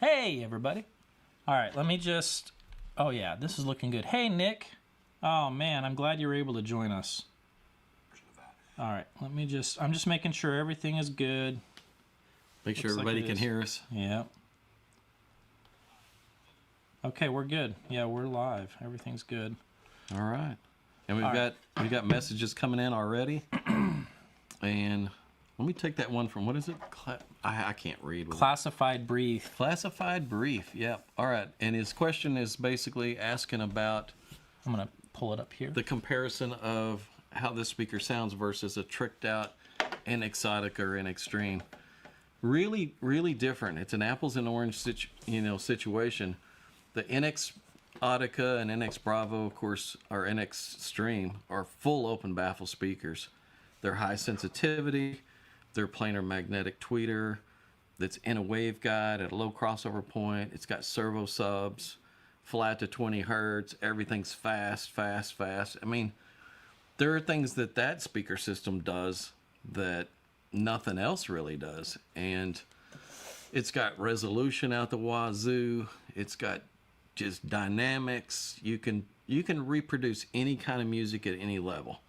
Hey, everybody. All right, let me just... Oh, yeah, this is looking good. Hey, Nick. Oh, man, I'm glad you were able to join us. All right, let me just... I'm just making sure everything is good. Make sure everybody can hear us. Yeah. Okay, we're good. Yeah, we're live. Everything's good. All right. And we've got messages coming in already. And let me take that one from, what is it? I can't read. Classified brief. Classified brief, yep. All right. And his question is basically asking about... I'm going to pull it up here. The comparison of how this speaker sounds versus a tricked out in Exotic or in Extreme. Really, really different. It's an apples and orange situation. The NX Audica and NX Bravo, of course, or NX Stream are full open baffle speakers. They're high sensitivity. They're planar magnetic tweeter that's in a waveguide at a low crossover point. It's got servo subs, flat to 20 hertz. Everything's fast, fast, fast. I mean, there are things that speaker system does that nothing else really does. And it's got resolution out the wazoo. It's got just dynamics. You can reproduce any kind of music at any level.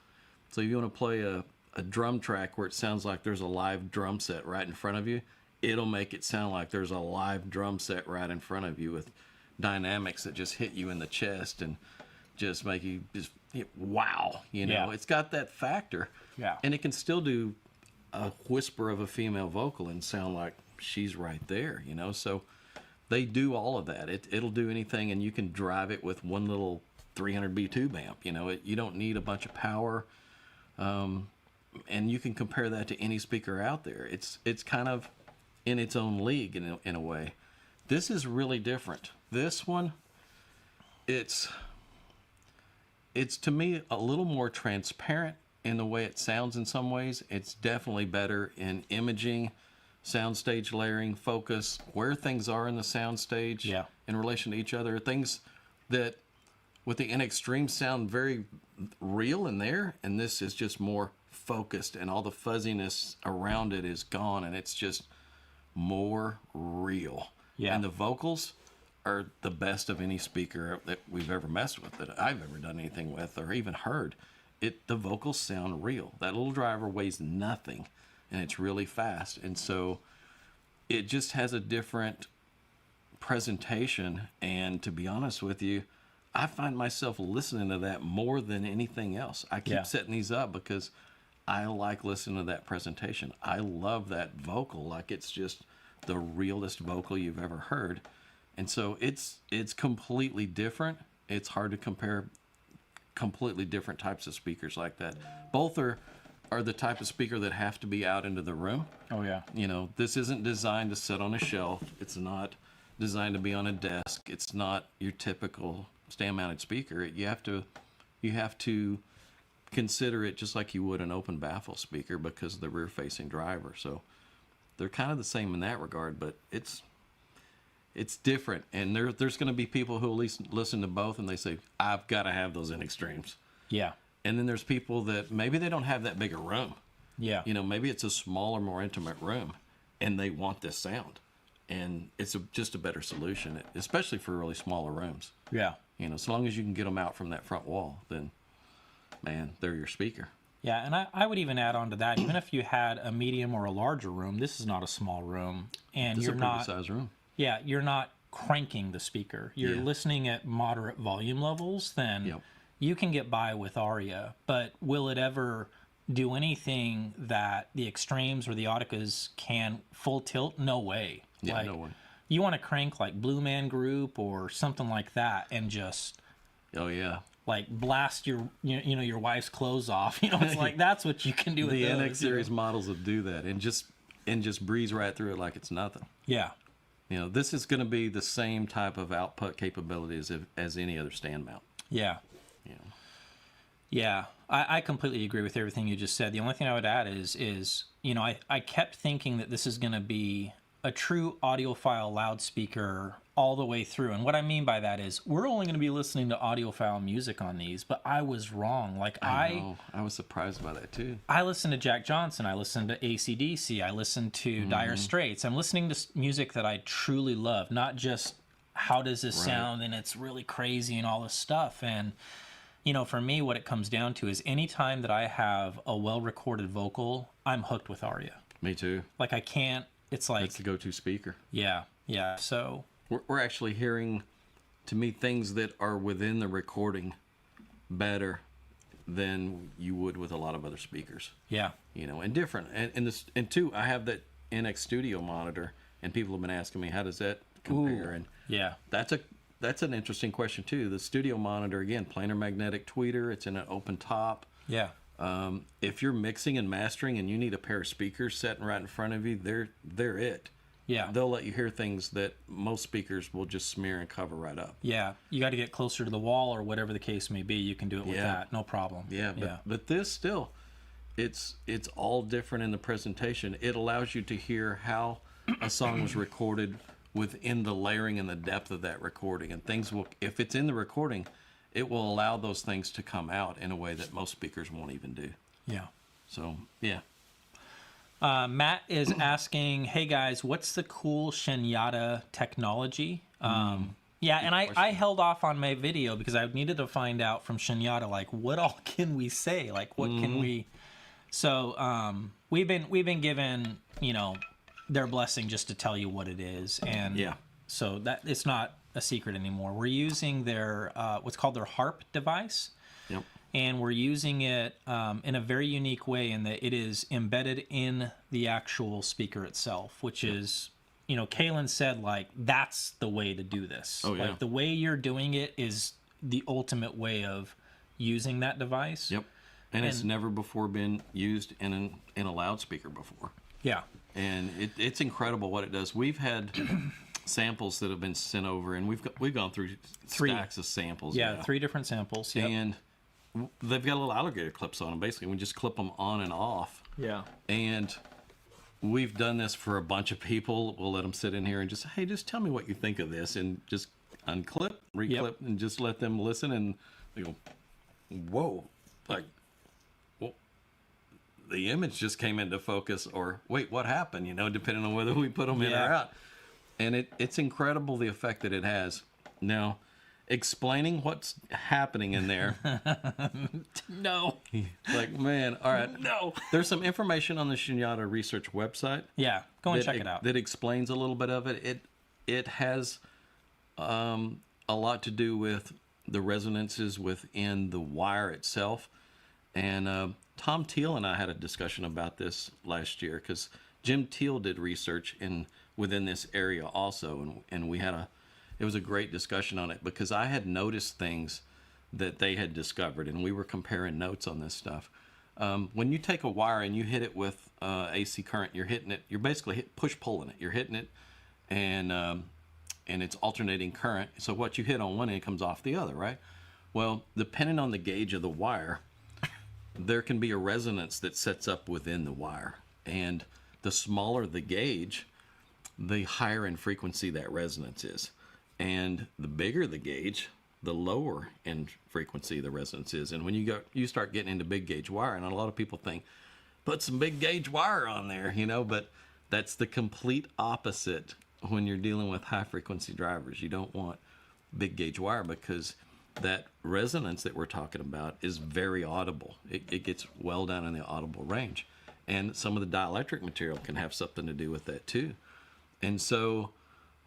So if you want to play a drum track where it sounds like there's a live drum set right in front of you, it'll make it sound like there's a live drum set right in front of you with dynamics that just hit you in the chest and just make you just wow, Yeah. It's got that factor. Yeah. And it can still do a whisper of a female vocal and sound like she's right there, So they do all of that. It'll do anything, and you can drive it with one little 300B tube amp. You don't need a bunch of power. And you can compare that to any speaker out there. It's kind of in its own league in a way. This is really different. This one, it's to me a little more transparent in the way it sounds in some ways. It's definitely better in imaging, soundstage layering, focus, where things are in the soundstage in relation to each other. Things that with the NX Extreme sound very real in there, and this is just more focused, and all the fuzziness around it is gone, and it's just more real. Yeah. And the vocals are the best of any speaker that we've ever messed with, that I've ever done anything with or even heard. The vocals sound real. That little driver weighs nothing, and it's really fast, and so it just has a different presentation. And to be honest with you, I find myself listening to that more than anything else. I keep setting these up because I like listening to that presentation. I love that vocal, like it's just the realest vocal you've ever heard. And so it's completely different. It's hard to compare completely different types of speakers like that. Both are the type of speaker that have to be out into the room. Oh, yeah. This isn't designed to sit on a shelf. It's not designed to be on a desk. It's not your typical stand-mounted speaker. You have to consider it just like you would an open baffle speaker because of the rear-facing driver. So they're kind of the same in that regard, but it's different. And there's going to be people who at least listen to both and they say, I've got to have those in extremes. Yeah. And then there's people that maybe they don't have that big a room. Yeah. Maybe it's a smaller, more intimate room, and they want this sound. And it's just a better solution, especially for really smaller rooms. Yeah. So long as you can get them out from that front wall, then, man, they're your speaker. Yeah, and I would even add on to that, even if you had a medium or a larger room, this is not a small room. And This you're is a pretty size room. Yeah, you're not cranking the speaker. You're listening at moderate volume levels, then you can get by with Aria. But will it ever do anything that the Extremes or the Audicas can full tilt? No way. Yeah, no way. You want to crank like Blue Man Group or something like that and just like blast your your wife's clothes off. It's like that's what you can do with the those, NX series models will do that and just breeze right through it like it's nothing. Yeah. This is going to be the same type of output capability as any other stand mount. Yeah. Yeah. I completely agree with everything you just said. The only thing I would add is I kept thinking that this is going to be a true audiophile loudspeaker all the way through. And what I mean by that is we're only going to be listening to audiophile music on these, but I was wrong. Like I was surprised by that too. I listened to Jack Johnson. I listened to AC/DC. I listened to Dire Straits. I'm listening to music that I truly love, not just how does this sound and it's really crazy and all this stuff. And, you know, for me, what it comes down to is anytime that I have a well-recorded vocal, I'm hooked with Aria. Me too. Like I can't, it's like... It's the go-to speaker. Yeah, yeah. So... We're actually hearing, to me, things that are within the recording better than you would with a lot of other speakers. Yeah. You know, and different. And two, I have that NX Studio monitor, and people have been asking me, how does that compare? Ooh, and yeah. That's an interesting question, too. The studio monitor, again, planar magnetic tweeter. It's in an open top. Yeah. If you're mixing and mastering and you need a pair of speakers sitting right in front of you, they're it. Yeah. They'll let you hear things that most speakers will just smear and cover right up. Yeah. You got to get closer to the wall or whatever the case may be. You can do it with that. No problem. Yeah. But this still, it's all different in the presentation. It allows you to hear how a song was recorded within the layering and the depth of that recording. And things will, if it's in the recording, it will allow those things to come out in a way that most speakers won't even do. Yeah. So, yeah. Matt is asking, hey guys, what's the cool Shunyata technology? Yeah, and I held off on my video because I needed to find out from Shunyata, like, what all can we say? Like, what can we... So, we've been given, you know, their blessing just to tell you what it is. And so that it's not a secret anymore. We're using their, what's called their harp device. Yep. And we're using it in a very unique way in that it is embedded in the actual speaker itself, which is, you know, Kaylin said, like, that's the way to do this. Oh, yeah. Like, the way you're doing it is the ultimate way of using that device. Yep. And it's never before been used in a loudspeaker before. Yeah. And it's incredible what it does. We've had samples that have been sent over, and we've gone through stacks of samples. Yeah, 3 different samples. Yep. And they've got little alligator clips on them. Basically, we just clip them on and off. Yeah. And we've done this for a bunch of people. We'll let them sit in here and just, hey, just tell me what you think of this, and just unclip, reclip, and just let them listen. And they go, whoa, like, well, the image just came into focus, or wait, what happened? You know, depending on whether we put them in or out. And it's incredible the effect that it has. Now, explaining what's happening in there. No. Like, man, all right. No. There's some information on the Shunyata research website. Yeah, go and check it out. That explains a little bit of it. It has a lot to do with the resonances within the wire itself. And Tom Teal and I had a discussion about this last year because Jim Teal did research within this area also, and we had it was a great discussion on it because I had noticed things that they had discovered, and we were comparing notes on this stuff. When you take a wire and you hit it with AC current, you're hitting it. You're basically push-pulling it. You're hitting it, and it's alternating current. So what you hit on one end comes off the other, right? Well, depending on the gauge of the wire, there can be a resonance that sets up within the wire, and the smaller the gauge, the higher in frequency that resonance is. And the bigger the gauge, the lower in frequency the resonance is. And when you start getting into big gauge wire, and a lot of people think, put some big gauge wire on there, you know, but that's the complete opposite when you're dealing with high frequency drivers. You don't want big gauge wire because that resonance that we're talking about is very audible. It gets well down in the audible range. And some of the dielectric material can have something to do with that too. And so,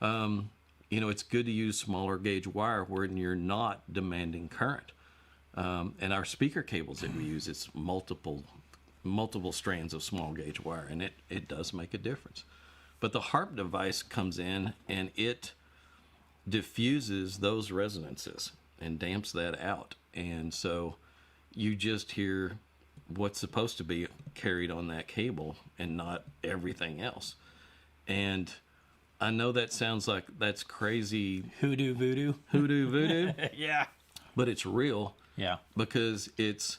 you know, it's good to use smaller gauge wire when you're not demanding current. And our speaker cables that we use, it's multiple strands of small gauge wire, and it does make a difference. But the harp device comes in and it diffuses those resonances and damps that out. And so you just hear what's supposed to be carried on that cable and not everything else. And I know that sounds like that's crazy. Hoodoo voodoo. Hoodoo voodoo. Yeah. But it's real. Yeah. Because it's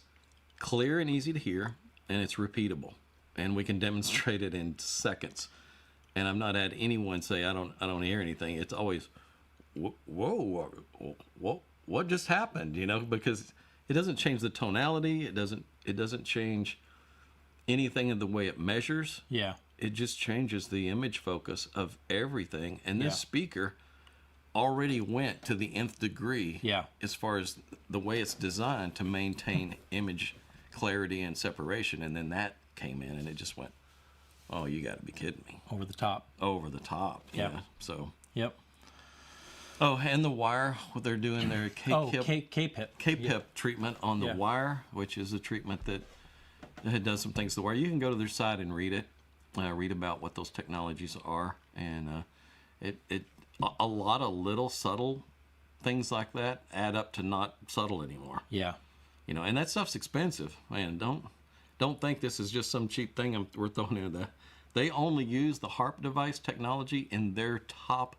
clear and easy to hear, and it's repeatable. And we can demonstrate it in seconds. and I've not had anyone say I don't hear anything. It's always, whoa, what just happened? Because it doesn't change the tonality. It doesn't change anything in the way it measures. Yeah. It just changes the image focus of everything. And this speaker already went to the nth degree as far as the way it's designed to maintain image clarity and separation. And then that came in and it just went, oh, you got to be kidding me. Over the top. Yeah. So. Yep. Oh, and the wire, they're doing their K-pip treatment on the wire, which is a treatment that does some things to the wire. You can go to their site and read it, read about what those technologies are, and a lot of little subtle things like that add up to not subtle anymore. Yeah. And that stuff's expensive, man. Don't think this is just some cheap thing we're throwing in there. They only use the harp device technology in their top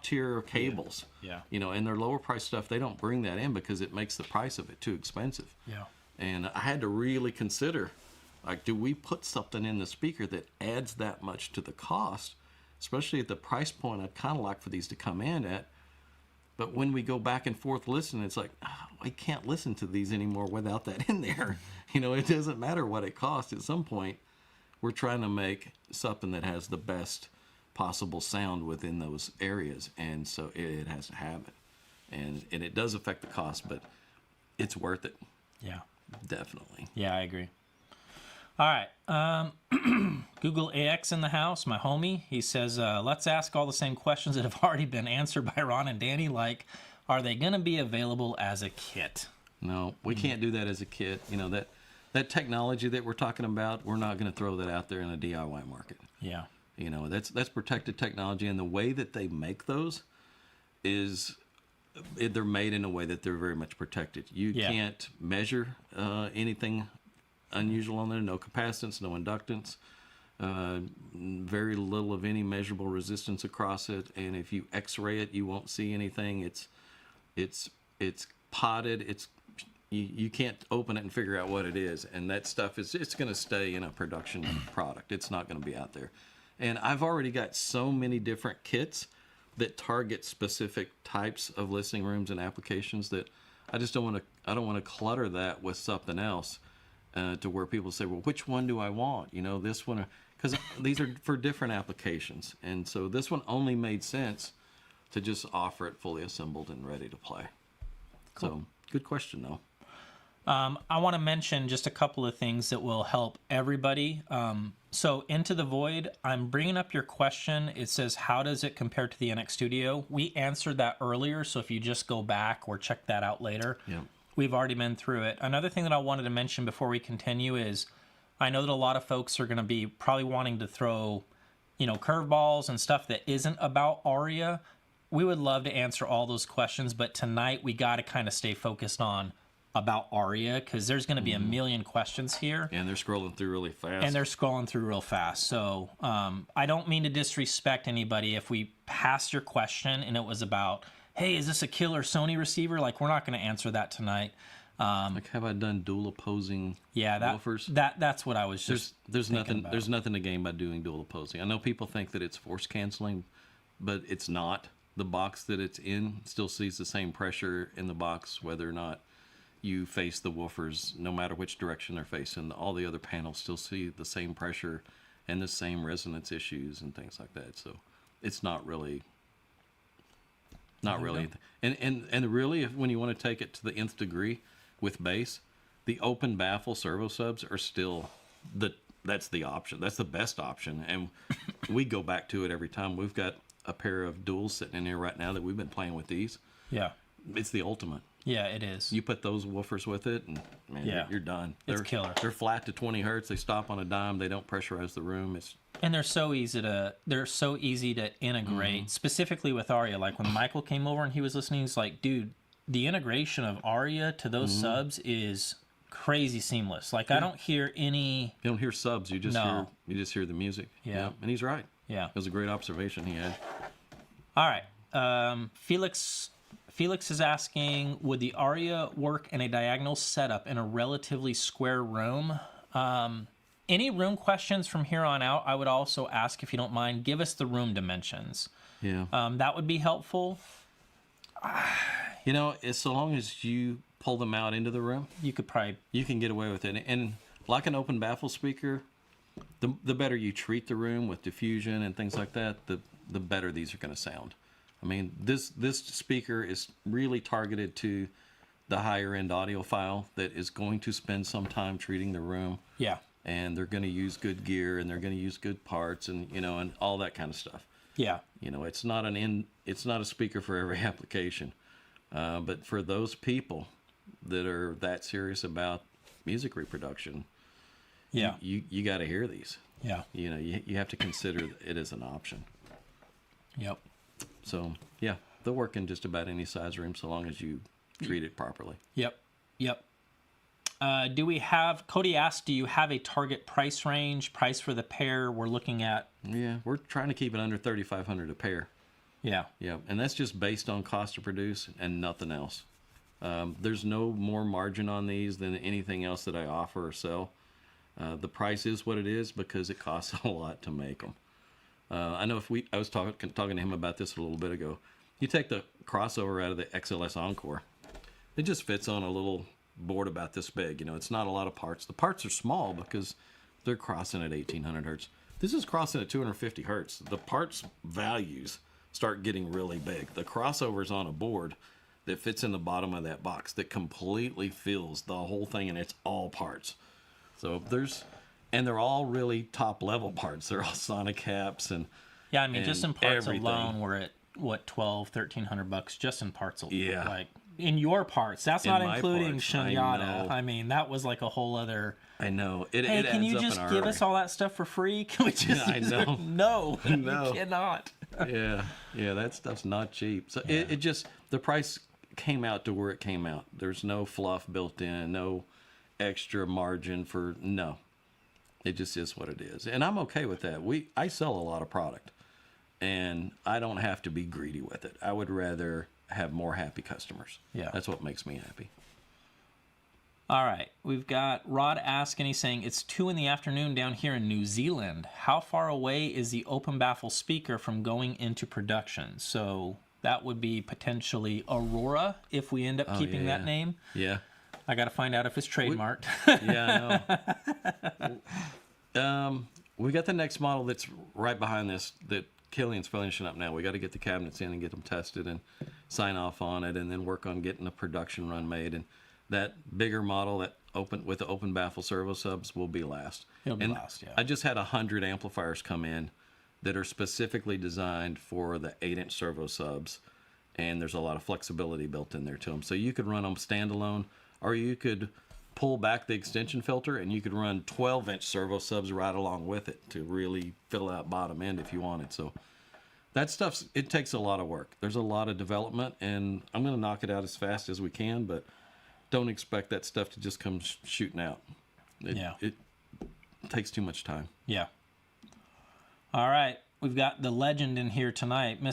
tier cables. Yeah. And their lower price stuff, they don't bring that in because it makes the price of it too expensive. Yeah. And I had to really consider, like, do we put something in the speaker that adds that much to the cost, especially at the price point I'd kind of like for these to come in at. But when we go back and forth listening, it's like, I can't listen to these anymore without that in there. It doesn't matter what it costs. At some point, we're trying to make something that has the best possible sound within those areas. And so it has to have it. And it does affect the cost, but it's worth it. Yeah. Definitely. Yeah, I agree. All right. Google AX in the house, my homie. He says, let's ask all the same questions that have already been answered by Ron and Danny, like, are they going to be available as a kit? No, we can't do that as a kit. That technology that we're talking about, we're not going to throw that out there in a DIY market. Yeah. That's protected technology, and the way that they make those is they're made in a way that they're very much protected. You can't measure anything unusual on there. No capacitance, no inductance, very little of any measurable resistance across it. And if you X-ray it, you won't see anything. It's potted. You can't open it and figure out what it is. And that stuff it's going to stay in a production product. It's not going to be out there. And I've already got so many different kits that target specific types of listening rooms and applications that I just don't want to clutter that with something else to where people say, well, which one do I want? This one, because these are for different applications. And so this one only made sense to just offer it fully assembled and ready to play. Cool. So good question though. I want to mention just a couple of things that will help everybody. So Into the Void, I'm bringing up your question. It says, how does it compare to the NX Studio? We answered that earlier, so if you just go back or check that out later, we've already been through it. Another thing that I wanted to mention before we continue is I know that a lot of folks are going to be probably wanting to throw, curveballs and stuff that isn't about Aria. We would love to answer all those questions, but tonight we got to kind of stay focused on about Aria because there's going to be a million questions here. And they're scrolling through really fast. So I don't mean to disrespect anybody if we passed your question and it was about, hey, is this a killer Sony receiver? Like, we're not going to answer that tonight. Have I done dual opposing woofers? That's what I was just there's nothing to gain by doing dual opposing. I know people think that it's force canceling, but it's not. The box that it's in still sees the same pressure in the box, whether or not you face the woofers, no matter which direction they're facing. All the other panels still see the same pressure and the same resonance issues and things like that. So it's not really. And really, when you want to take it to the nth degree with bass, the open baffle servo subs are still that's the option. That's the best option. And we go back to it every time. We've got a pair of duals sitting in here right now that we've been playing with these. Yeah. It's the ultimate. Yeah, it is. You put those woofers with it, and man, you're done. It's killer. They're flat to 20 hertz. They stop on a dime. They don't pressurize the room. And they're so easy to integrate, specifically with Aria. Like when Michael came over and he was listening, he's like, dude, the integration of Aria to those subs is crazy seamless. Like I don't hear any. You don't hear subs. You just hear the music. Yeah, and he's right. Yeah, it was a great observation he had. All right, Felix is asking, would the Aria work in a diagonal setup in a relatively square room? Any room questions from here on out, I would also ask, if you don't mind, give us the room dimensions. Yeah. That would be helpful. You know, it's so long as you pull them out into the room, You can get away with it. And like an open baffle speaker, the better you treat the room with diffusion and things like that, the better these are going to sound. I mean, this speaker is really targeted to the higher end audiophile that is going to spend some time treating the room. Yeah. And they're going to use good gear, and they're going to use good parts, and and all that kind of stuff. Yeah. It's not a speaker for every application. But for those people that are that serious about music reproduction, yeah, you got to hear these. Yeah. You have to consider it as an option. Yep. So, yeah, they'll work in just about any size room so long as you treat it properly. Yep. Cody asked, do you have a target price range, price for the pair we're looking at? Yeah, we're trying to keep it under $3,500 a pair. Yeah. Yeah, and that's just based on cost to produce and nothing else. There's no more margin on these than anything else that I offer or sell. The price is what it is because it costs a lot to make them. I know I was talking to him about this a little bit ago. You take the crossover out of the XLS Encore. It just fits on a little board about this big. It's not a lot of parts. The parts are small because they're crossing at 1800 hertz. This is crossing at 250 hertz. The parts values start getting really big. The crossover's on a board that fits in the bottom of that box that completely fills the whole thing, and it's all parts. So they're all really top level parts. They're all sonic caps and yeah. I mean, just in parts everything alone, we're at what, $1,200-$1,300 just in parts alone. Yeah. Like in your parts, that's not including parts, Shunyata. I mean, that was like a whole other. I know. Hey, can you just give us all that stuff for free? Can we just? Yeah, I know. No, you cannot. Yeah, that stuff's not cheap. So it just, the price came out to where it came out. There's no fluff built in, no extra margin for, no. It just is what it is. And I'm okay with that. I sell a lot of product, and I don't have to be greedy with it. I would rather have more happy customers. Yeah. That's what makes me happy. All right. We've got Rod asking, he's saying, it's 2 p.m. down here in New Zealand. How far away is the open baffle speaker from going into production? So that would be potentially Aurora if we end up keeping that name. Yeah. I got to find out if it's trademarked. Yeah, I know. We got the next model that's right behind this that Killian's finishing up now. We got to get the cabinets in and get them tested and sign off on it, and then work on getting a production run made. And that bigger model, that with the open baffle servo subs, will be last. It'll be last, yeah. I just had 100 amplifiers come in that are specifically designed for the 8-inch servo subs, and there's a lot of flexibility built in there to them. So you could run them standalone, or you could pull back the extension filter and you could run 12-inch servo subs right along with it to really fill out bottom end if you wanted. So that stuff, it takes a lot of work. There's a lot of development, and I'm going to knock it out as fast as we can, but don't expect that stuff to just come shooting out. It takes too much time. Yeah. All right. We've got the legend in here tonight, my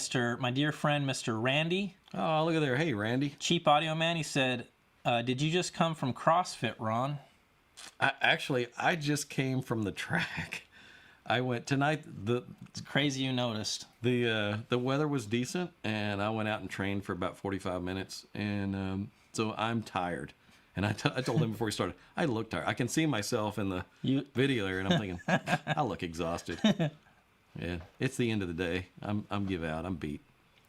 dear friend, Mr. Randy. Oh, look at there. Hey, Randy. Cheap Audio Man. He said, did you just come from CrossFit, Ron? I just came from the track. I went tonight. It's crazy you noticed. The weather was decent, and I went out and trained for about 45 minutes, and so I'm tired. And I told him before we started, I look tired. I can see myself in the video there, and I'm thinking, I look exhausted. Yeah, it's the end of the day. I'm give out. I'm beat.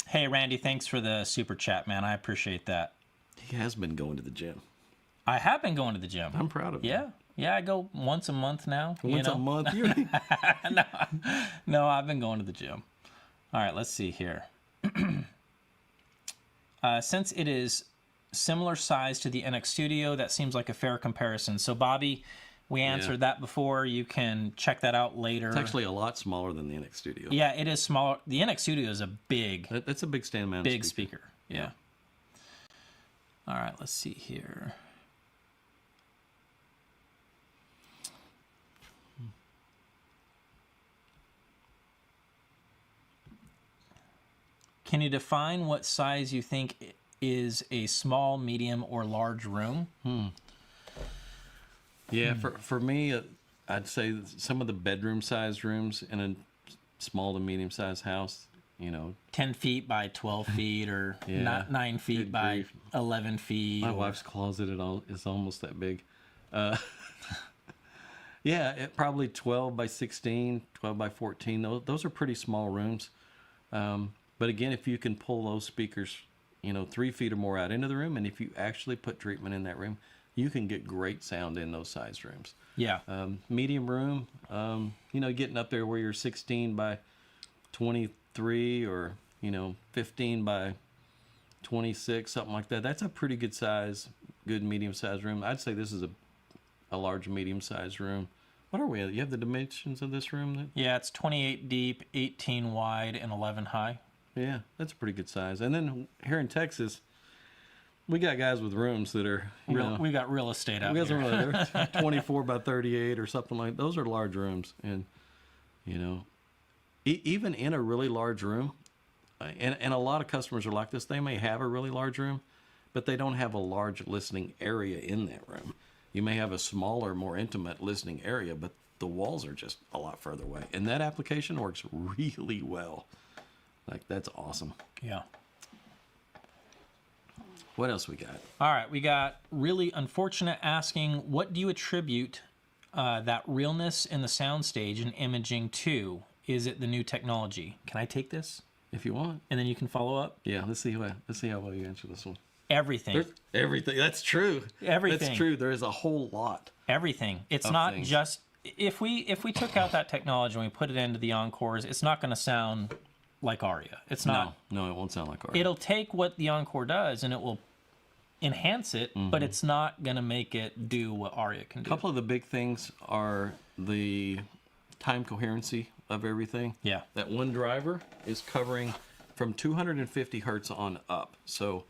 Hey, Randy, thanks for the super chat, man. I appreciate that. He has been going to the gym. I have been going to the gym. I'm proud of you. Yeah, I go once a month now. Once a month? No, I've been going to the gym. All right, let's see here. Since it is similar size to the NX Studio, that seems like a fair comparison. So, Bobby, we answered that before. You can check that out later. It's actually a lot smaller than the NX Studio. Yeah, it is smaller. The NX Studio is a big... That's a big stand-mounted speaker. Yeah. All right, let's see here. Can you define what size you think is a small, medium, or large room? Yeah, for me, I'd say some of the bedroom-sized rooms in a small to medium-sized house, 10 feet by 12 feet or Yeah. 9 feet Good by grief. 11 feet. My wife's closet is almost that big. Yeah, probably 12 by 16, 12 by 14. Those are pretty small rooms. But again, if you can pull those speakers, 3 feet or more out into the room, and if you actually put treatment in that room, you can get great sound in those size rooms. Yeah. Medium room, getting up there where you're 16 by 23 or, 15 by 26, something like that. That's a pretty good size, good medium size room. I'd say this is a large medium size room. What are we at? You have the dimensions of this room? Yeah, it's 28 deep, 18 wide, and 11 high. Yeah, that's a pretty good size. And then here in Texas, we got guys with rooms that are, we got real estate out here. They're 24 by 38 or something like that. Those are large rooms. And, even in a really large room, and a lot of customers are like this, they may have a really large room, but they don't have a large listening area in that room. You may have a smaller, more intimate listening area, but the walls are just a lot further away. And that application works really well. Like, that's awesome. Yeah. What else we got? All right, we got Really Unfortunate asking, what do you attribute that realness in the soundstage and imaging to? Is it the new technology? Can I take this? If you want. And then you can follow up? Yeah, let's see how well you answer this one. Everything. There's everything. That's true. Everything. That's true. There is a whole lot. Everything. It's not things. just... If we took out that technology and we put it into the Encores, it's not going to sound like Aria. It's not. No, it won't sound like Aria. It'll take what the Encore does and it will enhance it, but it's not going to make it do what Aria can do. A couple of the big things are the time coherency of everything. Yeah. That one driver is covering from 250 hertz on up. So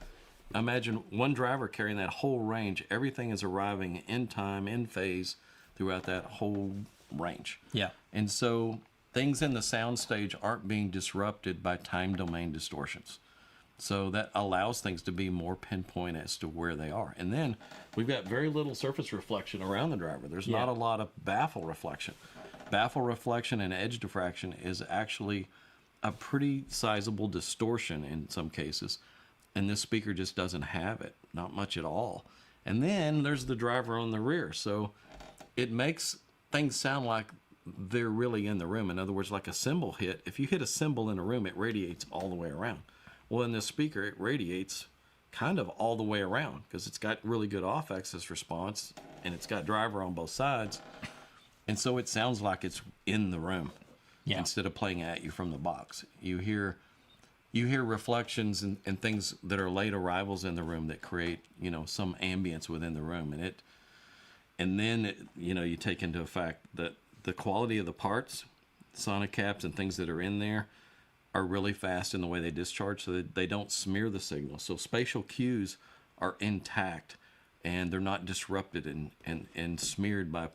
imagine one driver carrying that whole range. Everything is arriving in time, in phase throughout that whole range. Yeah. And so things in the soundstage aren't being disrupted by time domain distortions. So that allows things to be more pinpoint as to where they are. And then we've got very little surface reflection around the driver. There's not a lot of baffle reflection. Baffle reflection and edge diffraction is actually a pretty sizable distortion in some cases. And this speaker just doesn't have it, not much at all. And then there's the driver on the rear. So it makes things sound like they're really in the room. In other words, like a cymbal hit. If you hit a cymbal in a room, it radiates all the way around. Well, in this speaker, it radiates kind of all the way around because it's got really good off-axis response and it's got driver on both sides. And so it sounds like it's in the room instead of playing at you from the box. You hear reflections and things that are late arrivals in the room that create, some ambience within the room. And then you take into effect that the quality of the parts, sonic caps and things that are in there are really fast in the way they discharge so that they don't smear the signal. So spatial cues are intact and they're not disrupted and smeared by,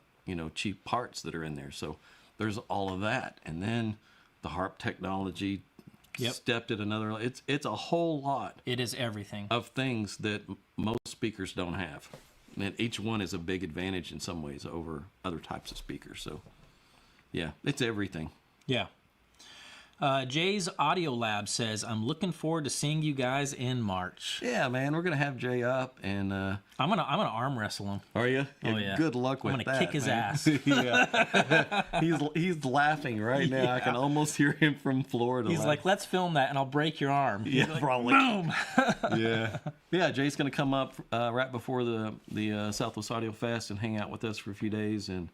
cheap parts that are in there. So there's all of that. And then the harp technology stepped at another. It's a whole lot. It is everything. Of things that most speakers don't have. And each one is a big advantage in some ways over other types of speakers. So, yeah, it's everything. Yeah. Jay's Audio Lab says, I'm looking forward to seeing you guys in March. Yeah, man, we're going to have Jay up, and... I'm gonna arm wrestle him. Are you? Oh, yeah. Good luck with that, I'm going to kick his ass. Yeah. He's laughing right now. Yeah. I can almost hear him from Florida. He's like, let's film that, and I'll break your arm. Yeah, like, probably. Boom! Yeah. Yeah, Jay's going to come up right before the Southwest Audio Fest and hang out with us for a few days, and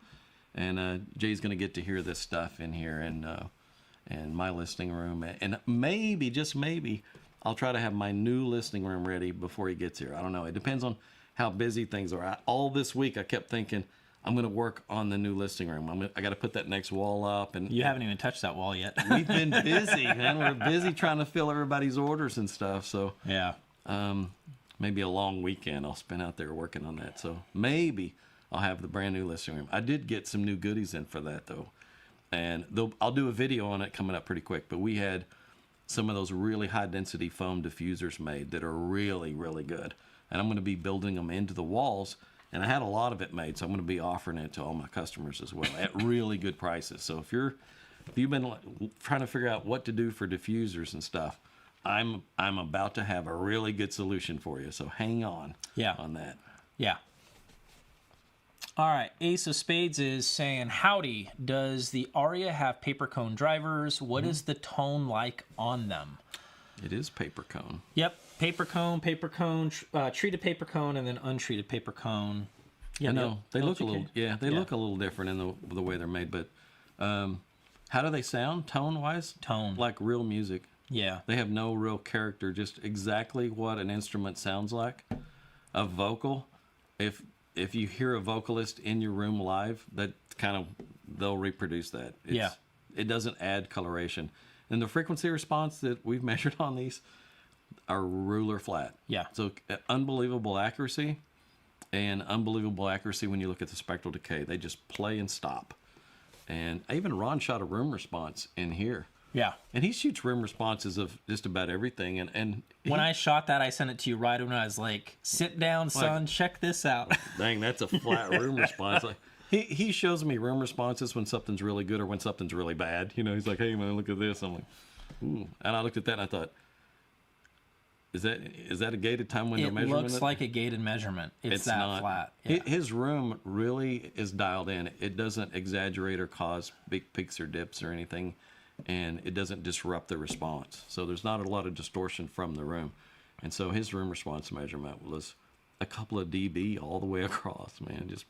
Jay's going to get to hear this stuff in here, and my listening room, and maybe, just maybe, I'll try to have my new listening room ready before he gets here. I don't know. It depends on how busy things are. All this week, I kept thinking, I'm going to work on the new listening room. I got to put that next wall up. And you haven't even touched that wall yet. We've been busy, man. We're busy trying to fill everybody's orders and stuff. So yeah, maybe a long weekend I'll spend out there working on that. So maybe I'll have the brand new listening room. I did get some new goodies in for that, though. And I'll do a video on it coming up pretty quick. But we had some of those really high-density foam diffusers made that are really, really good. And I'm going to be building them into the walls. And I had a lot of it made, so I'm going to be offering it to all my customers as well at really good prices. So if you've been trying to figure out what to do for diffusers and stuff, I'm about to have a really good solution for you. So hang on on that. Yeah. All right. Ace of Spades is saying, howdy, does the Aria have paper cone drivers? What is the tone like on them? It is paper cone. Yep. Paper cone, treated paper cone, and then untreated paper cone. Yeah, no, they look a little. Yeah, they look a little different in the way they're made. But how do they sound tone-wise? Tone, like real music. Yeah, they have no real character. Just exactly what an instrument sounds like. A vocal. If you hear a vocalist in your room live, that kind of they'll reproduce that. It doesn't add coloration. And the frequency response that we've measured on these are ruler flat. Yeah. So unbelievable accuracy, and unbelievable accuracy when you look at the spectral decay. They just play and stop. And even Ron shot a room response in here. Yeah. And he shoots room responses of just about everything. And when I shot that, I sent it to you right when I was like, sit down, son, check this out. Dang, that's a flat room response. Like, he shows me room responses when something's really good or when something's really bad. You know, he's like, hey, man, look at this. I'm like, ooh. And I looked at that and I thought, is that a gated time window measurement? It looks like a gated measurement. It's that not flat. Yeah. His room really is dialed in. It doesn't exaggerate or cause big peaks or dips or anything, and it doesn't disrupt the response. So there's not a lot of distortion from the room. And so his room response measurement was a couple of dB all the way across, man. Just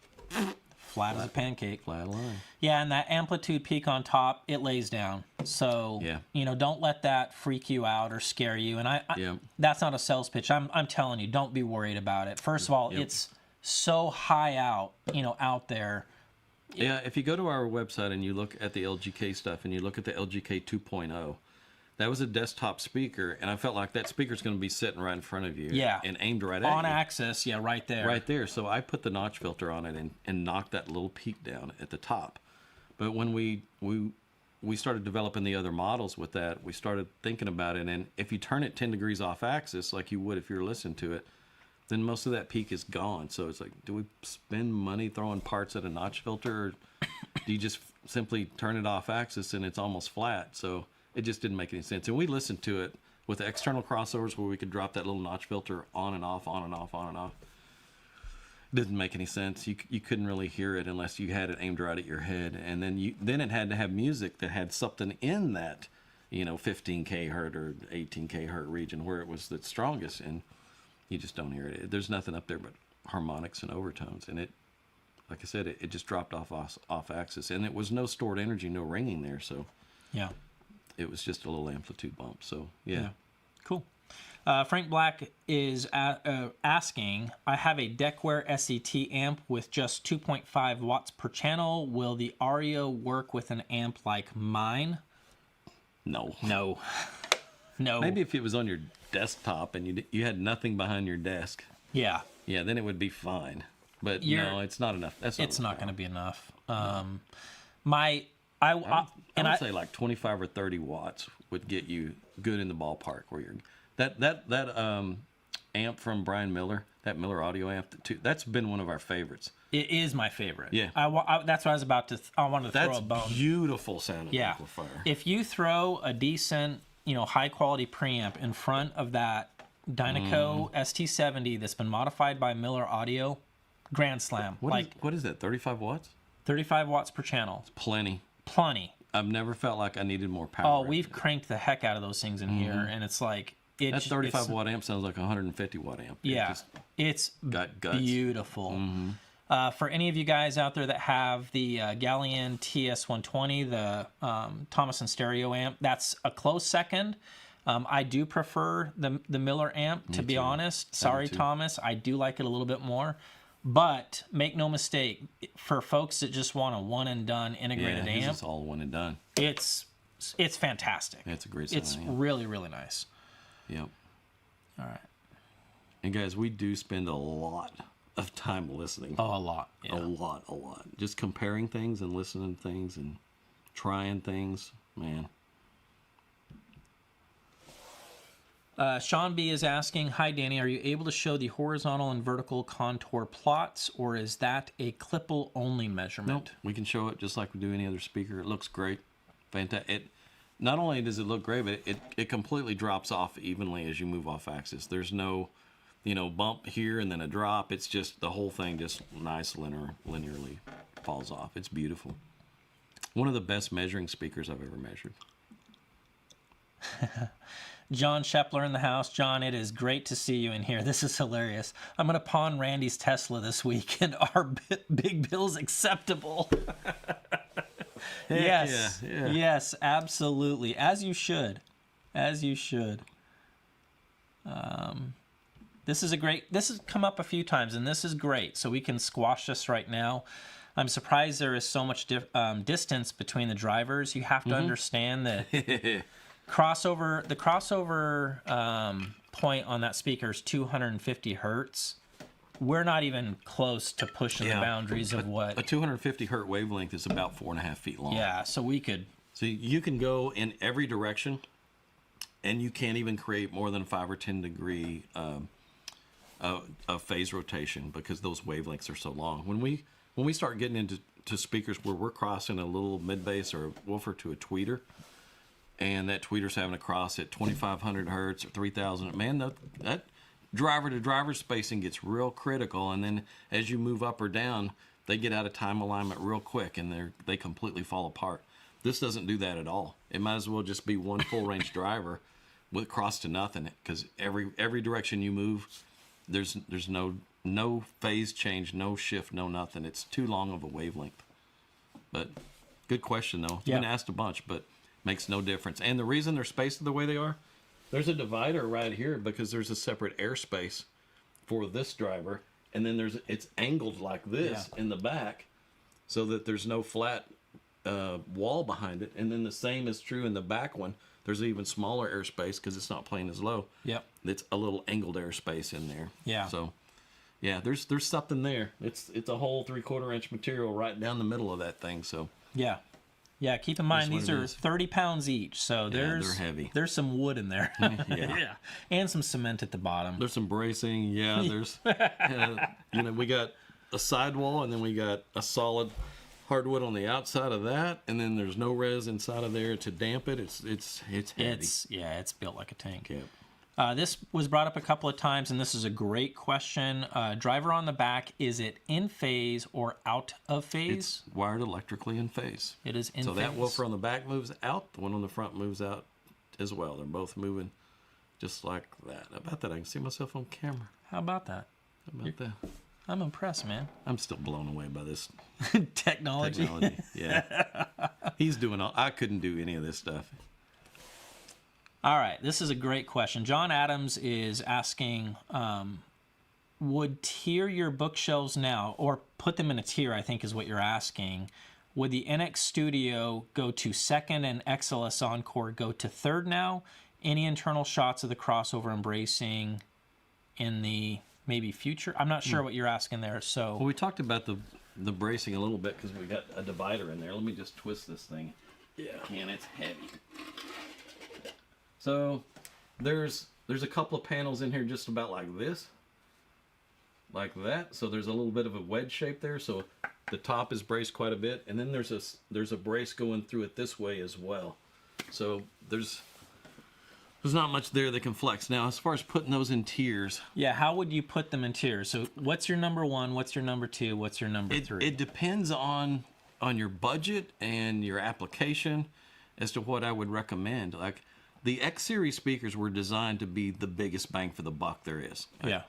flat as a pancake. Flat line. Yeah, and that amplitude peak on top, it lays down. So, don't let that freak you out or scare you. And that's not a sales pitch. I'm telling you, don't be worried about it. First of all, it's so high out there. Yeah, if you go to our website and you look at the LGK stuff and you look at the LGK 2.0, that was a desktop speaker, and I felt like that speaker's going to be sitting right in front of you. Yeah. And aimed right at on you. axis, right there. Right there. So I put the notch filter on it and knocked that little peak down at the top. But when we started developing the other models with that, we started thinking about it, and if you turn it 10 degrees off axis, like you would if you're listening to it, then most of that peak is gone. So it's like, do we spend money throwing parts at a notch filter, or do you just simply turn it off axis and it's almost flat? So it just didn't make any sense. And we listened to it with external crossovers where we could drop that little notch filter on and off, on and off, on and off. It didn't make any sense. You couldn't really hear it unless you had it aimed right at your head. And then it had to have music that had something in that, 15K hertz or 18K hertz region where it was the strongest, and you just don't hear it. There's nothing up there but harmonics and overtones. And it, like I said, it just dropped off axis. And it was no stored energy, no ringing there. So yeah. It was just a little amplitude bump. So, yeah. Cool. Frank Black is asking, I have a Deckware SET amp with just 2.5 watts per channel. Will the Aria work with an amp like mine? No. Maybe if it was on your desktop and you had nothing behind your desk. Yeah. Yeah, then it would be fine. But no, it's not enough. It's not going to be enough. I would say like 25 or 30 watts would get you good in the ballpark where you're that amp from Brian Miller, that Miller audio amp, that's been one of our favorites. It is my favorite. Yeah. That's what I was about to I wanted to throw a bone. That's beautiful sounding amplifier. If you throw a decent, high quality preamp in front of that Dynaco ST70 that's been modified by Miller Audio, grand slam. What is that? 35 watts? 35 watts per channel. It's plenty. I've never felt like I needed more power. Oh, we've cranked the heck out of those things in here, and it's like that 35 watt amp sounds like a 150 watt amp. Yeah, it's got guts. Beautiful. For any of you guys out there that have the Galleon TS120, the Thomason stereo amp, that's a close second. I do prefer the Miller amp, to be honest. Sorry, Thomas. I do like it a little bit more. But make no mistake, for folks that just want a one-and-done integrated amp, it's all one and done. It's fantastic. It's a great sound. It's really, really nice. Yep. All right. And guys, we do spend a lot of time listening. Oh, a lot. Yeah. A lot. Just comparing things and listening to things and trying things, man. Sean B is asking, hi, Danny, are you able to show the horizontal and vertical contour plots, or is that a clipple-only measurement? Nope, we can show it just like we do any other speaker. It looks great. Fantastic. Not only does it look great, but it completely drops off evenly as you move off axis. There's no, bump here and then a drop. It's just the whole thing just nice linearly falls off. It's beautiful. One of the best measuring speakers I've ever measured. John Shepler in the house. John, it is great to see you in here. This is hilarious. I'm going to pawn Randy's Tesla this week, and our big bill's acceptable. Yes, yeah. Yes, absolutely. As you should. As you should. This has come up a few times, and this is great. So we can squash this right now. I'm surprised there is so much distance between the drivers. You have to understand that the crossover point on that speaker is 250 hertz. We're not even close to pushing the boundaries of what... A 250 hertz wavelength is about 4.5 feet long. Yeah, so we could... So you can go in every direction, and you can't even create more than 5 or 10 degree phase rotation because those wavelengths are so long. When we start getting into speakers where we're crossing a little mid-bass or a woofer to a tweeter, and that tweeter's having to cross at 2,500 hertz or 3,000, man, that driver-to-driver spacing gets real critical, and then as you move up or down, they get out of time alignment real quick, and they completely fall apart. This doesn't do that at all. It might as well just be one full-range driver with cross to nothing, because every direction you move, there's no phase change, no shift, no nothing. It's too long of a wavelength. But good question, though. It's been asked a bunch, but makes no difference. And the reason they're spaced the way they are, there's a divider right here because there's a separate airspace for this driver, and then it's angled like this in the back so that there's no flat wall behind it. And then the same is true in the back one. There's even smaller airspace because it's not playing as low. Yep. It's a little angled airspace in there. Yeah. So, yeah, there's something there. It's a whole 3/4 inch material right down the middle of that thing. So. Yeah. Yeah, keep in mind these are 30 pounds each, so they're heavy. There's some wood in there. Yeah, and some cement at the bottom. There's some bracing. Yeah, there's we got a sidewall, and then we got a solid hardwood on the outside of that, and then there's no res inside of there to damp it. It's heavy. It's built like a tank. Yeah. This was brought up a couple of times, and this is a great question. Driver on the back, is it in phase or out of phase? It's wired electrically in phase. It is in phase. So that woofer on the back moves out. The one on the front moves out as well. They're both moving just like that. How about that? I can see myself on camera. How about that? How about that? I'm impressed, man. I'm still blown away by this technology. Yeah. He's doing I couldn't do any of this stuff. All right, this is a great question. John Adams is asking, would tier your bookshelves now, or put them in a tier, I think is what you're asking. Would the NX Studio go to second and XLS Encore go to third now? Any internal shots of the crossover embracing in the maybe future? I'm not sure what you're asking there. So well, we talked about the bracing a little bit because we got a divider in there. Let me just twist this thing. Yeah, man, it's heavy. So there's a couple of panels in here just about like this, like that. So there's a little bit of a wedge shape there. So the top is braced quite a bit, and then there's a brace going through it this way as well. So there's not much there that can flex. Now, as far as putting those in tiers, yeah, how would you put them in tiers? So what's your number one? What's your number two? What's your number three? It depends on your budget and your application as to what I would recommend. Like, the X series speakers were designed to be the biggest bang for the buck there is. Yeah.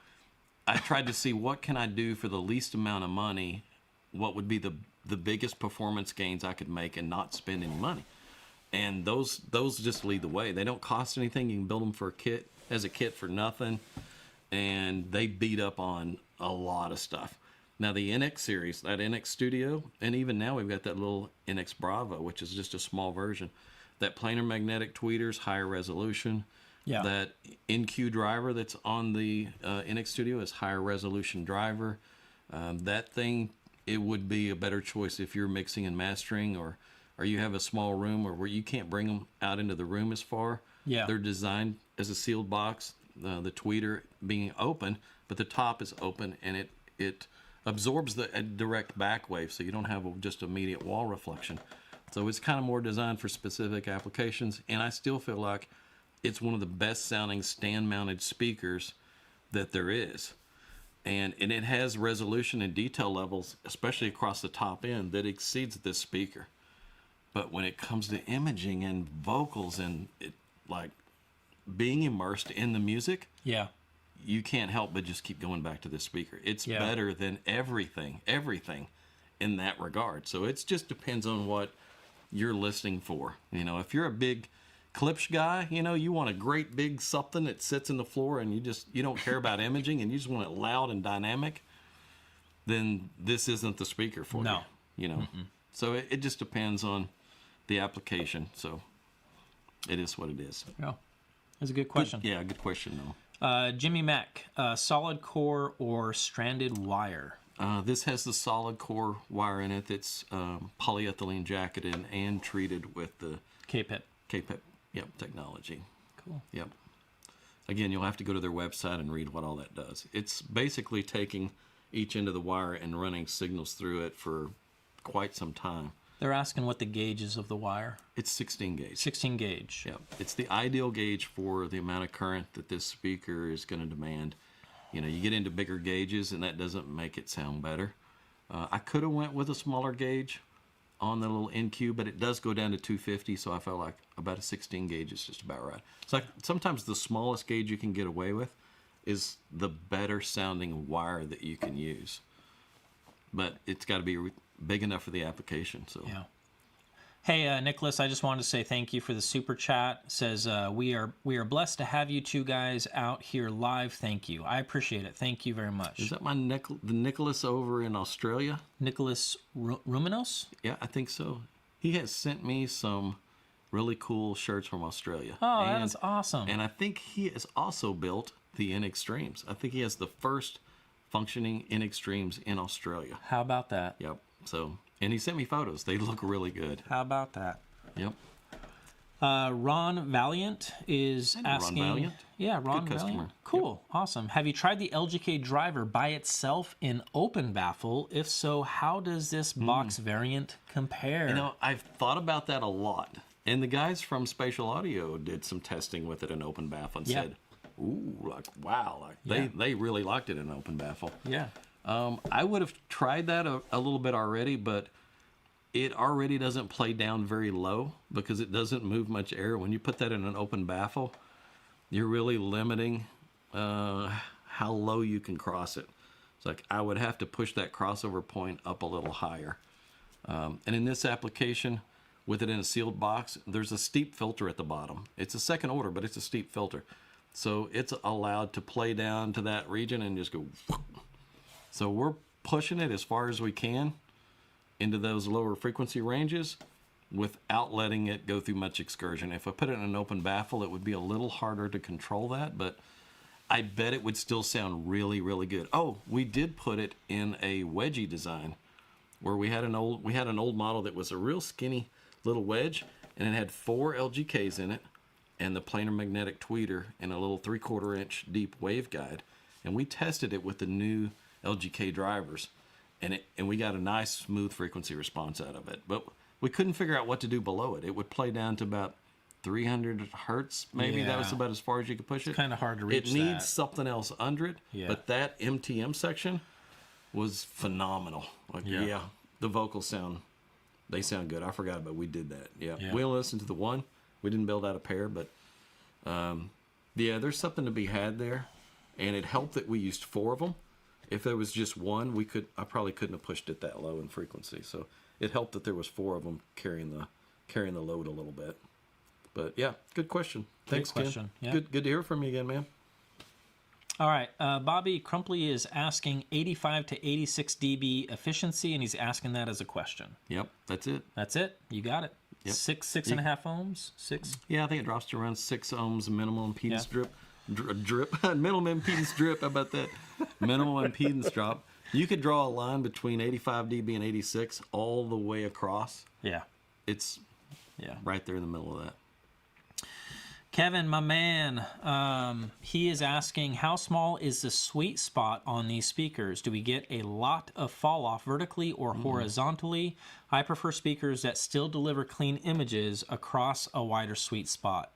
I tried to see what can I do for the least amount of money, what would be the biggest performance gains I could make and not spend any money. And those just lead the way. They don't cost anything. You can build them for a kit for nothing, and they beat up on a lot of stuff. Now the NX series, that NX Studio, and even now we've got that little NX Bravo, which is just a small version. That planar magnetic tweeters, higher resolution. Yeah. That NQ driver that's on the NX Studio is higher resolution driver. That thing, it would be a better choice if you're mixing and mastering, or you have a small room or where you can't bring them out into the room as far. Yeah. They're designed as a sealed box, the tweeter being open, but the top is open, and it absorbs the direct back wave, so you don't have just immediate wall reflection. So it's kind of more designed for specific applications, and I still feel like it's one of the best sounding stand-mounted speakers that there is. And it has resolution and detail levels, especially across the top end, that exceeds this speaker. But when it comes to imaging and vocals and like being immersed in the music, yeah, you can't help but just keep going back to this speaker. It's better than everything in that regard. So it just depends on what you're listening for. You know, if you're a big Klipsch guy, you know, you want a great big something that sits in the floor and you don't care about imaging and you just want it loud and dynamic, then this isn't the speaker for you. You know, so it just depends on the application. So it is what it is. Yeah, that's a good question. Good question though. Jimmy Mack, solid core or stranded wire? This has the solid core wire in it that's polyethylene jacketed and treated with the K-PIP. Technology. Cool. Yep. Again, you'll have to go to their website and read what all that does. It's basically taking each end of the wire and running signals through it for quite some time. They're asking what the gauge is of the wire. It's 16 gauge. 16 gauge. Yep. It's the ideal gauge for the amount of current that this speaker is going to demand. You know, you get into bigger gauges and that doesn't make it sound better. I could have went with a smaller gauge on the little NQ, but it does go down to 250, so I felt like about a 16 gauge is just about right. It's like sometimes the smallest gauge you can get away with is the better sounding wire that you can use. But it's got to be big enough for the application. So yeah. Hey, Nicholas, I just wanted to say thank you for the super chat. It says, we are blessed to have you two guys out here live. Thank you. I appreciate it. Thank you very much. Is that the Nicholas over in Australia? Nicholas Ruminos? Yeah, I think so. He has sent me some really cool shirts from Australia. Oh, that's awesome. And I think he has also built the N Extremes. I think he has the first functioning N Extremes in Australia. How about that? Yep. So, and he sent me photos. They look really good. How about that? Yep. Ron Valiant is asking. Ron Valiant? Yeah, Ron Good customer. Valiant. Cool. Yep. Awesome. Have you tried the LGK driver by itself in open baffle? If so, how does this box variant compare? You know, I've thought about that a lot. And the guys from Spatial Audio did some testing with it in open baffle and said, ooh, like, wow. Like, they really liked it in open baffle. Yeah. I would have tried that a little bit already, but it already doesn't play down very low because it doesn't move much air. When you put that in an open baffle, you're really limiting how low you can cross it. It's like I would have to push that crossover point up a little higher. And in this application, with it in a sealed box, there's a steep filter at the bottom. It's a second order, but it's a steep filter. So it's allowed to play down to that region and just go whoop. So we're pushing it as far as we can into those lower frequency ranges without letting it go through much excursion. If I put it in an open baffle, it would be a little harder to control that, but I bet it would still sound really, really good. Oh, we did put it in a wedgie design where we had an old model that was a real skinny little wedge, and it had 4 LGKs in it and the planar magnetic tweeter and a little 3/4 inch deep waveguide, and we tested it with the new LGK drivers, and we got a nice smooth frequency response out of it. But we couldn't figure out what to do below it. It would play down to about 300 hertz, maybe. That was about as far as you could push it. It's kind of hard to reach. It needs something else under it. Yeah. But that MTM section was phenomenal. Like, the vocals sound good. I forgot about we did that. Yeah. We only listened to the one. We didn't build out a pair, but there's something to be had there, and it helped that we used 4 of them. If there was just one, I probably couldn't have pushed it that low in frequency. So it helped that there was 4 of them carrying the load a little bit. But yeah, good question. Thanks, Ken. Yeah. Good to hear from you again, man. All right, Bobby Crumpley is asking 85 to 86 dB efficiency, and he's asking that as a question. Yep, that's it. That's it. You got it. Yep. 6.5 ohms. 6. Yeah, I think it drops to around 6 ohms minimum impedance drip. Minimum impedance drip. How about that? Minimum impedance drop. You could draw a line between 85 dB and 86 all the way across. Yeah. It's right there in the middle of that. Kevin, my man, he is asking, how small is the sweet spot on these speakers? Do we get a lot of fall off vertically or horizontally? I prefer speakers that still deliver clean images across a wider sweet spot.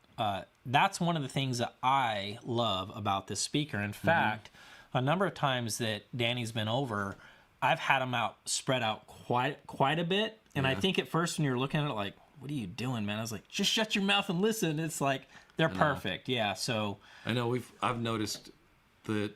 That's one of the things that I love about this speaker. In fact, a number of times that Danny's been over, I've had them spread out quite a bit. And I think at first when you're looking at it like, what are you doing, man? I was like, just shut your mouth and listen. It's like, they're perfect. Yeah, so. I know I've noticed that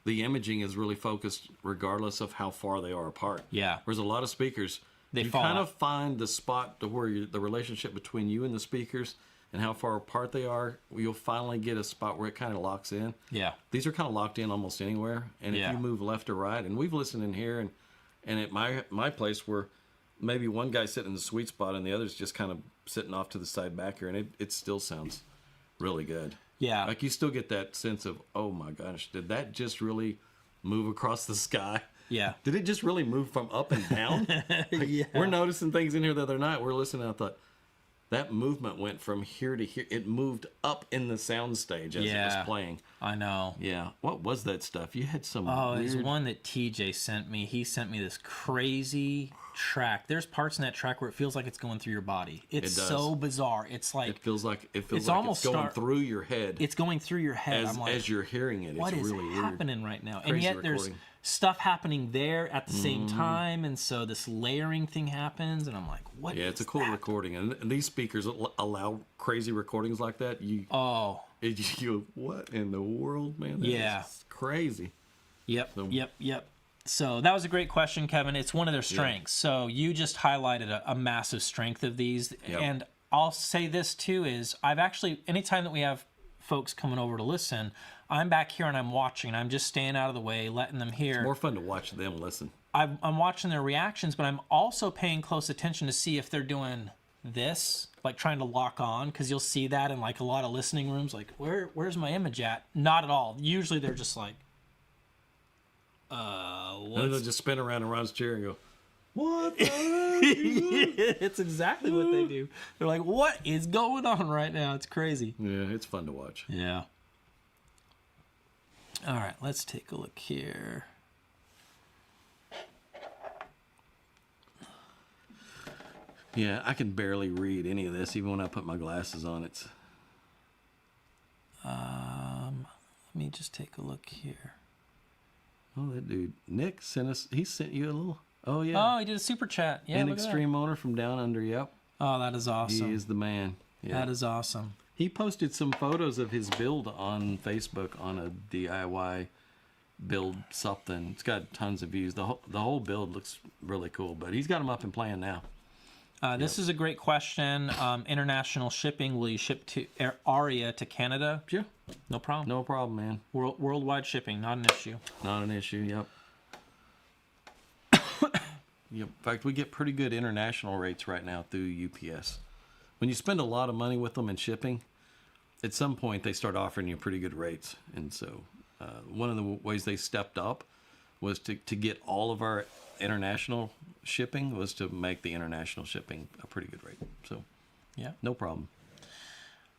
the imaging is really focused regardless of how far they are apart. Yeah. Whereas a lot of speakers, you kind of find the spot to where the relationship between you and the speakers and how far apart they are, you'll finally get a spot where it kind of locks in. Yeah. These are kind of locked in almost anywhere. And if you move left or right, and we've listened in here and at my place where maybe one guy's sitting in the sweet spot and the other's just kind of sitting off to the side back here, and it still sounds really good. Yeah. Like you still get that sense of, oh my gosh, did that just really move across the sky? Yeah. Did it just really move from up and down? Like, we're noticing things in here the other night. We're listening, I thought, that movement went from here to here. It moved up in the sound stage as it was playing. I know. Yeah. What was that stuff? You had some It's one that TJ sent me. He sent me this crazy track. There's parts in that track where it feels like it's going through your body. It's so bizarre. It's like it's almost going through your head. It's going through your head. As you're hearing it. What it's is really happening weird. right now? Crazy and yet recording. there's stuff happening there at the same time, and so this layering thing happens, and I'm like, what? Yeah, it's a cool recording, and these speakers allow crazy recordings like that. You what in the world, man? That's crazy. Yep. So that was a great question, Kevin. It's one of their strengths. So you just highlighted a massive strength of these. Yep. And I'll say this too is I've actually, anytime that we have folks coming over to listen, I'm back here and I'm watching. I'm just staying out of the way, letting them hear. It's more fun to watch them listen. I'm watching their reactions, but I'm also paying close attention to see if they're doing this, like trying to lock on, because you'll see that in like a lot of listening rooms, like, where's my image at? Not at all. Usually they're just like, and they'll just spin around Ron's chair and go, what? It's exactly what they do. They're like, what is going on right now? It's crazy. Yeah, it's fun to watch. Yeah. All right, let's take a look here. Yeah, I can barely read any of this, even when I put my glasses on. It's. Let me just take a look here. Oh, that dude Nick sent us. He sent you a little. Oh yeah. Oh, he did a super chat. Yeah. An extreme owner from down under. Yep. Oh, that is awesome. He is the man. Yeah. That is awesome. He posted some photos of his build on Facebook on a DIY build something. It's got tons of views. The whole build looks really cool, but he's got them up and playing now. This is a great question. International shipping. Will you ship to Aria to Canada? Sure. No problem. No problem, man. Worldwide shipping, not an issue. Not an issue, yep. In fact, we get pretty good international rates right now through UPS. When you spend a lot of money with them in shipping, at some point they start offering you pretty good rates. And so one of the ways they stepped up was to get all of our international shipping was to make the international shipping a pretty good rate. So, yeah, no problem.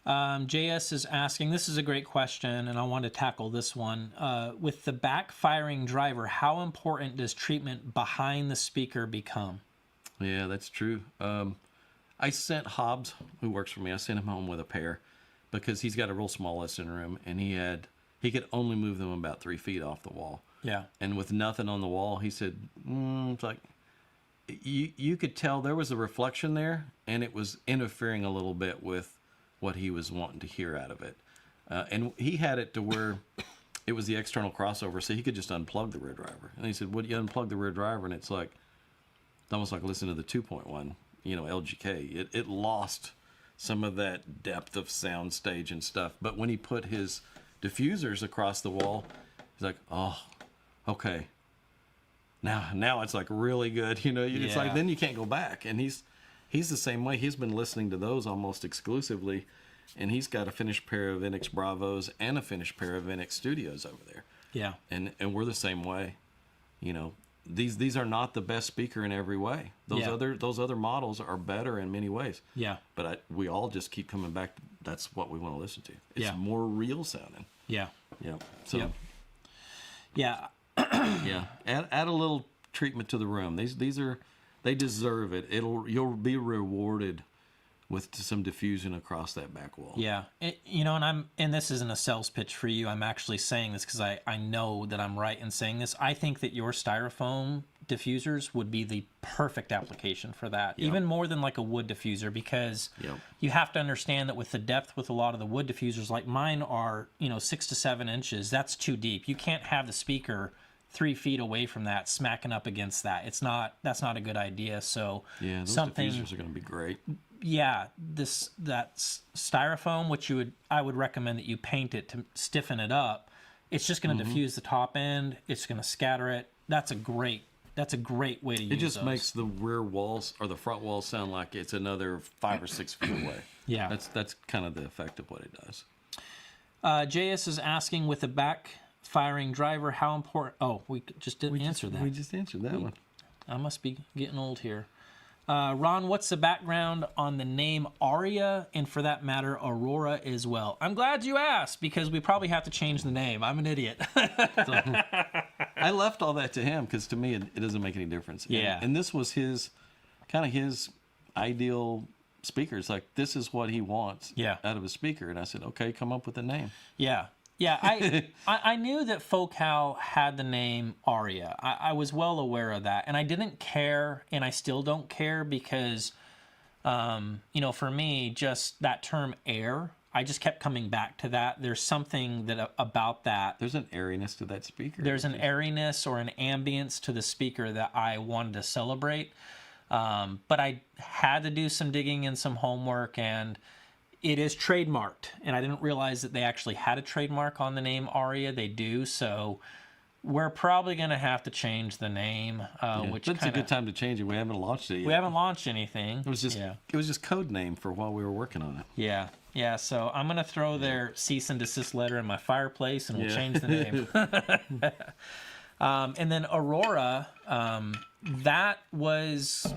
JS is asking, this is a great question, and I want to tackle this one. With the backfiring driver, how important does treatment behind the speaker become? Yeah, that's true. I sent Hobbs, who works for me, I sent him home with a pair because he's got a real small lesson room, and he could only move them about 3 feet off the wall. Yeah. And with nothing on the wall, he said, it's like, you could tell there was a reflection there, and it was interfering a little bit with what he was wanting to hear out of it. And he had it to where it was the external crossover, so he could just unplug the rear driver. And he said, well, you unplug the rear driver, and it's almost like listening to the 2.1, LGK. It lost some of that depth of sound stage and stuff. But when he put his diffusers across the wall, he's like, oh, okay. Now it's like really good, It's like then you can't go back. And he's the same way. He's been listening to those almost exclusively, and he's got a finished pair of NX Bravos and a finished pair of NX Studios over there. Yeah. And we're the same way. these are not the best speaker in every way. Those other models are better in many ways. Yeah. But we all just keep coming back. That's what we want to listen to. It's more real sounding. Yeah. Yeah. So. Yeah. Yeah. Add a little treatment to the room. They deserve it. You'll be rewarded with some diffusion across that back wall. Yeah. And this isn't a sales pitch for you. I'm actually saying this because I know that I'm right in saying this. I think that your styrofoam diffusers would be the perfect application for that, even more than like a wood diffuser, because you have to understand that with the depth with a lot of the wood diffusers, like mine are, 6 to 7 inches, that's too deep. You can't have the speaker 3 feet away from that smacking up against that. That's not a good idea. So those diffusers are going to be great. Yeah, that styrofoam, which I would recommend that you paint it to stiffen it up. It's just going to diffuse the top end. It's going to scatter it. That's a great way to use it. It just makes the rear walls or the front walls sound like it's another 5 or 6 feet away. Yeah, that's kind of the effect of what it does. JS is asking, with a backfiring driver, how important? Oh, we just didn't answer that. We just answered that one. I must be getting old here. Ron, what's the background on the name Aria, and for that matter, Aurora as well? I'm glad you asked, because we probably have to change the name. I'm an idiot. I left all that to him because to me it doesn't make any difference. Yeah. And this was his ideal speaker. It's like, this is what he wants out of a speaker. And I said, okay, come up with a name. Yeah. Yeah, I knew that Focal had the name Aria. I was well aware of that, and I didn't care, and I still don't care, because, for me, just that term air, I just kept coming back to that. There's something about that. There's an airiness to that speaker. There's an airiness or an ambience to the speaker that I wanted to celebrate, but I had to do some digging and some homework, and it is trademarked, and I didn't realize that they actually had a trademark on the name Aria. They do, so we're probably going to have to change the name. Which that's a good time to change it. We haven't launched it yet. We haven't launched anything. It was just code name for while we were working on it. Yeah. So I'm going to throw their cease and desist letter in my fireplace, and we'll change the name. And then Aurora, that was.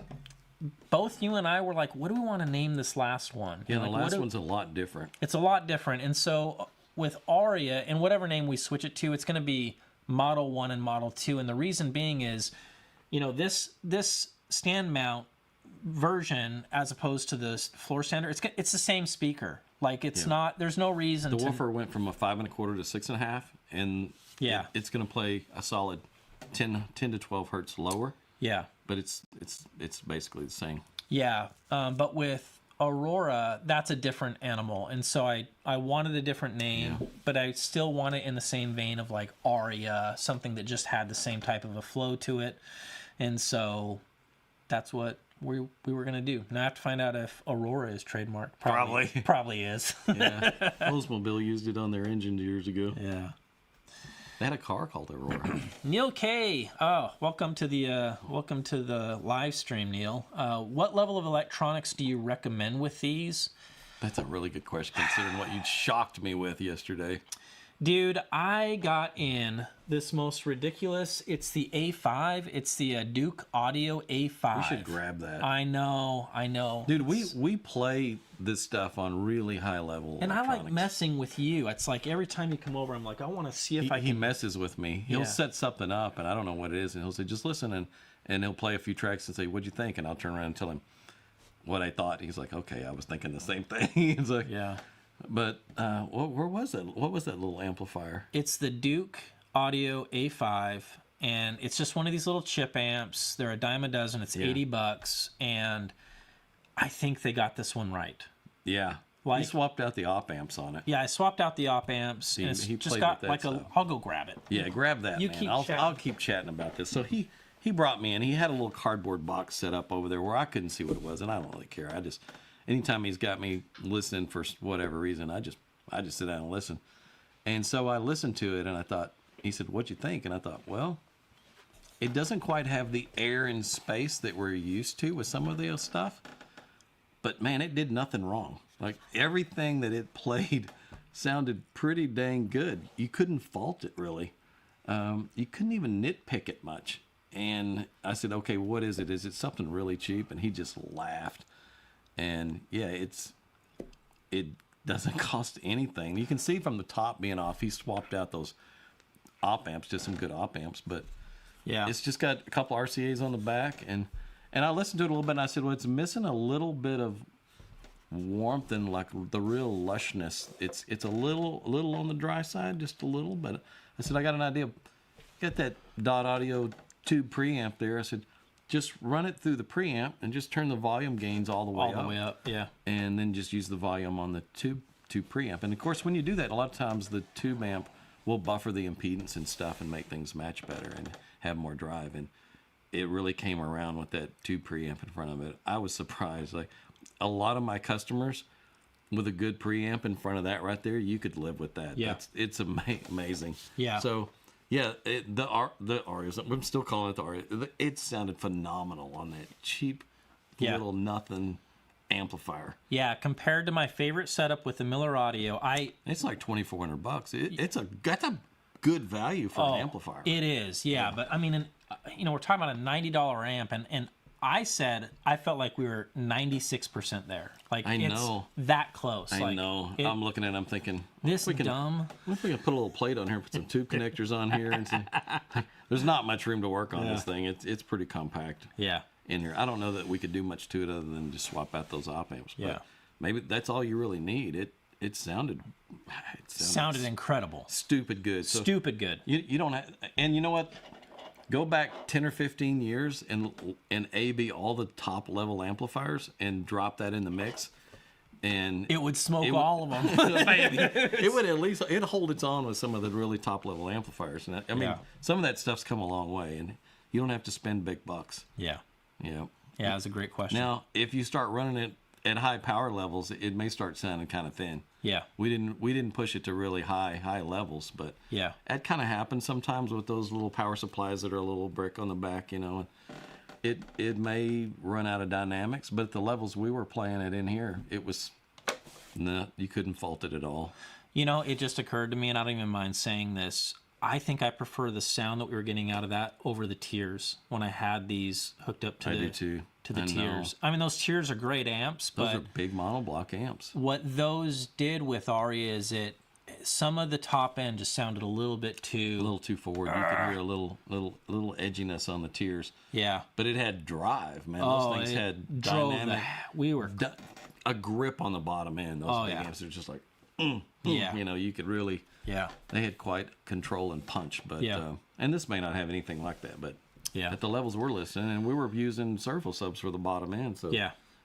Both you and I were like, what do we want to name this last one? Yeah, the last one's a lot different. It's a lot different. And so with Aria, and whatever name we switch it to, it's going to be Model 1 and Model 2. And the reason being is, this stand mount version, as opposed to the floor stander, it's the same speaker. Like, it's not, there's no reason the Woofer went from a 5 1/4 to 6.5, and it's going to play a solid 10 to 12 hertz lower. Yeah. But it's basically the same. Yeah, but with Aurora, that's a different animal. And so I wanted a different name, but I still want it in the same vein of like Aria, something that just had the same type of a flow to it. And so that's what we were going to do. Now I have to find out if Aurora is trademarked. Probably is. Yeah. Oldsmobile used it on their engine years ago. Yeah. They had a car called Aurora. Neil K. Oh, welcome to the live stream, Neil. What level of electronics do you recommend with these? That's a really good question, considering what you shocked me with yesterday. Dude, I got in this most ridiculous. It's the A5. It's the Duke Audio A5. We should grab that. I know. Dude, we play this stuff on really high level. And I like messing with you. It's like every time you come over, I'm like, I want to see if I can. He messes with me. He'll set something up, and I don't know what it is, and he'll say, just listen, and he'll play a few tracks and say, what'd you think? And I'll turn around and tell him what I thought. He's like, okay, I was thinking the same thing. He's like, yeah. But where was that? What was that little amplifier? It's the Duke Audio A5, and it's just one of these little chip amps. They're a dime a dozen. It's $80, and I think they got this one right. Yeah. He swapped out the op amps on it. Yeah, I swapped out the op amps, and it's just got like I'll go grab it. Yeah, grab that, man. I'll keep chatting about this. So he brought me in. He had a little cardboard box set up over there where I couldn't see what it was, and I don't really care. Anytime he's got me listening for whatever reason, I just sit down and listen. And so I listened to it, and I thought, he said, what'd you think? And I thought, well, it doesn't quite have the air and space that we're used to with some of the stuff. But, man, it did nothing wrong. Like, everything that it played sounded pretty dang good. You couldn't fault it, really. You couldn't even nitpick it much. And I said, okay, what is it? Is it something really cheap? And he just laughed. And yeah, it doesn't cost anything. You can see from the top being off, he swapped out those op amps, just some good op amps, but yeah, it's just got a couple RCAs on the back, and I listened to it a little bit, and I said, well, it's missing a little bit of warmth and like the real lushness. It's a little on the dry side, just a little, but I said, I got an idea. Got that Dot Audio tube preamp there. I said, just run it through the preamp and just turn the volume gains all the way up, yeah, and then just use the volume on the tube preamp. And of course, when you do that, a lot of times the tube amp will buffer the impedance and stuff and make things match better and have more drive. And it really came around with that tube preamp in front of it. I was surprised. Like a lot of my customers with a good preamp in front of that right there, you could live with that. Yeah, it's amazing. Yeah. So yeah, the Aria, I'm still calling it the Aria. It sounded phenomenal on that cheap little nothing amplifier. Yeah, compared to my favorite setup with the Miller Audio, it's like $2,400. That's a good value for an amplifier. It is, yeah. But I mean, we're talking about a $90 amp, and I said I felt like we were 96% there. Like I know that close. I know. I'm looking at it, I'm thinking, this dumb. What if we can put a little plate on here, put some tube connectors on here, and there's not much room to work on this thing. It's pretty compact. Yeah. In here, I don't know that we could do much to it other than just swap out those op amps. But maybe that's all you really need. It sounded incredible. Stupid good. So stupid good. You don't have, and you know what? Go back 10 or 15 years and A/B all the top level amplifiers and drop that in the mix, and it would smoke all of them. It would at least hold its own with some of the really top level amplifiers. And I mean, some of that stuff's come a long way, and you don't have to spend big bucks. Yeah. Yeah. Yeah, that's a great question. Now, if you start running it at high power levels, it may start sounding kind of thin. Yeah. We didn't push it to really high levels, but yeah, that kind of happens sometimes with those little power supplies that are a little brick on the back, It may run out of dynamics, but at the levels we were playing it in here, it was you couldn't fault it at all. It just occurred to me, and I don't even mind saying this. I think I prefer the sound that we were getting out of that over the tiers when I had these hooked up to the tiers. I mean, those tiers are great amps, but those are big monoblock amps. What those did with Aria is some of the top end just sounded a little too forward. You could hear a little edginess on the tiers. Yeah, but it had drive, man. Those things had dynamic. A grip on the bottom end. Those big amps are just like, you could really. Yeah, they had quite control and punch, but and this may not have anything like that, but at the levels we're listening, and we were using servo subs for the bottom end, so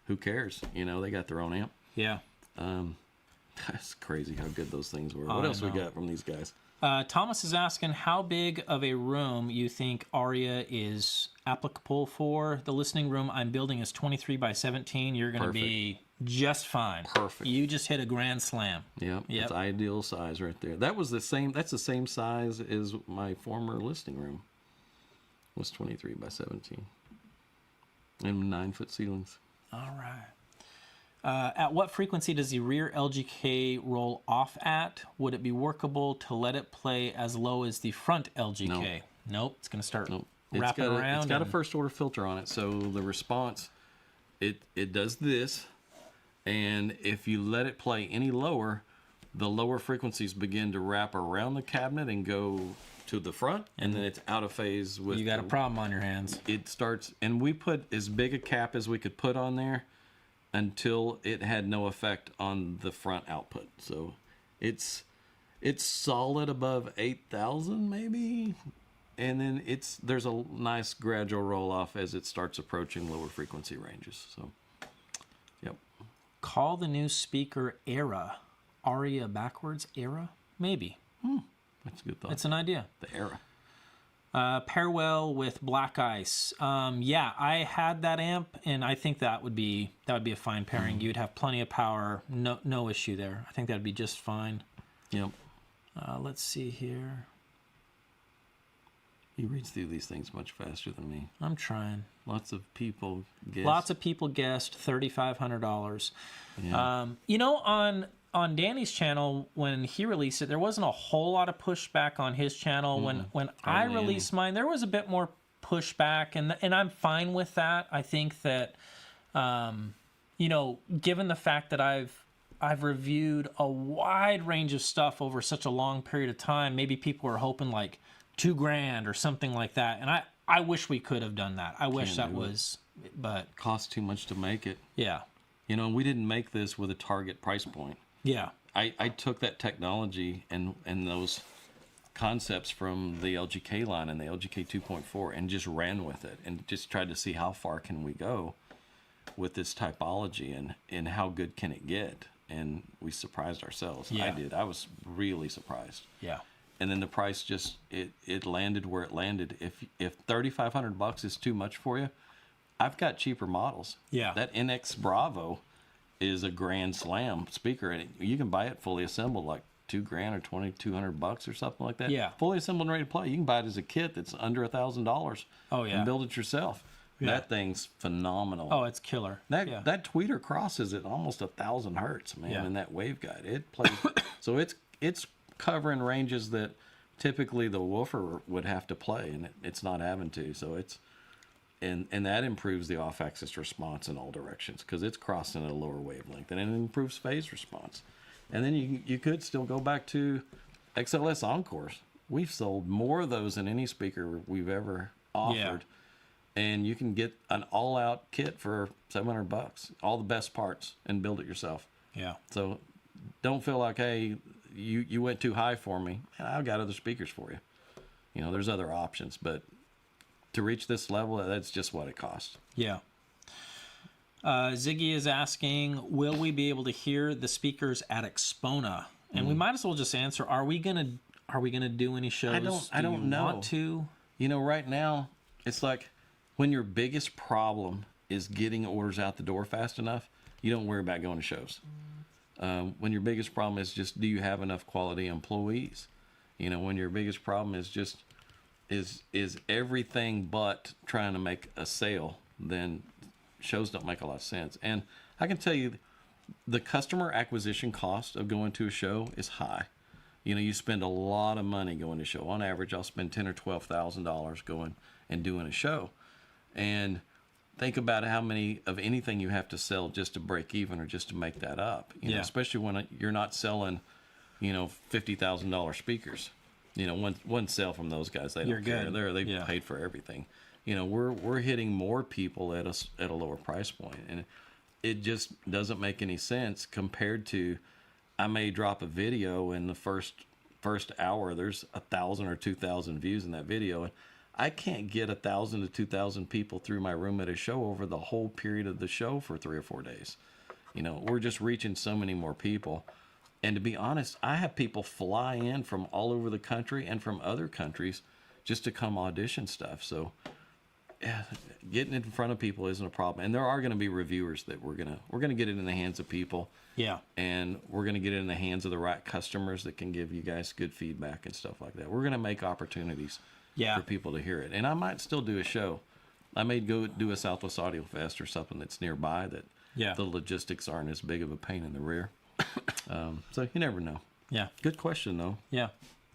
who cares? They got their own amp. Yeah, that's crazy how good those things were. What else we got from these guys? Thomas is asking how big of a room you think Aria is applicable for. The listening room I'm building is 23 by 17. You're going to be just fine. Perfect. You just hit a grand slam. Yep. It's ideal size right there. That's the same size as my former listening room. It was 23 by 17. And 9-foot ceilings. All right. At what frequency does the rear LGK roll off at? Would it be workable to let it play as low as the front LGK? Nope. It's going to start wrapping around. It's got a first order filter on it, so the response, it does this. And if you let it play any lower, the lower frequencies begin to wrap around the cabinet and go to the front, and then it's out of phase with... You got a problem on your hands. It starts... And we put as big a cap as we could put on there until it had no effect on the front output. So it's solid above 8,000 maybe, and then there's a nice gradual roll-off as it starts approaching lower frequency ranges. So, yep. Call the new speaker Aria backwards. Aria? Maybe. That's a good thought. It's an idea. The Aria. Pair well with Black Ice. I had that amp, and I think that would be a fine pairing. You'd have plenty of power. No issue there. I think that'd be just fine. Yep. Let's see here. He reads through these things much faster than me. I'm trying. Lots of people guessed. $3,500. Yeah. On Danny's channel, when he released it, there wasn't a whole lot of pushback on his channel. When I released mine, there was a bit more pushback, and I'm fine with that. I think that, you know, given the fact that I've reviewed a wide range of stuff over such a long period of time, maybe people are hoping like $2,000 or something like that, and I wish we could have done that. I wish that was, but costs too much to make it. Yeah. You know, we didn't make this with a target price point. Yeah. I took that technology and those concepts from the LGK line and the LGK 2.4 and just ran with it and just tried to see how far can we go with this typology and how good can it get. And we surprised ourselves. Yeah. I did. I was really surprised. Yeah. And then the price just it landed where it landed. If $3,500 is too much for you, I've got cheaper models. Yeah. That NX Bravo is a grand slam speaker, and you can buy it fully assembled, like $2,000 or $2,200 or something like that. Yeah. Fully assembled and ready to play. You can buy it as a kit that's under $1,000. Oh yeah. And build it yourself. Yeah. That thing's phenomenal. Oh, it's killer. That tweeter crosses at almost 1,000 hertz, man. Yeah. In that waveguide, it plays. So it's covering ranges that typically the woofer would have to play, and it's not having to. So it's and that improves the off-axis response in all directions because it's crossing at a lower wavelength, and it improves phase response. And then you could still go back to XLS Encores. We've sold more of those than any speaker we've ever offered. Yeah. And you can get an all-out kit for $700, all the best parts, and build it yourself. Yeah. So don't feel like, hey, you went too high for me, and I've got other speakers for you. You know, there's other options, but to reach this level, that's just what it costs. Yeah. Ziggy is asking, will we be able to hear the speakers at Expona? And we might as well just answer, are we gonna do any shows? I don't know. Want to? You know, right now, it's like when your biggest problem is getting orders out the door fast enough, you don't worry about going to shows. When your biggest problem is just, do you have enough quality employees? You know, when your biggest problem is just is everything but trying to make a sale, then shows don't make a lot of sense. And I can tell you, the customer acquisition cost of going to a show is high. You know, you spend a lot of money going to a show. On average, I'll spend $10,000 or $12,000 going and doing a show. And think about how many of anything you have to sell just to break even or just to make that up. You know, especially when you're not selling, you know, $50,000 speakers. You know, one sale from those guys, they don't care. They paid for everything. You know, we're hitting more people at a lower price point, and it just doesn't make any sense compared to, I may drop a video in the first hour. There's 1,000 or 2,000 views in that video, and I can't get 1,000 to 2,000 people through my room at a show over the whole period of the show for 3 or 4 days. You know, we're just reaching so many more people. And to be honest, I have people fly in from all over the country and from other countries just to come audition stuff. So yeah, getting it in front of people isn't a problem. And there are going to be reviewers that we're gonna get it in the hands of people. Yeah. And we're gonna get it in the hands of the right customers that can give you guys good feedback and stuff like that. We're gonna make opportunities for people to hear it. And I might still do a show. I may go do a Southwest Audio Fest or something that's nearby that the logistics aren't as big of a pain in the rear. So you never know. Yeah. Good question, though. Yeah,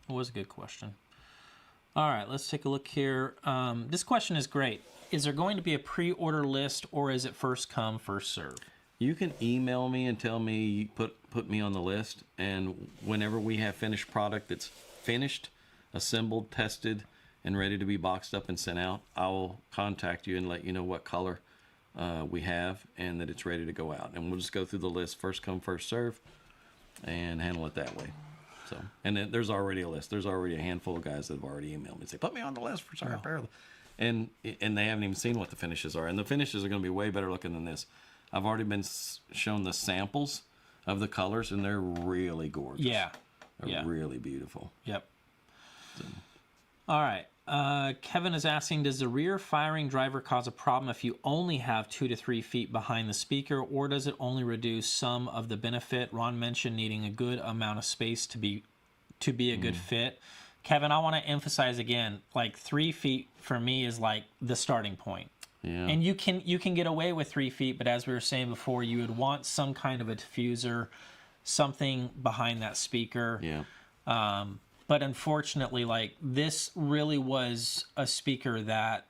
it was a good question. All right, let's take a look here. This question is great. Is there going to be a pre-order list, or is it first come, first serve? You can email me and tell me, put me on the list, and whenever we have finished product that's finished, assembled, tested, and ready to be boxed up and sent out, I will contact you and let you know what color we have and that it's ready to go out. And we'll just go through the list, first come, first serve, and handle it that way. So, and then there's already a list. There's already a handful of guys that have already emailed me and say, put me on the list for Sharp Air. And they haven't even seen what the finishes are. And the finishes are going to be way better looking than this. I've already been shown the samples of the colors, and they're really gorgeous. Yeah. They're really beautiful. Yep. So. All right. Kevin is asking, does the rear firing driver cause a problem if you only have 2 to 3 feet behind the speaker, or does it only reduce some of the benefit? Ron mentioned needing a good amount of space to be a good fit. Kevin, I want to emphasize again, like 3 feet for me is like the starting point. Yeah. And you can get away with 3 feet, but as we were saying before, you would want some kind of a diffuser, something behind that speaker. Yeah. But unfortunately, like, this really was a speaker that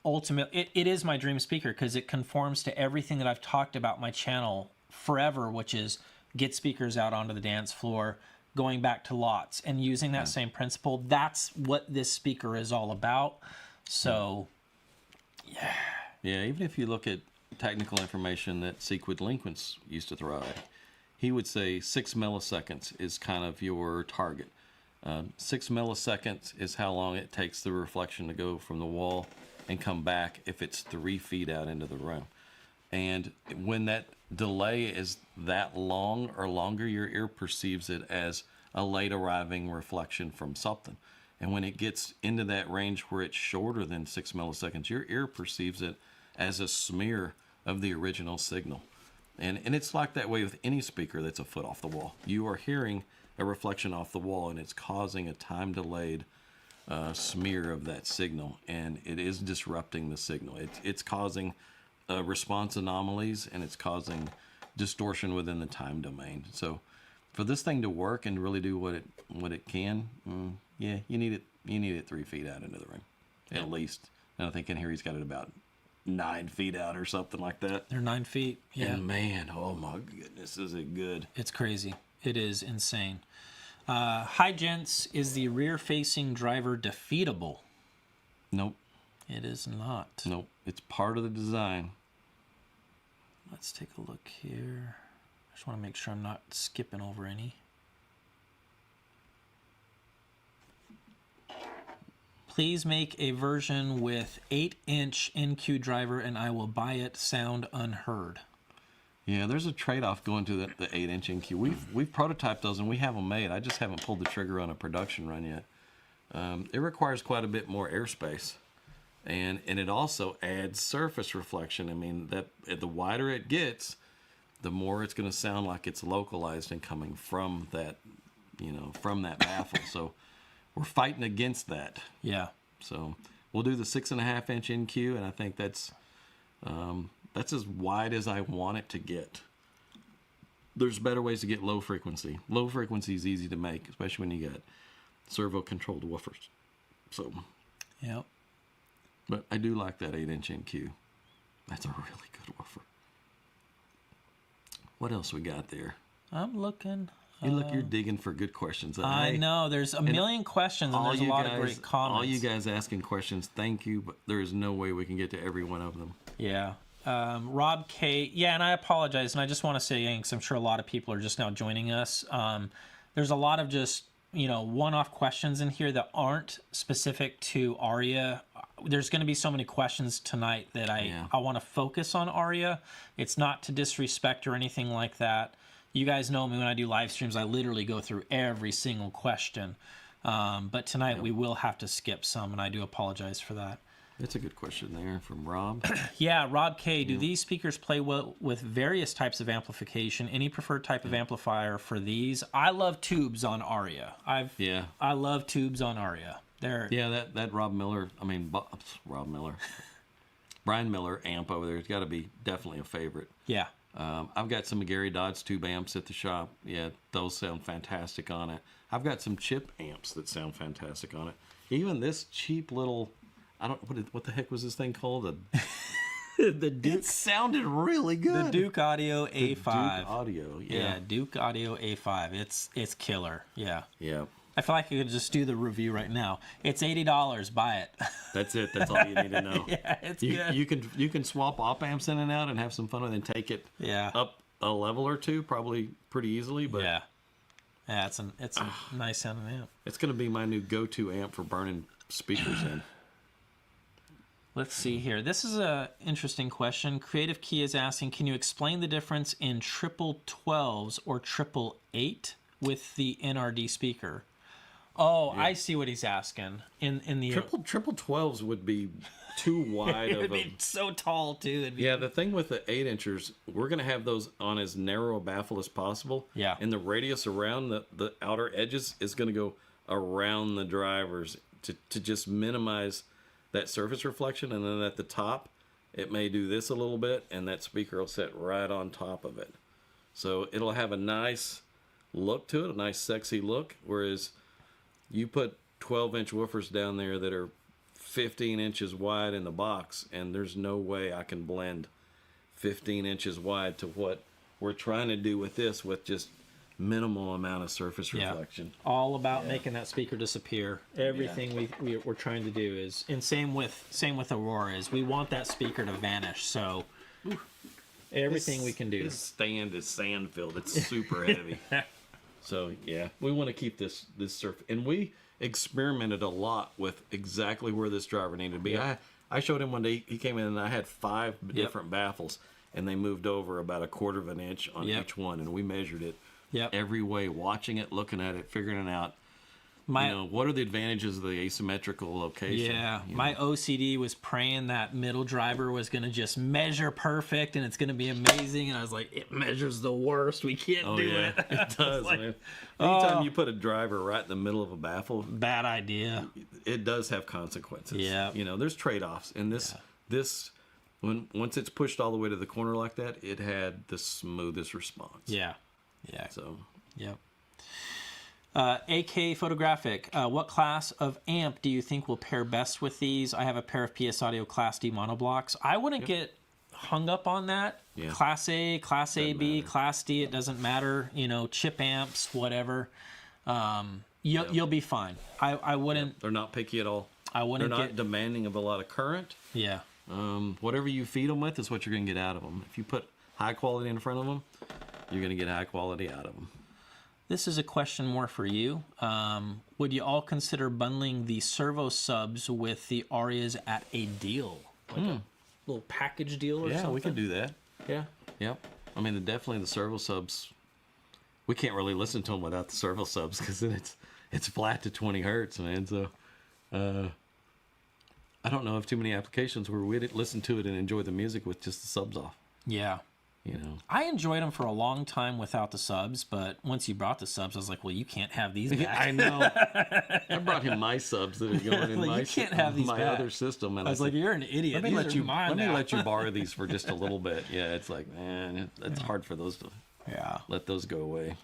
ultimately, it is my dream speaker because it conforms to everything that I've talked about my channel forever, which is get speakers out onto the dance floor, going back to lots, and using that same principle. That's what this speaker is all about. So, yeah. Yeah, even if you look at technical information that Sequid Linquents used to throw out, he would say 6 milliseconds is kind of your target. 6 milliseconds is how long it takes the reflection to go from the wall and come back if it's 3 feet out into the room. And when that delay is that long or longer, your ear perceives it as a late arriving reflection from something. And when it gets into that range where it's shorter than 6 milliseconds, your ear perceives it as a smear of the original signal. And it's like that way with any speaker that's a foot off the wall. You are hearing a reflection off the wall, and it's causing a time-delayed smear of that signal, and it is disrupting the signal. It's causing response anomalies, and it's causing distortion within the time domain. So for this thing to work and really do what it can, yeah, you need it 3 feet out into the room, at least. And I think in here he's got it about 9 feet out or something like that. They're 9 feet. Yeah. And man, oh my goodness, is it good? It's crazy. It is insane. Hi, gents. Is the rear-facing driver defeatable? Nope. It is not. Nope. It's part of the design. Let's take a look here. I just want to make sure I'm not skipping over any. Please make a version with 8-inch NQ driver and I will buy it. Sound unheard. Yeah, there's a trade-off going to the 8-inch NQ. We've prototyped those and we have them made. I just haven't pulled the trigger on a production run yet. It requires quite a bit more airspace, and it also adds surface reflection. I mean, that the wider it gets, the more it's going to sound like it's localized and coming from that, from that baffle. So we're fighting against that. Yeah. So we'll do the 6.5-inch NQ, and I think that's as wide as I want it to get. There's better ways to get low frequency. Low frequency is easy to make, especially when you got servo-controlled woofers. So, yep. But I do like that 8-inch NQ. That's a really good woofer. What else we got there? I'm looking. You're digging for good questions. I know. There's a million questions, and there's a lot of great comments. All you guys asking questions, thank you, but there is no way we can get to every one of them. Yeah. Rob K. Yeah, and I apologize, and I just want to say, because I'm sure a lot of people are just now joining us, there's a lot of just, one-off questions in here that aren't specific to Aria. There's going to be so many questions tonight that I want to focus on Aria. It's not to disrespect or anything like that. You guys know me when I do live streams. I literally go through every single question. But tonight we will have to skip some, and I do apologize for that. That's a good question there from Rob. Yeah, Rob K. Do these speakers play well with various types of amplification? Any preferred type of amplifier for these? I love tubes on Aria. I love tubes on Aria. That Rob Miller, Brian Miller amp over there has got to be definitely a favorite. Yeah. I've got some Gary Dodd's tube amps at the shop. Yeah, those sound fantastic on it. I've got some chip amps that sound fantastic on it. Even this cheap little, what the heck was this thing called? The Duke. It sounded really good. The Duke Audio A5. Duke Audio, yeah. Duke Audio A5. It's killer. Yeah. Yeah. I feel like I could just do the review right now. It's $80. Buy it. That's it. That's all you need to know. Yeah, it's good. You can swap op amps in and out and have some fun with it and take it up a level or two, probably pretty easily. But yeah, it's a nice sounding amp. It's going to be my new go-to amp for burning speakers in. Let's see here. This is a interesting question. Creative Key is asking, can you explain the difference in triple 12s or triple 8 with the NRD speaker? Oh, yeah. I see what he's asking. In the triple 12s would be too wide. It would be so tall too. Yeah, the thing with the 8-inchers, we're going to have those on as narrow a baffle as possible. Yeah. And the radius around the outer edges is going to go around the drivers to just minimize that surface reflection. And then at the top, it may do this a little bit, and that speaker will sit right on top of it. So it'll have a nice look to it, a nice sexy look, whereas you put 12-inch woofers down there that are 15 inches wide in the box, and there's no way I can blend 15 inches wide to what we're trying to do with this with just minimal amount of surface reflection. All about making that speaker disappear. Everything we're trying to do is, and same with Aurora, is we want that speaker to vanish. So everything we can do. This stand is sand filled. It's super heavy. So yeah, we want to keep this surface, and we experimented a lot with exactly where this driver needed to be. I showed him one day. He came in and I had 5 different baffles, and they moved over about 1/4 of an inch on each one, and we measured it every way, watching it, looking at it, figuring it out. What are the advantages of the asymmetrical location? My OCD was praying that middle driver was going to just measure perfect and it's going to be amazing, and I was like, it measures the worst. We can't do it. It does, man. Anytime you put a driver right in the middle of a baffle, bad idea. It does have consequences. Yeah. There's trade-offs, and this once it's pushed all the way to the corner like that, it had the smoothest response. Yeah. So. Yep. AK Photographic, what class of amp do you think will pair best with these? I have a pair of PS Audio Class D monoblocks. I wouldn't get hung up on that. Yeah. Class A, Class AB, Class D, it doesn't matter. Chip amps, whatever. You'll be fine. I wouldn't. They're not picky at all. I wouldn't. They're not demanding of a lot of current. Yeah. Whatever you feed them with is what you're going to get out of them. If you put high quality in front of them, you're going to get high quality out of them. This is a question more for you. Would you all consider bundling the servo subs with the Arias at a deal? Like a little package deal or something? Yeah, we can do that. Yeah. Yep. I mean, definitely the servo subs, we can't really listen to them without the servo subs because then it's flat to 20 hertz, man. So I don't know of too many applications where we'd listen to it and enjoy the music with just the subs off. Yeah. I enjoyed them for a long time without the subs, but once you brought the subs, I was like, well, you can't have these back. I know. I brought him my subs that are going in you can't have these my back. Other system. And I was like, you're an idiot. Let me let you borrow these for just a little bit. Yeah, it's like, man, it's hard for those to let those go away.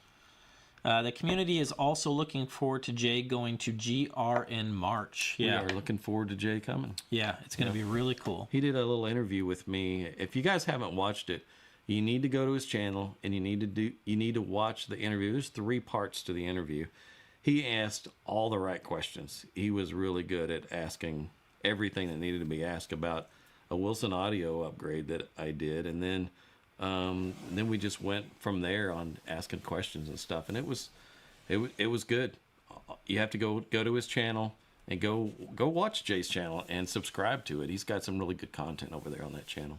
The community is also looking forward to Jay going to GR in March. Yeah, we are looking forward to Jay coming. Yeah, it's going to be really cool. He did a little interview with me. If you guys haven't watched it, you need to go to his channel and you need to watch the interview. There's 3 parts to the interview. He asked all the right questions. He was really good at asking everything that needed to be asked about a Wilson audio upgrade that I did, and then we just went from there on asking questions and stuff, and it was good. You have to go to his channel and go watch Jay's channel and subscribe to it. He's got some really good content over there on that channel.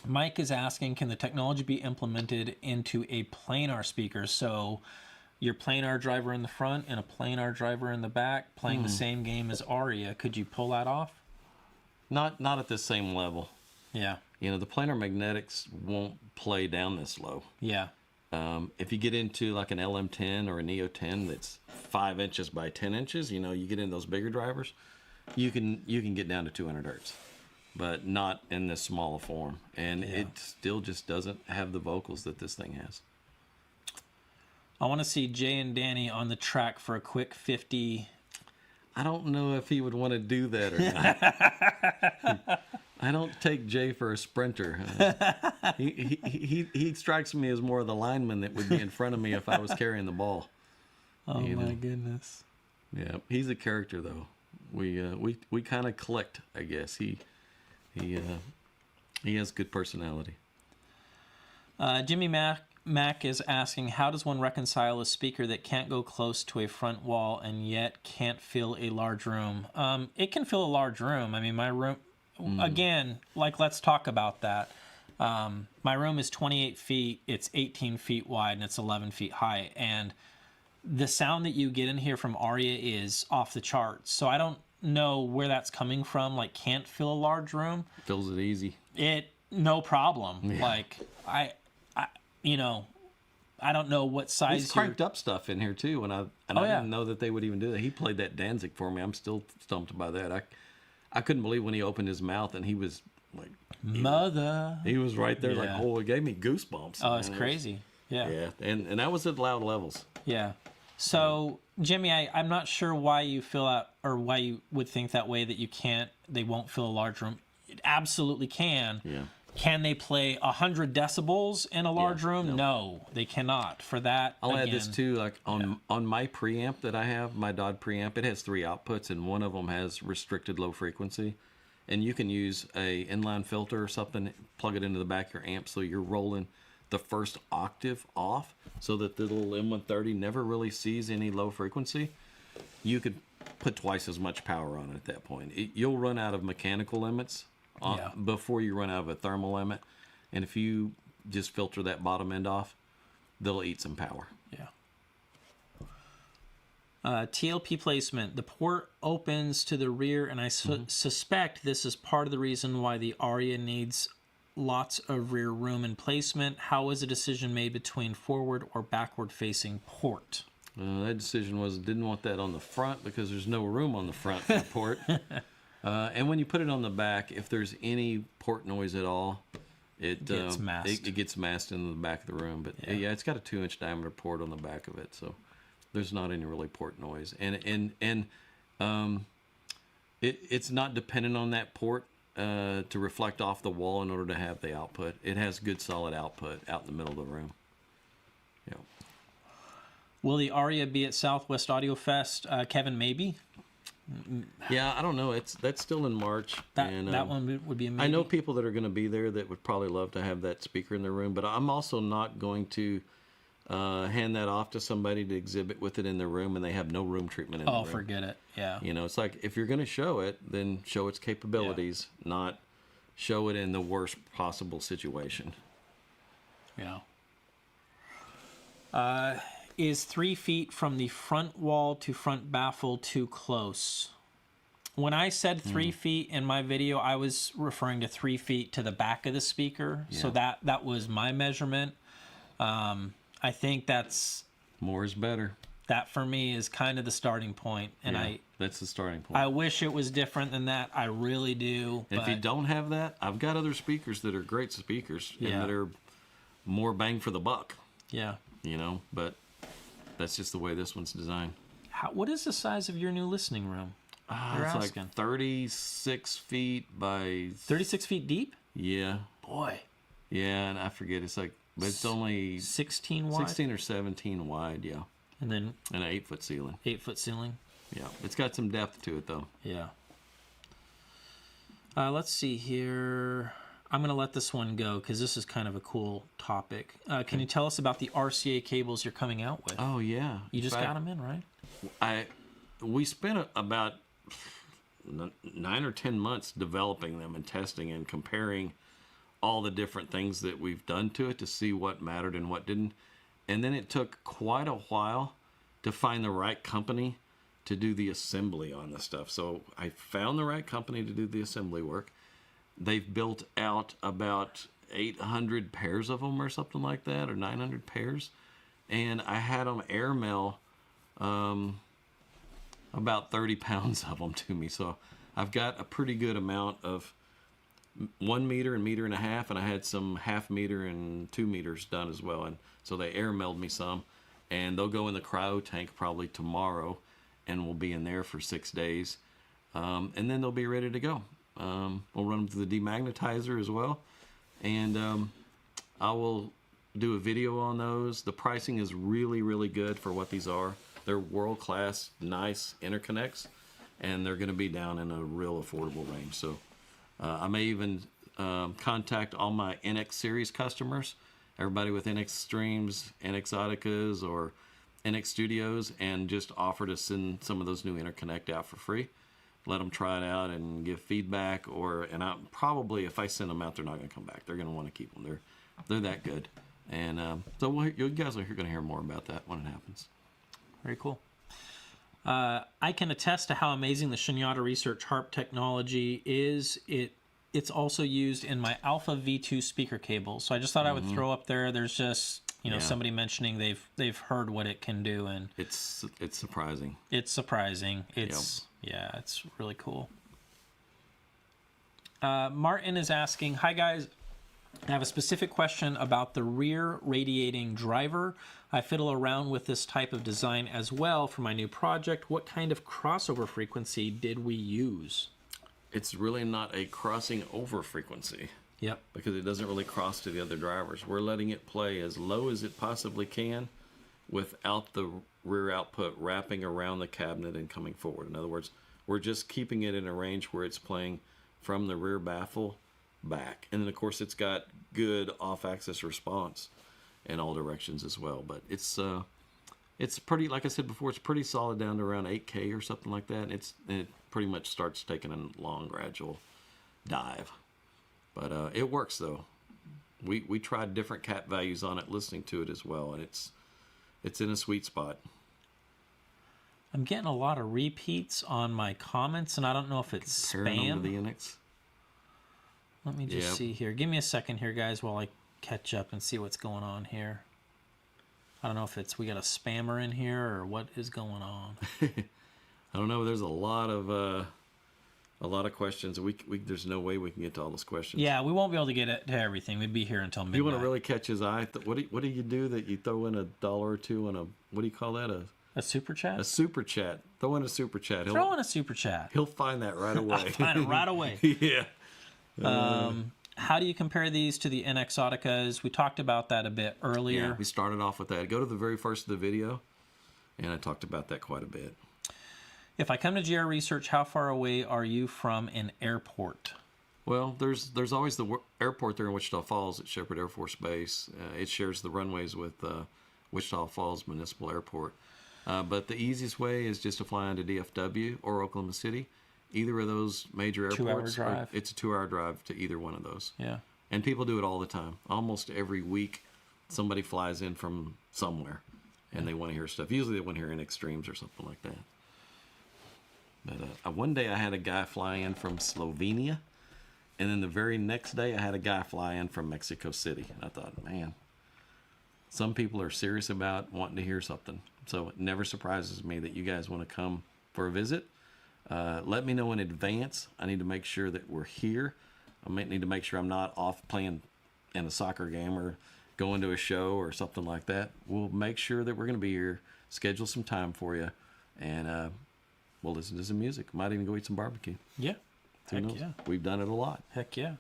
Mike is asking, can the technology be implemented into a planar speaker? So your planar driver in the front and a planar driver in the back playing the same game as Aria. Could you pull that off? Not at the same level. Yeah. The planar magnetics won't play down this low. Yeah. If you get into like an LM10 or a Neo 10 that's 5 inches by 10 inches, you get in those bigger drivers, you can get down to 200 hertz. But not in this small form. And it still just doesn't have the vocals that this thing has. I want to see Jay and Danny on the track for a quick 50. I don't know if he would want to do that or not. I don't take Jay for a sprinter. He strikes me as more of the lineman that would be in front of me if I was carrying the ball. Oh, my goodness. Yeah, he's a character, though. We kind of collect, I guess. He has good personality. Jimmy Mac is asking, how does one reconcile a speaker that can't go close to a front wall and yet can't fill a large room? It can fill a large room. I mean, my room, again, let's talk about that. My room is 28 feet, it's 18 feet wide, and it's 11 feet high. And the sound that you get in here from Aria is off the charts. So I don't know where that's coming from. Can't fill a large room. Fills it easy. No problem. Yeah. I don't know what size. He's cranked up stuff in here too, and I didn't know that they would even do that. He played that Danzig for me. I'm still stumped by that. I couldn't believe when he opened his mouth and he was like, Mother. He was right there, it gave me goosebumps. Oh, it's crazy. Yeah. Yeah, and that was at loud levels. Yeah. So, Jimmy, I'm not sure why you fill out or why you would think that way, that you can't, they won't fill a large room. It absolutely can. Yeah. Can they play 100 decibels in a large room? No, they cannot. For that, I'll add this too, like on my preamp that I have, my Dodd preamp, it has 3 outputs, and one of them has restricted low frequency. And you can use a inline filter or something, plug it into the back of your amp so you're rolling the first octave off so that the little M130 never really sees any low frequency. You could put twice as much power on it at that point. You'll run out of mechanical limits before you run out of a thermal limit. And if you just filter that bottom end off, they'll eat some power. Yeah. TLP placement. The port opens to the rear, and I suspect this is part of the reason why the Aria needs lots of rear room and placement. How was a decision made between forward or backward facing port? That decision was didn't want that on the front because there's no room on the front for the port. And when you put it on the back, if there's any port noise at all, it gets masked. It gets masked into the back of the room. But yeah, it's got a 2-inch diameter port on the back of it, so there's not any really port noise. And it's not dependent on that port to reflect off the wall in order to have the output. It has good solid output out in the middle of the room. Yeah. Will the Aria be at Southwest Audio Fest? Kevin, maybe. Yeah, I don't know. That's still in March. That one would be amazing. I know people that are going to be there that would probably love to have that speaker in their room, but I'm also not going to hand that off to somebody to exhibit with it in their room and they have no room treatment in the room. Oh, forget it. Yeah. You know, it's like if you're going to show it, then show its capabilities, not show it in the worst possible situation. Yeah. Is 3 feet from the front wall to front baffle too close? When I said 3 feet in my video, I was referring to 3 feet to the back of the speaker. Yeah. So that was my measurement. I think that's... More is better. That for me is kind of the starting point. And that's the starting point. I wish it was different than that. I really do. If you don't have that, I've got other speakers that are great speakers and that are more bang for the buck. Yeah. You know, but that's just the way this one's designed. What is the size of your new listening room? It's asking. Like 36 feet by... 36 feet deep? Yeah. Boy. Yeah, and I forget. It's like... But it's only... 16 wide? 16 or 17 wide, yeah. And then... And an 8-foot ceiling. 8-foot ceiling? Yeah. It's got some depth to it, though. Yeah. Let's see here. I'm going to let this one go because this is kind of a cool topic. Can you tell us about the RCA cables you're coming out with? Oh, yeah. You just got them in, right? We spent about 9 or 10 months developing them and testing and comparing all the different things that we've done to it to see what mattered and what didn't. And then it took quite a while to find the right company to do the assembly on the stuff. So I found the right company to do the assembly work. They've built out about 800 pairs of them or something like that, or 900 pairs. And I had them airmail about 30 pounds of them to me. So I've got a pretty good amount of 1 meter and 1.5 meters, and I had some 0.5 meter and 2 meters done as well. And so they airmailed me some, and they'll go in the cryo tank probably tomorrow, and we'll be in there for 6 days. And then they'll be ready to go. We'll run them through the demagnetizer as well, and I will do a video on those. The pricing is really, really good for what these are. They're world-class, nice interconnects, and they're going to be down in a real affordable range. So I may even contact all my NX series customers, everybody with NX Streams, NX Exoticas, or NX Studios, and just offer to send some of those new interconnect out for free. Let them try it out and give feedback, and I probably, if I send them out, they're not going to come back. They're going to want to keep them. They're that good, and so you guys are going to hear more about that when it happens. Very cool. I can attest to how amazing the Shunyata Research harp technology is. It's also used in my Alpha V2 speaker cable. So I just thought I would throw up there. There's just somebody mentioning they've heard what it can do, and it's surprising. It's surprising. It's really cool. Martin is asking, hi guys, I have a specific question about the rear radiating driver. I fiddle around with this type of design as well for my new project. What kind of crossover frequency did we use? It's really not a crossing over frequency. Yep. Because it doesn't really cross to the other drivers. We're letting it play as low as it possibly can without the rear output wrapping around the cabinet and coming forward. In other words, we're just keeping it in a range where it's playing from the rear baffle back. And then, of course, it's got good off-axis response in all directions as well. But it's pretty, like I said before, it's pretty solid down to around 8K or something like that. And it pretty much starts taking a long, gradual dive. But it works, though. We tried different cap values on it, listening to it as well, and it's in a sweet spot. I'm getting a lot of repeats on my comments, and I don't know if it's Comparing spam. them to the NX. Let me just see here. Give me a second here, guys, while I catch up and see what's going on here. I don't know if we got a spammer in here or what is going on. I don't know. There's a lot of questions. There's no way we can get to all those questions. Yeah, we won't be able to get to everything. We'd be here until midnight. You want to really catch his eye? What do you do that you throw in $1 or $2 on a, what do you call that? A super chat? A super chat. Throw in a super chat. Throw in a super chat. He'll find that right away. I'll find it right away. Yeah. How do you compare these to the NX We talked about that a bit earlier. Yeah, we started off with that. Go to the very first of the video, and I talked about that quite a bit. If I come to GR Research, how far away are you from an airport? Well, there's always the airport there in Wichita Falls at Shepherd Air Force Base. It shares the runways with Wichita Falls Municipal Airport. But the easiest way is just to fly into DFW or Oklahoma City. Either of those major airports. 2 hour drive. It's a 2-hour drive to either one of those. Yeah. And people do it all the time. Almost every week, somebody flies in from somewhere, and they want to hear stuff. Usually they want to hear in extremes or something like that. But one day I had a guy fly in from Slovenia, and then the very next day I had a guy fly in from Mexico City. And I thought, man, some people are serious about wanting to hear something. So it never surprises me that you guys want to come for a visit. Let me know in advance. I need to make sure that we're here. I might need to make sure I'm not off playing in a soccer game or going to a show or something like that. We'll make sure that we're going to be here, schedule some time for you, and we'll listen to some music. Might even go eat some barbecue. Yeah. Who knows? Yeah. We've done it a lot. Heck yeah.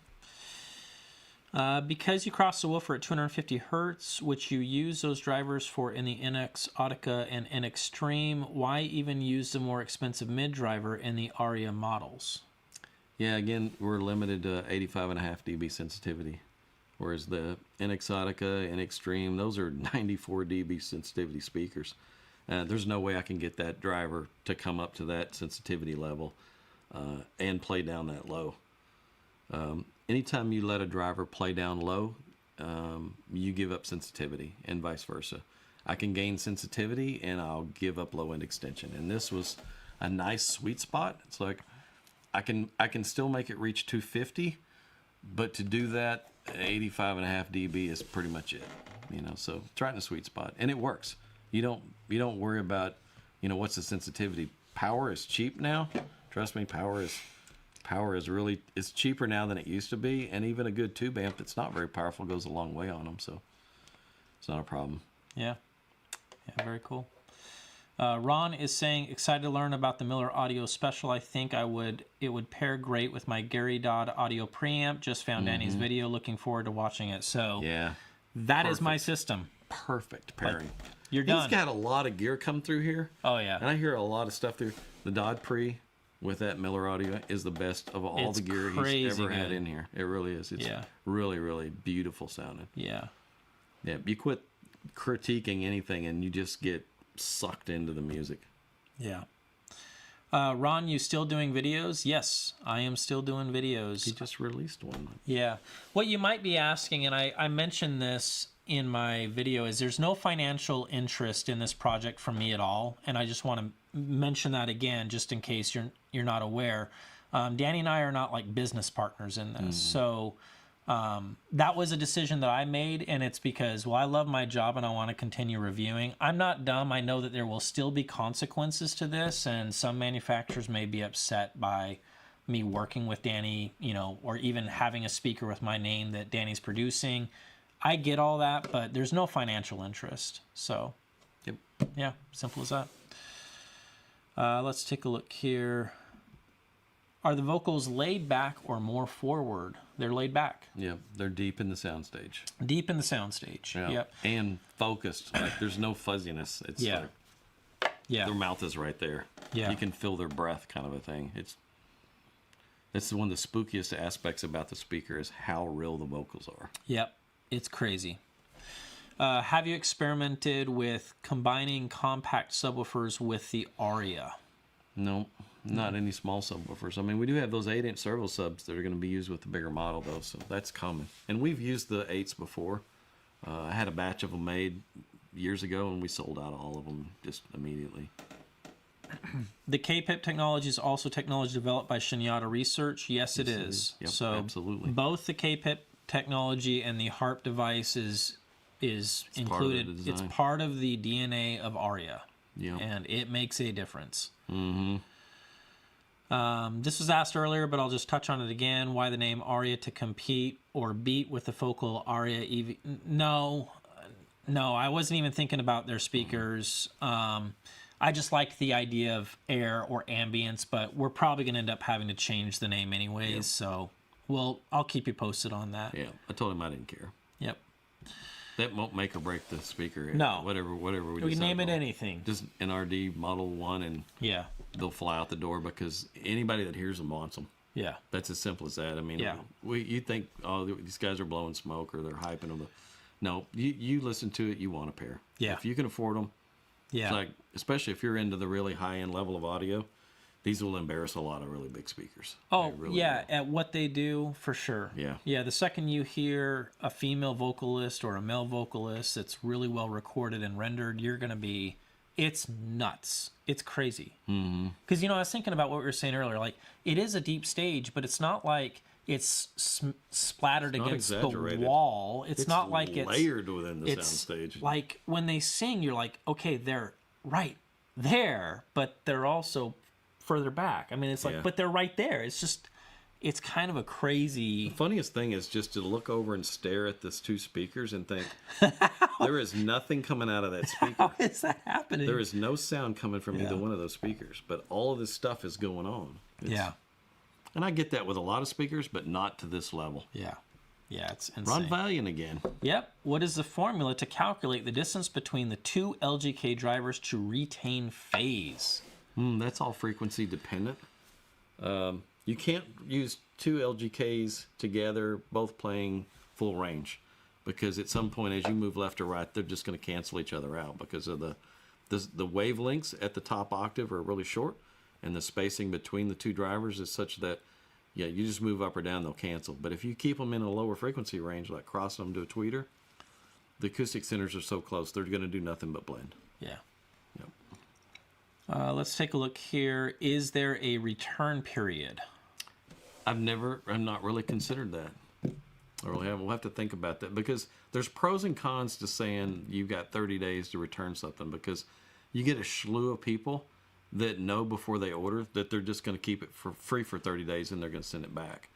Because you cross the woofer at 250 hertz, which you use those drivers for in the NX Autica and NX Extreme, why even use the more expensive mid driver in the Aria models? Yeah, again, we're limited to 85.5 dB sensitivity, whereas the NX Autica and Extreme, those are 94 dB sensitivity speakers. There's no way I can get that driver to come up to that sensitivity level and play down that low. Anytime you let a driver play down low, you give up sensitivity, and vice versa. I can gain sensitivity and I'll give up low end extension. And this was a nice sweet spot. It's like I can still make it reach 250, but to do that, 85.5 dB is pretty much it. So it's right in the sweet spot, and it works. You don't worry about what's the sensitivity. Power is cheap now. Trust me, power is really, it's cheaper now than it used to be, and even a good tube amp that's not very powerful goes a long way on them, so it's not a problem. Yeah, very cool. Ron is saying, excited to learn about the Miller Audio Special. I think it would pair great with my Gary Dodd audio preamp. Just found Danny's video, looking forward to watching it. So yeah, that is my system. Perfect pairing. You're done. He's got a lot of gear come through here. Oh yeah, and I hear a lot of stuff through. The Dodd Pre with that Miller Audio is the best of all the gear he's ever had in here. It really is. It's really, really beautiful sounding. Yeah. Yeah, you quit critiquing anything and you just get sucked into the music. Yeah. Ron, you still doing videos? Yes, I am still doing videos. He just released one. Yeah. What you might be asking, and I mentioned this in my video, is there's no financial interest in this project from me at all, and I just want to mention that again, just in case you're not aware. Danny and I are not like business partners in this, so that was a decision that I made, and it's because, well, I love my job and I want to continue reviewing. I'm not dumb. I know that there will still be consequences to this, and some manufacturers may be upset by me working with Danny, or even having a speaker with my name that Danny's producing. I get all that, but there's no financial interest. So, yep. Yeah, simple as that. Let's take a look here. Are the vocals laid back or more forward? They're laid back. Yeah, they're deep in the soundstage. Deep in the soundstage. Yeah. Yep. And focused. Like there's no fuzziness. It's like their mouth is right there. Yeah. You can feel their breath, kind of a thing. It's one of the spookiest aspects about the speaker is how real the vocals are. Yep. It's crazy. Have you experimented with combining compact subwoofers with the Aria? No, not any small subwoofers. I mean, we do have those 8-inch servo subs that are going to be used with the bigger model, though, so that's common. And we've used the 8s before. I had a batch of them made years ago, and we sold out all of them just immediately. The K-PIP technology is also technology developed by Shunyata Research. Yes, it is. Yep, so absolutely. Both the K-PIP technology and the harp device is included. It's part of the DNA of Aria. Yeah. And it makes a difference. Mm-hmm. This was asked earlier, but I'll just touch on it again. Why the name Aria to compete or beat with the focal Aria EV? No, I wasn't even thinking about their speakers. I just like the idea of air or ambience, but we're probably going to end up having to change the name anyways. Yep. So, I'll keep you posted on that. Yeah, I told him I didn't care. Yep. That won't make or break the speaker. No. Whatever we can name it anything. Just an RD Model 1 and they'll fly out the door because anybody that hears them wants them. Yeah. That's as simple as that. I mean, you think, oh, these guys are blowing smoke or they're hyping them. No, you listen to it, you want a pair. Yeah. If you can afford them, it's like, especially if you're into the really high-end level of audio, these will embarrass a lot of really big speakers. Oh, really at what they do, for sure. Yeah. Yeah, the second you hear a female vocalist or a male vocalist that's really well recorded and rendered, you're going to be, it's nuts. It's crazy. Because, I was thinking about what we were saying earlier. Like, it is a deep stage, but it's not like it's splattered against the wall. It's not like it's layered within the soundstage. Like, when they sing, you're like, okay, they're right there, but they're also further back. I mean, it's like, but they're right there. It's just, it's kind of a crazy. The funniest thing is just to look over and stare at these two speakers and think, there is nothing coming out of that speaker. How is that happening? There is no sound coming from either one of those speakers, but all of this stuff is going on. And I get that with a lot of speakers, but not to this level. Yeah, it's insane. Ron Valiant again. Yep. What is the formula to calculate the distance between the two LGK drivers to retain phase? That's all frequency dependent. You can't use two LGKs together, both playing full range, because at some point as you move left or right, they're just going to cancel each other out because of the wavelengths at the top octave are really short, and the spacing between the two drivers is such that, you just move up or down, they'll cancel. But if you keep them in a lower frequency range, like crossing them to a tweeter, the acoustic centers are so close, they're going to do nothing but blend. Yeah. Yep. Let's take a look here. Is there a return period? I've not really considered that. I really haven't. We'll have to think about that because there's pros and cons to saying you've got 30 days to return something, because you get a slew of people that know before they order that they're just going to keep it for free for 30 days and they're going to send it back.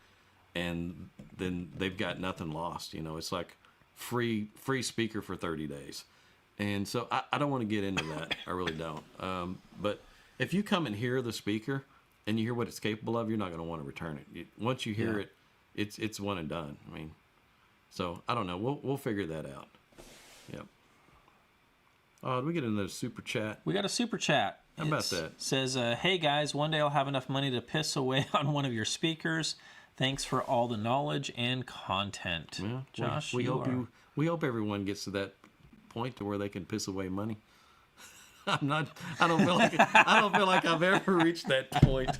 And then they've got nothing lost. It's like free speaker for 30 days. And so I don't want to get into that. I really don't. But if you come and hear the speaker and you hear what it's capable of, you're not going to want to return it. Once you hear it, it's one and done. I mean, so I don't know. We'll figure that out. Yep. Did we get another super chat? We got a super chat. How about that? Says, hey guys, one day I'll have enough money to piss away on one of your speakers. Thanks for all the knowledge and content. Yeah, Josh, we hope everyone gets to that point to where they can piss away money. I don't feel like I've ever reached that point.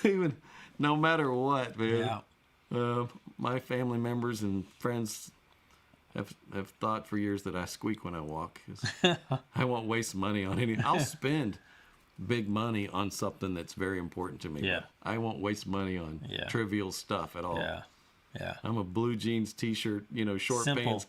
Even no matter what, man. Yeah. My family members and friends have thought for years that I squeak when I walk. I won't waste money on anything. I'll spend big money on something that's very important to me. Yeah. I won't waste money on trivial stuff at all. Yeah. I'm a blue jeans t-shirt, short pants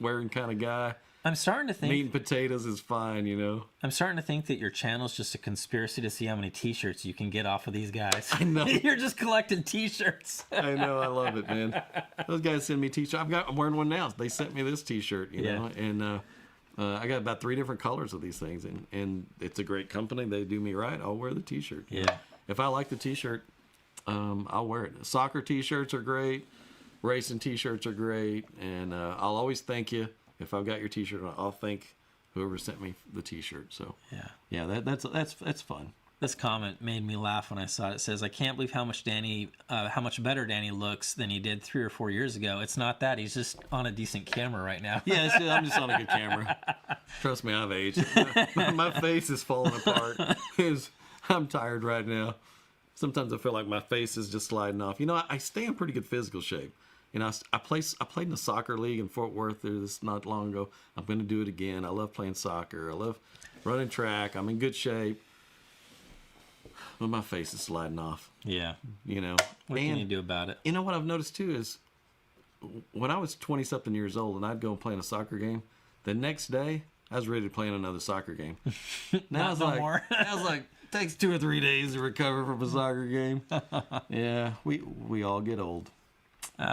wearing kind of guy. I'm starting to think meat and potatoes is fine, you know. I'm starting to think that your channel's just a conspiracy to see how many T-shirts you can get off of these guys. I know. You're just collecting T-shirts. I know. I love it, man. Those guys send me T-shirts. I'm wearing one now. They sent me this T-shirt, you know, and I got about 3 different colors of these things, and it's a great company. They do me right. I'll wear the T-shirt. Yeah. If I like the T-shirt, I'll wear it. Soccer T-shirts are great. Racing T-shirts are great, and I'll always thank you. If I've got your T-shirt, I'll thank whoever sent me the T-shirt. So yeah, that's fun. This comment made me laugh when I saw it. It says, "I can't believe how much better Danny looks than he did 3 or 4 years ago. It's not that; he's just on a decent camera right now." Yeah, I'm just on a good camera. Trust me, I've aged. My face is falling apart. I'm tired right now. Sometimes I feel like my face is just sliding off. You know, I stay in pretty good physical shape. You know, I played in a soccer league in Fort Worth there this not long ago. I'm going to do it again. I love playing soccer. I love running track. I'm in good shape. But my face is sliding off. Yeah. You know. What can you do about it? You know what I've noticed too is when I was 20-something years old and I'd go and play in a soccer game, the next day I was ready to play in another soccer game. Now it's like, more. I was like, takes 2 or 3 days to recover from a soccer game. Yeah, we all get old.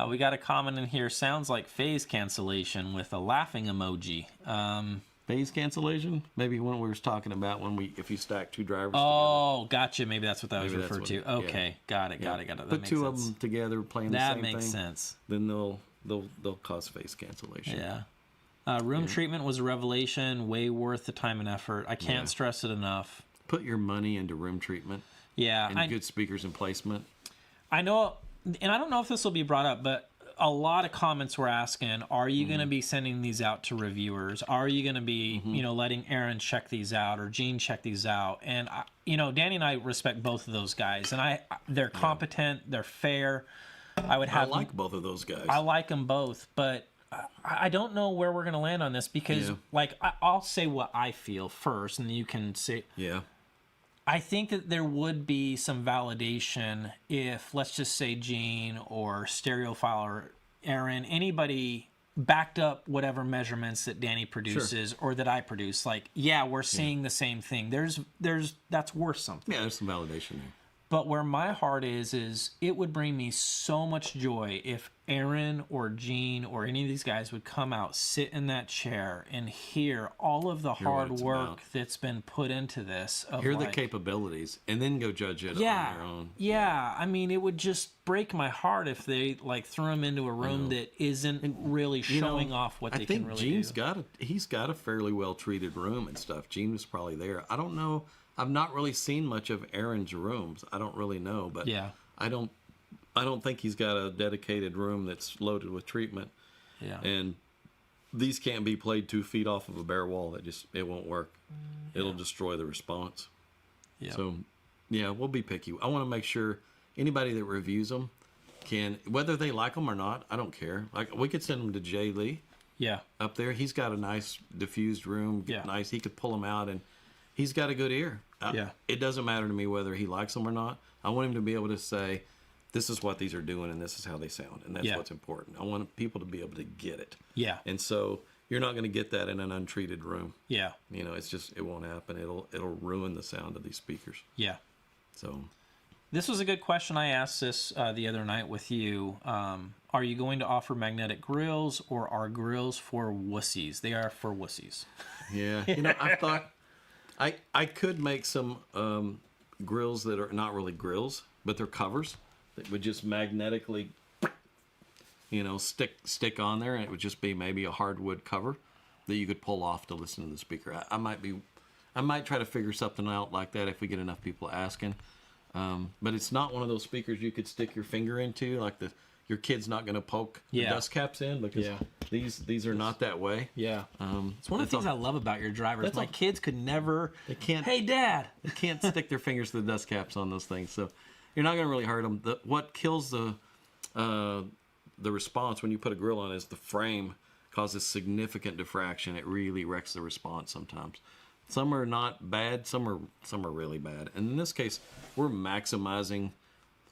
We got a comment in here. Sounds like phase cancellation with a laughing emoji. Phase cancellation? Maybe when we was talking about if you stack 2 drivers together. Gotcha. Maybe that's what that was Maybe referred to. Okay, got it. That Put makes 2 sense. of them together playing the same thing. That makes sense. Then they'll cause phase cancellation. Yeah. Room treatment was a revelation. Way worth the time and effort. I can't stress it enough. Put your money into room treatment. Yeah. And good speakers and placement. I know, and I don't know if this will be brought up, but a lot of comments were asking, are you going to be sending these out to reviewers? Are you going to be, letting Aaron check these out or Gene check these out? And, Danny and I respect both of those guys. And they're competent. They're fair. I like both of those guys. I like them both. But I don't know where we're going to land on this because, I'll say what I feel first, and you can say... Yeah. I think that there would be some validation if, let's just say, Gene or Stereophile or Aaron, anybody backed up whatever measurements that Danny produces or that I produce. Like, we're seeing the same thing. That's worth something. Yeah, there's some validation there. But where my heart is it would bring me so much joy if Aaron or Gene or any of these guys would come out, sit in that chair, and hear all of the hard work that's been put into this. Hear the capabilities, and then go judge it on your own. Yeah, I mean, it would just break my heart if they threw him into a room that isn't really showing off what they can really do. I think he's got a fairly well treated room and stuff. Gene was probably there. I don't know. I've not really seen much of Aaron's rooms. I don't really know, but I don't think he's got a dedicated room that's loaded with treatment. Yeah. And these can't be played 2 feet off of a bare wall. It won't work. It'll destroy the response. Yeah. So, we'll be picky. I want to make sure anybody that reviews them whether they like them or not, I don't care. Like, we could send them to Jay Lee. Yeah. Up there, he's got a nice diffused room. Yeah. Nice. He could pull them out, and he's got a good ear. It doesn't matter to me whether he likes them or not. I want him to be able to say, this is what these are doing, and this is how they sound, and that's what's important. I want people to be able to get it. Yeah. And so you're not going to get that in an untreated room. Yeah. It's just, it won't happen. It'll ruin the sound of these speakers. Yeah. So this was a good question. I asked this the other night with you. Are you going to offer magnetic grills, or are grills for wussies? They are for wussies. Yeah. I thought I could make some grills that are not really grills, but they're covers that would just magnetically, stick on there, and it would just be maybe a hardwood cover that you could pull off to listen to the speaker. I might try to figure something out like that if we get enough people asking. But it's not one of those speakers you could stick your finger into, like your kid's not going to poke the dust caps in, because these are not that way. Yeah. It's one of the things I love about your drivers. My kids could never... They can't... Hey, Dad! They can't stick their fingers to the dust caps on those things, so you're not going to really hurt them. What kills the response when you put a grill on is the frame causes significant diffraction. It really wrecks the response sometimes. Some are not bad, some are really bad. And in this case, we're maximizing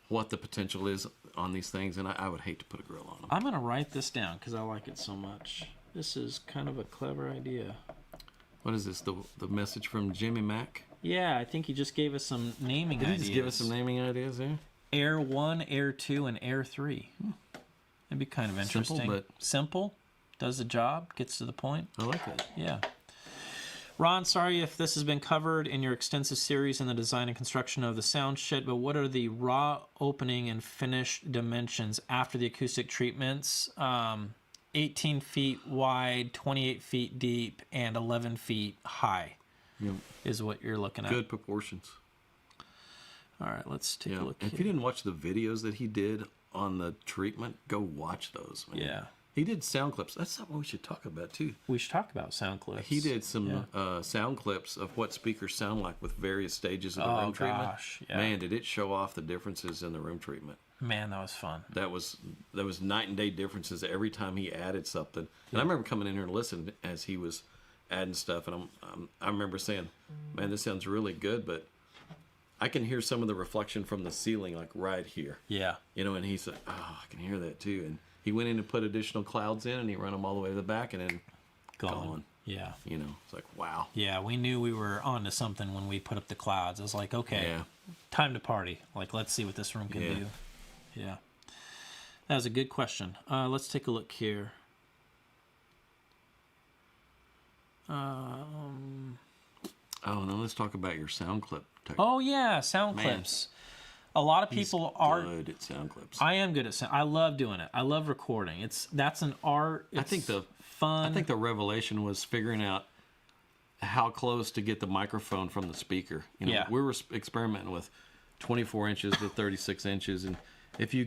what the potential is on these things, and I would hate to put a grill on them. I'm going to write this down because I like it so much. This is kind of a clever idea. What is this? The message from Jimmy Mack? Yeah, I think he just gave us some naming ideas. Did he just give us some naming ideas there? Air 1, Air 2, and Air 3. It'd be kind of interesting. Simple, does the job, gets to the point. I like that. Yeah. Ron, sorry if this has been covered in your extensive series in the design and construction of the sound shed, but what are the raw opening and finish dimensions after the acoustic treatments? 18 feet wide, 28 feet deep, and 11 feet high is what you're looking at. Good proportions. All right, let's take a look. If you didn't watch the videos that he did on the treatment, go watch those, man. Yeah. He did sound clips. That's something we should talk about, too. We should talk about sound clips. He did some sound clips of what speakers sound like with various stages of the room treatment. Yeah. Man, did it show off the differences in the room treatment. Man, that was fun. That was night and day differences every time he added something. And I remember coming in here and listening as he was adding stuff, and I remember saying, man, this sounds really good, but I can hear some of the reflection from the ceiling, like right here. Yeah. You know, and he said, I can hear that too. And he went in and put additional clouds in, and he ran them all the way to the back, and then gone. Yeah. You know, it's like, wow. Yeah, we knew we were onto something when we put up the clouds. It was like, okay, time to party. Like, let's see what this room can do. Yeah. That was a good question. Let's take a look here. Oh, no, let's talk about your sound clip. Oh, yeah, sound clips. A lot of people are good at sound clips. I am good at sound. I love doing it. I love recording. That's an art. It's I think fun. I think the revelation was figuring out how close to get the microphone from the speaker. You know, we were experimenting with 24 inches to 36 inches, and if you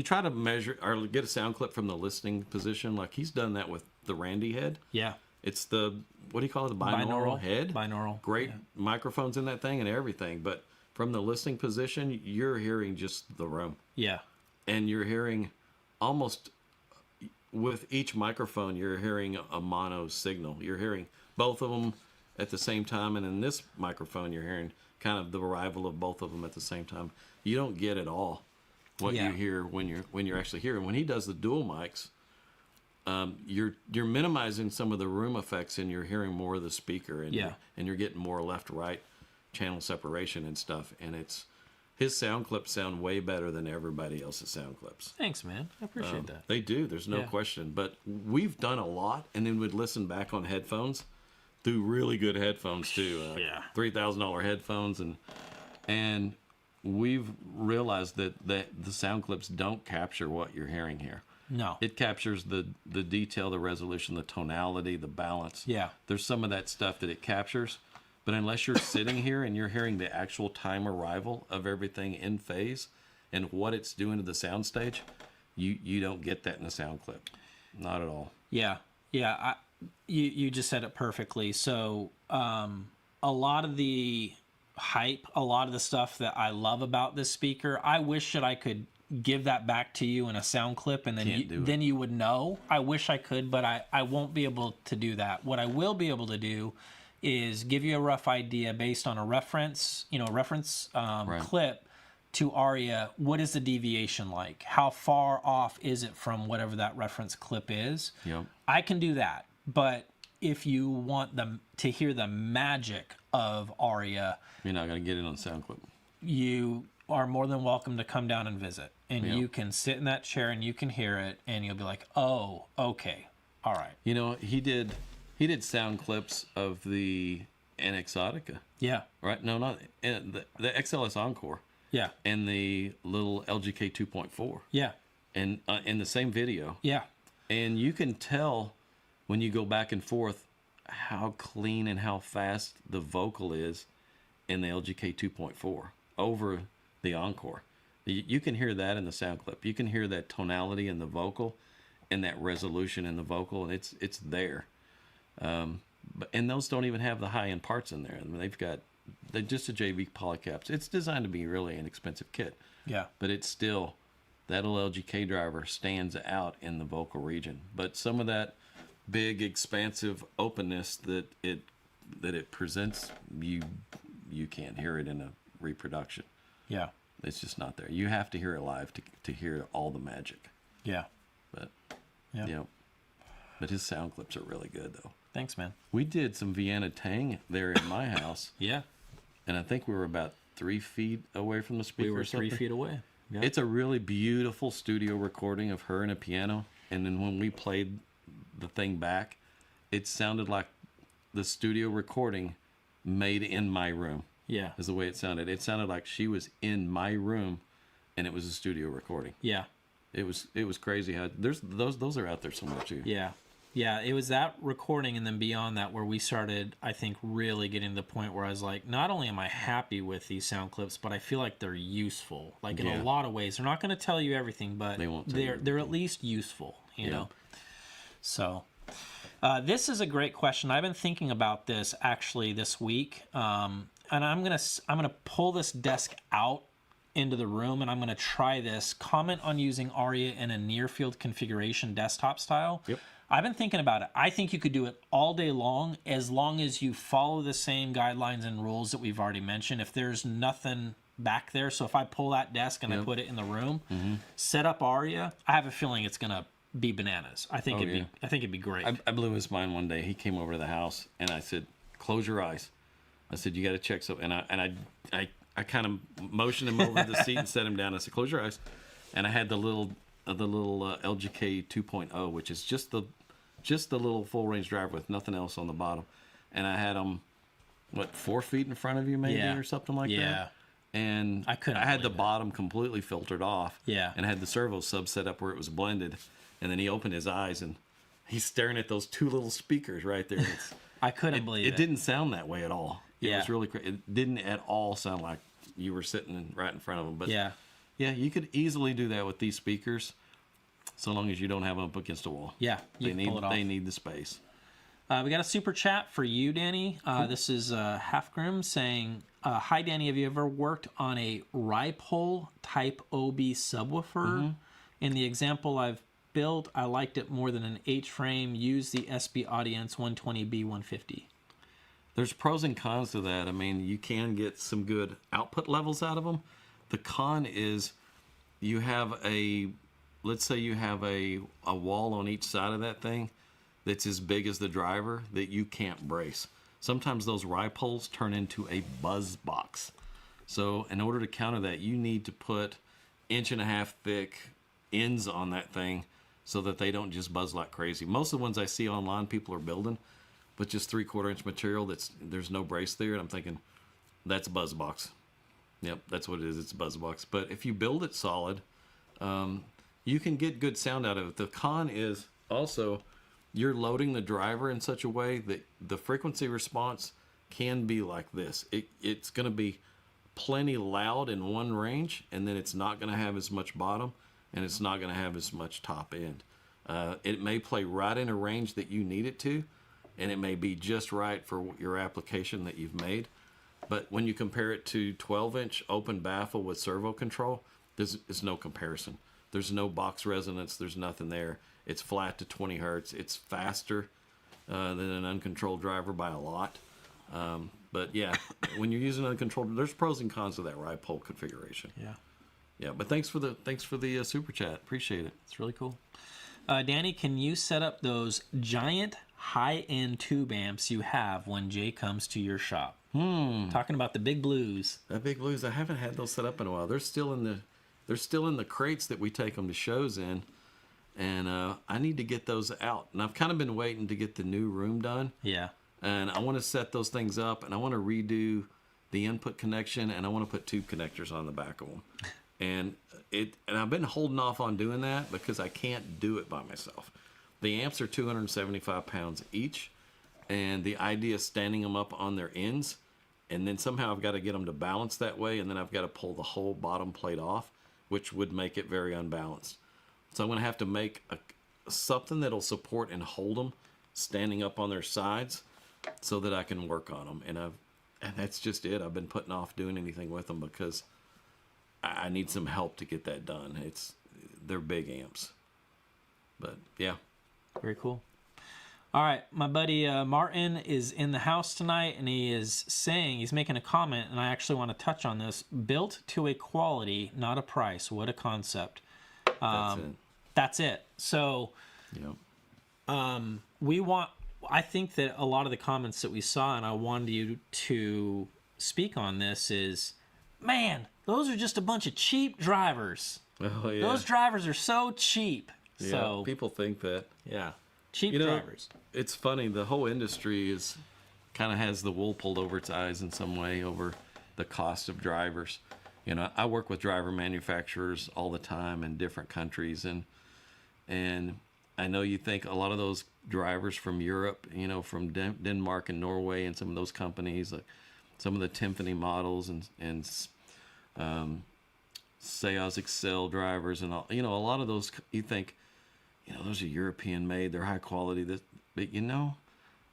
try to measure or get a sound clip from the listening position, like he's done that with the Randy head. Yeah. It's the, what do you call it, the binaural head? Binaural. Great microphones in that thing and everything, but from the listening position, you're hearing just the room. Yeah. And you're hearing almost, with each microphone, you're hearing a mono signal. You're hearing both of them at the same time, and in this microphone, you're hearing kind of the arrival of both of them at the same time. You don't get at all what you hear when you're actually hearing. When he does the dual mics, you're minimizing some of the room effects, and you're hearing more of the speaker, and you're getting more left-right channel separation and stuff. And his sound clips sound way better than everybody else's sound clips. Thanks, man. I appreciate that. They do. There's no question. But we've done a lot, and then we'd listen back on headphones through really good headphones too. $3,000 headphones, and we've realized that the sound clips don't capture what you're hearing here. No. It captures the detail, the resolution, the tonality, the balance. Yeah. There's some of that stuff that it captures, but unless you're sitting here and you're hearing the actual time arrival of everything in phase and what it's doing to the soundstage, you don't get that in a sound clip. Not at all. Yeah. Yeah. You just said it perfectly. So a lot of the hype, a lot of the stuff that I love about this speaker, I wish that I could give that back to you in a sound clip, and then you would know. I wish I could, but I won't be able to do that. What I will be able to do is give you a rough idea based on a reference clip to Aria. What is the deviation like? How far off is it from whatever that reference clip is? Yep. I can do that, but if you want them to hear the magic of Aria, you're not going to get it on sound clip. You are more than welcome to come down and visit, and you can sit in that chair and you can hear it, and you'll be like, oh, okay, all right. You know, he did sound clips of the Exotica. Yeah. Right? No, not the XLS Encore. Yeah. And the little LGK 2.4. Yeah. And in the same video. Yeah. And you can tell when you go back and forth how clean and how fast the vocal is in the LGK 2.4 over the Encore. You can hear that in the sound clip. You can hear that tonality in the vocal and that resolution in the vocal, and it's there. And those don't even have the high-end parts in there. I mean, they're just a JV polycaps. It's designed to be really an expensive kit. Yeah. But it's still, that LGK driver stands out in the vocal region. But some of that big, expansive openness that it presents, you can't hear it in a reproduction. Yeah. It's just not there. You have to hear it live to hear all the magic. Yeah. But, yeah. But his sound clips are really good, though. Thanks, man. We did some Vienna Tang there in my house. Yeah. And I think we were about 3 feet away from the speaker. We were 3 feet away. Yeah. It's a really beautiful studio recording of her and a piano. And then when we played the thing back, it sounded like the studio recording made in my room. Yeah. Is the way it sounded. It sounded like she was in my room and it was a studio recording. Yeah. It was crazy how those are out there somewhere too. Yeah. Yeah, it was that recording and then beyond that where we started, I think, really getting to the point where I was like, not only am I happy with these sound clips, but I feel like they're useful. Like in a lot of ways. They're not going to tell you everything, but they're at least useful, you know. So this is a great question. I've been thinking about this actually this week. And I'm gonna pull this desk out into the room and I'm gonna try this. Comment on using Aria in a near field configuration desktop style. Yep. I've been thinking about it. I think you could do it all day long as you follow the same guidelines and rules that we've already mentioned. If there's nothing back there, so if I pull that desk and I put it in the room, set up Aria, I have a feeling it's gonna be bananas. I think it'd be great. I blew his mind one day. He came over to the house and I said, "Close your eyes." I said, "You got to check something." And I kind of motioned him over to the seat and set him down. I said, "Close your eyes." And I had the little LGK 2.0, which is just the little full range driver with nothing else on the bottom. And I had him 4 feet in front of you maybe or something like that. And I had the bottom completely filtered off. Yeah. And I had the servo sub set up where it was blended. And then he opened his eyes and he's staring at those two little speakers right there. I couldn't believe it. It didn't sound that way at all. It was really crazy. It didn't at all sound like you were sitting right in front of them. But yeah, you could easily do that with these speakers, so long as you don't have them up against a wall. Yeah, you can pull it off. They need the space. We got a super chat for you, Danny. This is Halfgrim saying, "Hi, Danny. Have you ever worked on a Ripole type OB subwoofer? In the example I've built, I liked it more than an H-frame. Use the SB Audience 120B 150. There's pros and cons to that. I mean, you can get some good output levels out of them. The con is let's say you have a wall on each side of that thing that's as big as the driver that you can't brace. Sometimes those Ripoles turn into a buzz box. So in order to counter that, you need to put 1.5 inch thick ends on that thing so that they don't just buzz like crazy. Most of the ones I see online, people are building with just 3/4 inch material there's no brace there, and I'm thinking that's a buzz box. Yep, that's what it is. It's a buzz box. But if you build it solid, you can get good sound out of it. The con is also you're loading the driver in such a way that the frequency response can be like this. It's going to be plenty loud in one range, and then it's not going to have as much bottom, and it's not going to have as much top end. It may play right in a range that you need it to, and it may be just right for your application that you've made. But when you compare it to 12-inch open baffle with servo control, there's no comparison. There's no box resonance. There's nothing there. It's flat to 20 hertz. It's faster than an uncontrolled driver by a lot. But yeah, when you're using uncontrolled, there's pros and cons to that Ripole configuration. Yeah. But thanks for the super chat. Appreciate it. It's really cool. Danny, can you set up those giant high-end tube amps you have when Jay comes to your shop? Talking about the big blues. The big blues. I haven't had those set up in a while. They're still in the crates that we take them to shows in, and I need to get those out. And I've kind of been waiting to get the new room done. Yeah. And I want to set those things up, and I want to redo the input connection, and I want to put tube connectors on the back of them. And I've been holding off on doing that because I can't do it by myself. The amps are 275 pounds each, and the idea is standing them up on their ends, and then somehow I've got to get them to balance that way, and then I've got to pull the whole bottom plate off, which would make it very unbalanced. So I'm going to have to make something that'll support and hold them standing up on their sides so that I can work on them. And that's just it. I've been putting off doing anything with them because I need some help to get that done. They're big amps. But yeah. Very cool. All right, my buddy Martin is in the house tonight, and he's making a comment, and I actually want to touch on this. Built to a quality, not a price. What a concept. That's it. So, I think that a lot of the comments that we saw, and I wanted you to speak on this, is, man, those are just a bunch of cheap drivers. Oh, yeah. Those drivers are so cheap. Yeah, So people think that. yeah, cheap drivers. It's funny. The whole industry kind of has the wool pulled over its eyes in some way over the cost of drivers. I work with driver manufacturers all the time in different countries, and I know you think a lot of those drivers from Europe, from Denmark and Norway, and some of those companies, like some of the Timpani models and Seas Excel drivers and all, a lot of those, you think, those are European made, they're high quality. But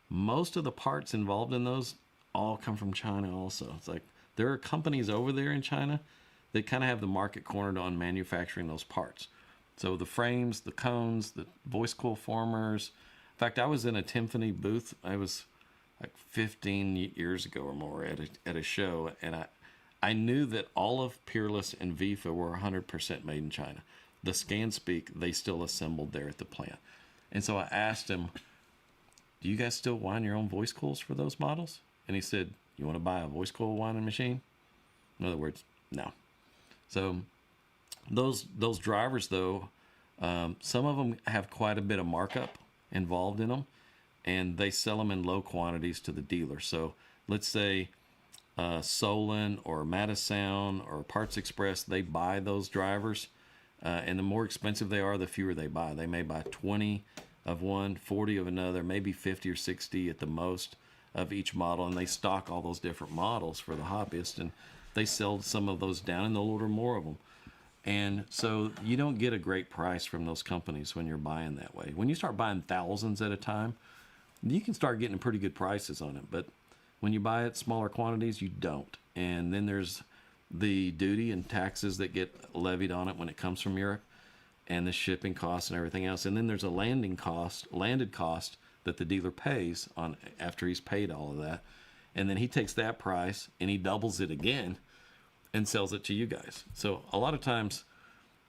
most of the parts involved in those all come from China also. It's like there are companies over there in China that kind of have the market cornered on manufacturing those parts. So the frames, the cones, the voice coil formers. In fact, I was in a Timpani booth. I was like 15 years ago or more at a show, and I knew that all of Peerless and Vifa were 100% made in China. The ScanSpeak, they still assembled there at the plant. And so I asked him, do you guys still wind your own voice coils for those models? And he said, you want to buy a voice coil winding machine? In other words, no. So those drivers, though, some of them have quite a bit of markup involved in them, and they sell them in low quantities to the dealer. So let's say Solon or Matasound or Parts Express, they buy those drivers, and the more expensive they are, the fewer they buy. They may buy 20 of one, 40 of another, maybe 50 or 60 at the most of each model, and they stock all those different models for the hobbyist, and they sell some of those down, and they'll order more of them. And so you don't get a great price from those companies when you're buying that way. When you start buying thousands at a time, you can start getting pretty good prices on it. But when you buy it smaller quantities, you don't. And then there's the duty and taxes that get levied on it when it comes from Europe, and the shipping costs and everything else. And then there's a landed cost that the dealer pays on after he's paid all of that. And then he takes that price and he doubles it again and sells it to you guys. So a lot of times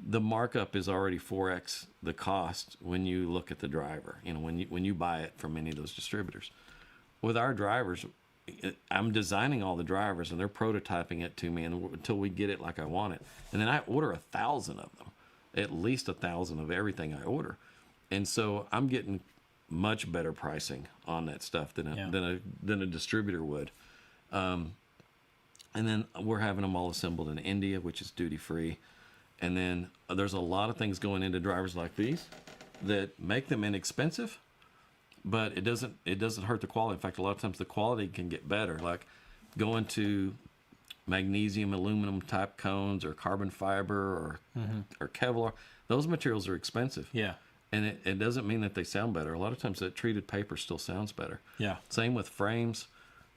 the markup is already 4x the cost when you look at the driver, when you buy it from any of those distributors. With our drivers, I'm designing all the drivers and they're prototyping it to me until we get it like I want it. And then I order 1,000 of them, at least 1,000 of everything I order. And so I'm getting much better pricing on that stuff than a distributor would. And then we're having them all assembled in India, which is duty free. And then there's a lot of things going into drivers like these that make them inexpensive, but it doesn't hurt the quality. In fact, a lot of times the quality can get better, like going to magnesium, aluminum type cones or carbon fiber or Kevlar. Those materials are expensive. Yeah. And it doesn't mean that they sound better. A lot of times that treated paper still sounds better. Yeah. Same with frames.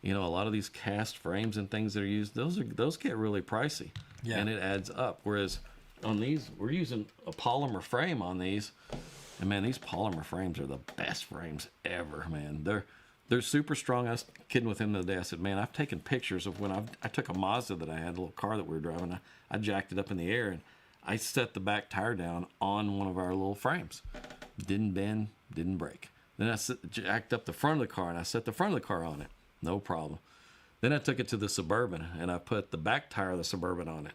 A lot of these cast frames and things that are used, those get really pricey. Yeah. And it adds up. Whereas on these, we're using a polymer frame on these. And man, these polymer frames are the best frames ever, man. They're super strong. I was kidding with him the other day. I said, man, I've taken pictures of when I took a Mazda that I had, a little car that we were driving. I jacked it up in the air and I set the back tire down on one of our little frames. Didn't bend, didn't break. Then I jacked up the front of the car and I set the front of the car on it. No problem. Then I took it to the Suburban and I put the back tire of the Suburban on it.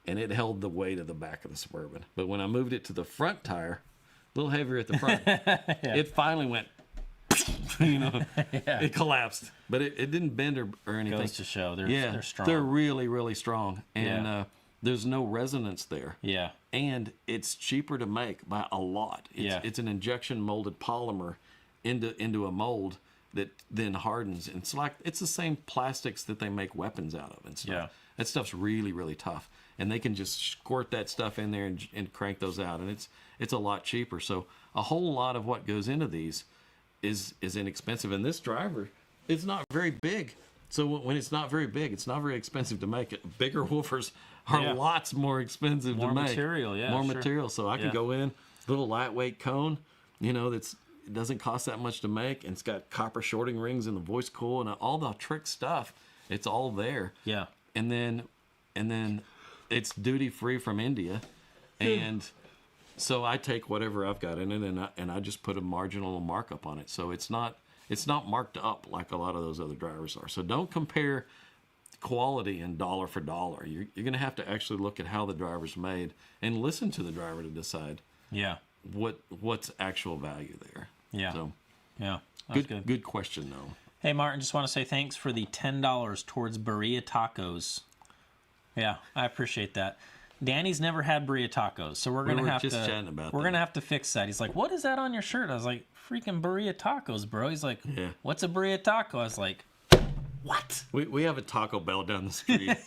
And it held the weight of the back of the Suburban. But when I moved it to the front tire, a little heavier at the front, it finally went, it collapsed. But it didn't bend or anything. Goes to show they're strong. They're really, really strong. And there's no resonance there. Yeah. And it's cheaper to make by a lot. It's an injection molded polymer into a mold that then hardens. And it's the same plastics that they make weapons out of and stuff. Yeah. That stuff's really, really tough. And they can just squirt that stuff in there and crank those out. And it's a lot cheaper. So a whole lot of what goes into these is inexpensive. And this driver is not very big. So when it's not very big, it's not very expensive to make it. Bigger woofers are lots more expensive to make. More material, More material. So I can go in, little lightweight cone, it doesn't cost that much to make, and it's got copper shorting rings in the voice coil and all the trick stuff. It's all there. Yeah. And then it's duty free from India, and So I take whatever I've got in it, and I just put a marginal markup on it. So it's not marked up like a lot of those other drivers are. So don't compare quality and dollar for dollar. You're going to have to actually look at how the driver's made and listen to the driver to decide. Yeah. What's actual value there. Yeah. So yeah. Good question though. Hey Martin, just want to say thanks for the $10 towards burrito tacos. Yeah, I appreciate that. Danny's never had burrito tacos, so we're gonna have to fix that. He's like, "What is that on your shirt?" I was like, "Freaking burrito tacos, bro." He's like, yeah. "What's a burrito taco?" I was like, "What?" We have a Taco Bell down the street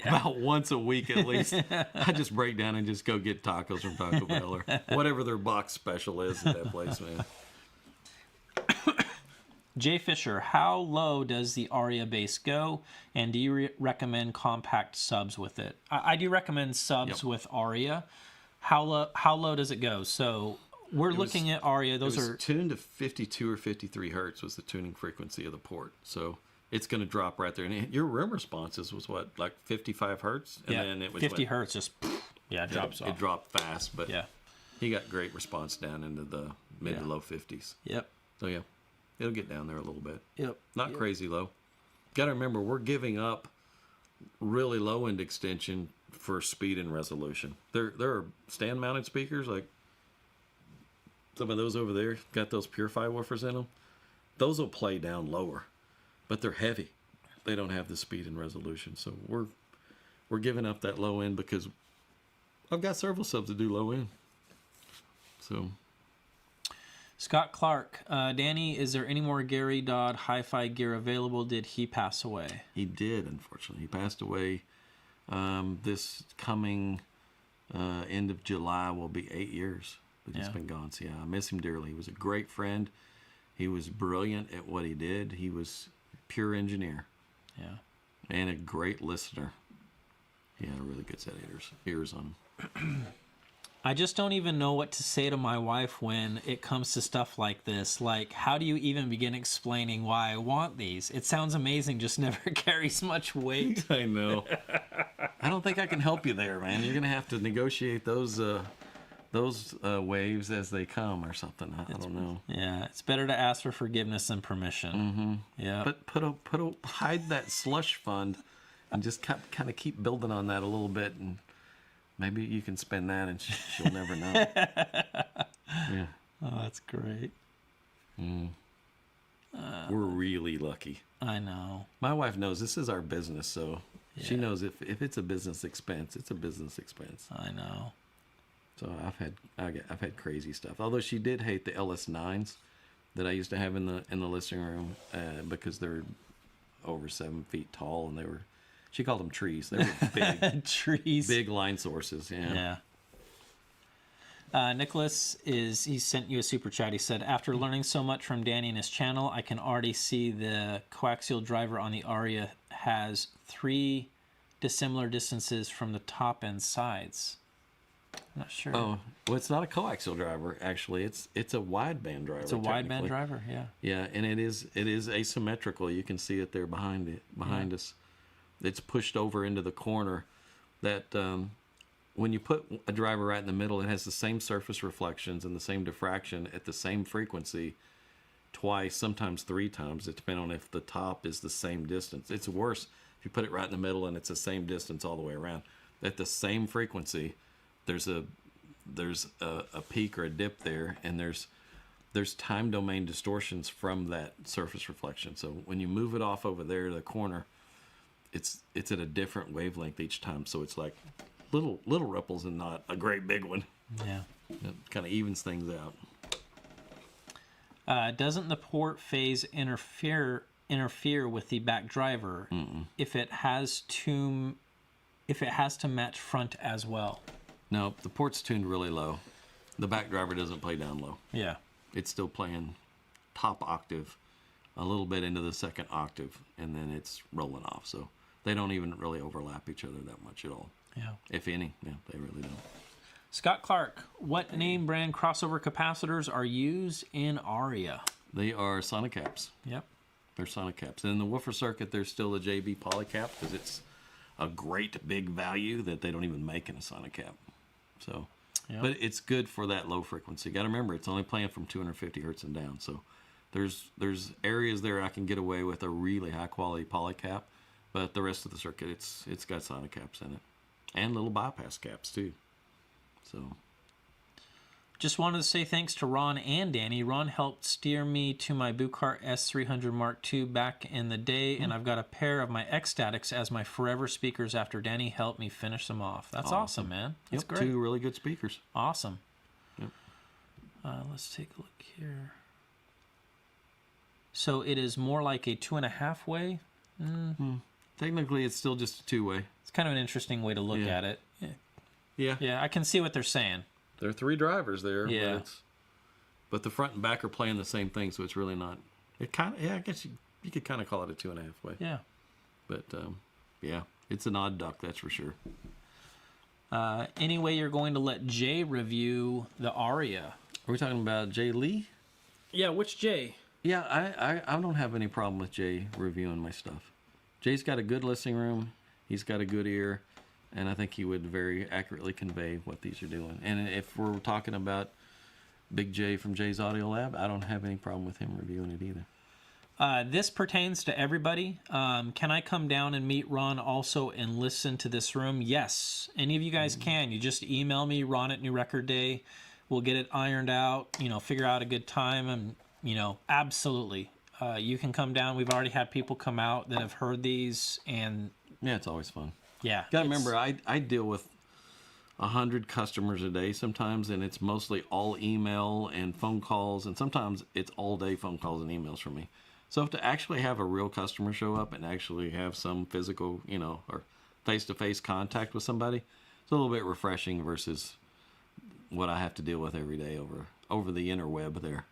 about once a week at least. I just break down and just go get tacos from Taco Bell or whatever their box special is at that place, man. Jay Fisher, how low does the Aria bass go, and do you recommend compact subs with it? I do recommend subs with Aria. How low does it go? So we're looking at Aria. Those are tuned to 52 or 53 hertz was the tuning frequency of the port. So it's going to drop right there. And your room responses was what, like 55 hertz? And then it was 50 hertz. Just it drops off. It dropped fast, but yeah, he got great response down into the mid to low 50s. Yep. So yeah. It'll get down there a little bit. Yep. Not crazy low. Got to remember, we're giving up really low end extension for speed and resolution. There are stand mounted speakers, like some of those over there, got those Purify woofers in them. Those will play down lower, but they're heavy. They don't have the speed and resolution. So we're giving up that low end because I've got several subs to do low end. So. Scott Clark, Danny, is there any more Gary Dodd hi-fi gear available? Did he pass away? He did, unfortunately. He passed away this coming end of July will be 8 years that he's been gone. So yeah, I miss him dearly. He was a great friend. He was brilliant at what he did. He was a pure engineer. Yeah. And a great listener. He had a really good set of ears on him. I just don't even know what to say to my wife when it comes to stuff like this. Like, how do you even begin explaining why I want these? It sounds amazing, just never carries much weight. I know. I don't think I can help you there, man. You're going to have to negotiate those waves as they come or something. I don't know. Yeah, it's better to ask for forgiveness than permission. Mm-hmm. Yeah. But hide that slush fund and just kind of keep building on that a little bit, and maybe you can spend that and she'll never know. Yeah. Oh, that's great. Mm. We're really lucky. I know. My wife knows this is our business, so she knows if it's a business expense, it's a business expense. I know. So I've had crazy stuff. Although she did hate the LS9s that I used to have in the listening room because they're over 7 feet tall, and she called them trees. They were big trees, big line sources. Yeah. Nicholas he sent you a super chat. He said, after learning so much from Danny and his channel, I can already see the coaxial driver on the Aria has 3 dissimilar distances from the top and sides. I'm not sure. Oh, well, it's not a coaxial driver, actually. It's a wideband driver. It's a wideband driver, yeah. Yeah, and it is asymmetrical. You can see it there behind us. It's pushed over into the corner. That when you put a driver right in the middle, it has the same surface reflections and the same diffraction at the same frequency twice, sometimes 3 times. It depends on if the top is the same distance. It's worse if you put it right in the middle and it's the same distance all the way around. At the same frequency, there's a peak or a dip there, and there's time domain distortions from that surface reflection. So when you move it off over there to the corner, it's at a different wavelength each time. So it's like little ripples and not a great big one. Yeah. It kind of evens things out. Doesn't the port phase interfere with the back driver if it has to match front as well? No, the port's tuned really low. The back driver doesn't play down low. Yeah. It's still playing top octave, a little bit into the second octave, and then it's rolling off. So they don't even really overlap each other that much at all. Yeah. If any. Yeah, they really don't. Scott Clark, what name brand crossover capacitors are used in Aria? They are Sonicaps. Yep. They're Sonicaps. And in the woofer circuit, there's still a JB Polycap because it's a great big value that they don't even make in a Sonicap. So Yep. But it's good for that low frequency. Got to remember, it's only playing from 250 hertz and down. So there's areas there I can get away with a really high quality polycap, but the rest of the circuit, it's got sonic caps in it, and little bypass caps too. So. Just wanted to say thanks to Ron and Danny. Ron helped steer me to my Buchart S300 Mark II back in the day, and I've got a pair of my X-Statics as my forever speakers after Danny helped me finish them off. That's awesome, man. That's great. 2 really good speakers. Awesome. Yep. Let's take a look here. So it is more like a 2.5 way? Technically, it's still just a 2-way. It's kind of an interesting way to look at it. Yeah. Yeah, I can see what they're saying. There are 3 drivers there. Yeah. But the front and back are playing the same thing, so it's really not. It kind of, I guess you could kind of call it a 2.5 way. Yeah. But yeah, it's an odd duck, that's for sure. Anyway, you're going to let Jay review the Aria. Are we talking about Jay Lee? Yeah, which Jay? Yeah, I don't have any problem with Jay reviewing my stuff. Jay's got a good listening room. He's got a good ear. And I think he would very accurately convey what these are doing. And if we're talking about Big J from Jay's Audio Lab, I don't have any problem with him reviewing it either. This pertains to everybody. Can I come down and meet Ron also and listen to this room? Yes. Any of you guys can. You just email me, Ron at New Record Day. We'll get it ironed out, figure out a good time. And, absolutely. You can come down. We've already had people come out that have heard these. And yeah, it's always fun. Yeah. Got to remember, I deal with 100 customers a day sometimes, and it's mostly all email and phone calls, and sometimes it's all day phone calls and emails from me. So to actually have a real customer show up and actually have some physical, or face-to-face contact with somebody, it's a little bit refreshing versus what I have to deal with every day over the interweb there.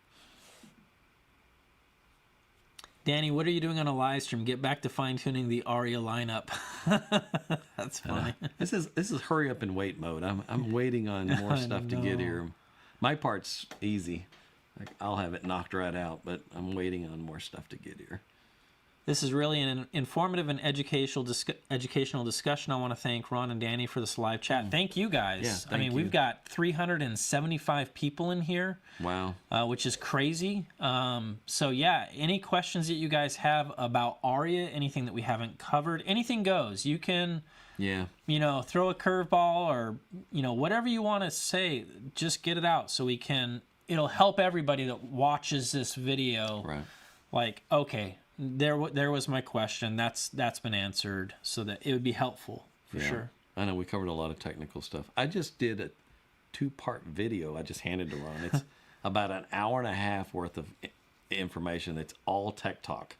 Danny, what are you doing on a live stream? Get back to fine-tuning the Aria lineup. That's funny. This is hurry up and wait mode. I'm waiting on more stuff to get here. My part's easy. I'll have it knocked right out, but I'm waiting on more stuff to get here. This is really an informative and educational discussion. I want to thank Ron and Danny for this live chat. Thank you guys. Yeah, thank you. We've got 375 people in here. Wow. Which is crazy. So yeah, any questions that you guys have about Aria, anything that we haven't covered, anything goes. You can, throw a curveball or, whatever you want to say, just get it out so it'll help everybody that watches this video. Right. Like, okay, there was my question. That's been answered, so that it would be helpful for sure. I know we covered a lot of technical stuff. I just did a 2-part video I just handed to Ron. It's about an hour and a half worth of information. It's all tech talk,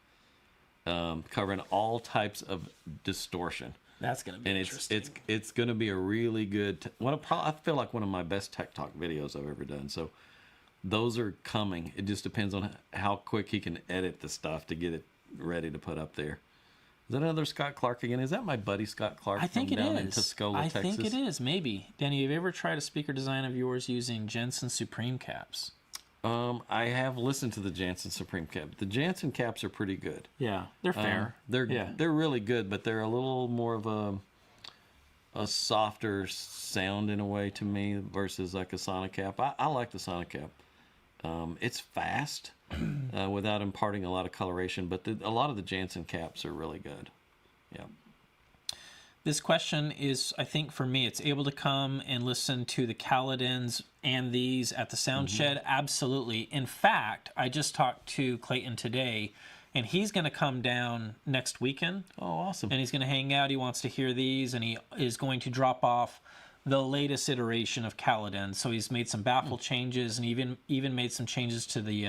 covering all types of distortion. That's gonna be interesting. It's gonna be a really good. I feel like one of my best tech talk videos I've ever done. So those are coming. It just depends on how quick he can edit the stuff to get it ready to put up there. Is that another Scott Clark again? Is that my buddy Scott Clark? I think from it down is. in Tuscola, Texas? I think it is. Maybe. Danny, have you ever tried a speaker design of yours using Jensen Supreme caps? I have listened to the Jansen Supreme cap. The Jansen caps are pretty good. Yeah, they're fair. They're really good, but they're a little more of a softer sound in a way to me versus like a Sonic cap. I like the Sonic cap. It's fast without imparting a lot of coloration, but a lot of the Jansen caps are really good. Yeah. This question is, I think for me, it's able to come and listen to the Caledons and these at the Sound Shed. Absolutely. In fact, I just talked to Clayton today, and he's going to come down next weekend. Oh, awesome. And he's going to hang out. He wants to hear these, and he is going to drop off the latest iteration of Caledon. So he's made some baffle changes and even made some changes to the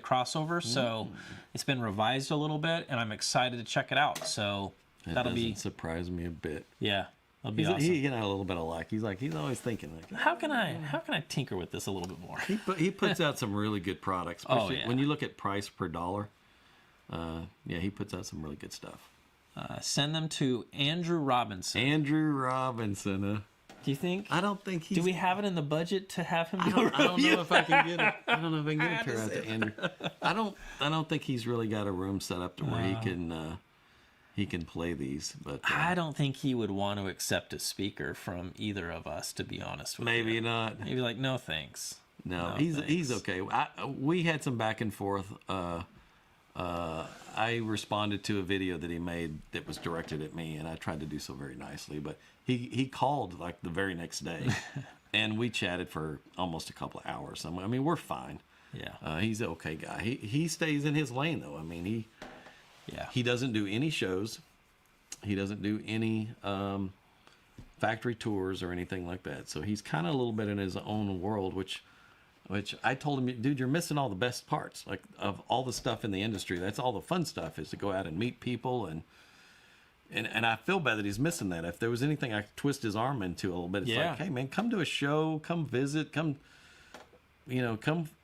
crossover. So it's been revised a little bit, and I'm excited to check it out. So that'll be surprise me a bit. Yeah, that'll be awesome. He got a little bit of luck. He's always thinking like, how can I tinker with this a little bit more? He puts out some really good products. When you look at price per dollar, he puts out some really good stuff. Send them to Andrew Robinson. Andrew Robinson. Do you think? I don't think he's... Do we have it in the budget to have him do I don't know if I can get it. I don't know if I can get a pair out to Andrew. I don't think he's really got a room set up to where he can he can play these. But I don't think he would want to accept a speaker from either of us, to be honest with you. Maybe not. He'd be like, no thanks. No, he's okay. We had some back and forth. I responded to a video that he made that was directed at me, and I tried to do so very nicely. But he called like the very next day, and we chatted for almost a couple of hours. I mean, we're fine. Yeah. He's an okay guy. He stays in his lane, though. I mean, he doesn't do any shows. He doesn't do any factory tours or anything like that. So he's kind of a little bit in his own world, which I told him, dude, you're missing all the best parts, like of all the stuff in the industry. That's all the fun stuff, is to go out and meet people, and I feel bad that he's missing that. If there was anything I could twist his arm into a little bit, it's like, hey man, come to a show, come visit, come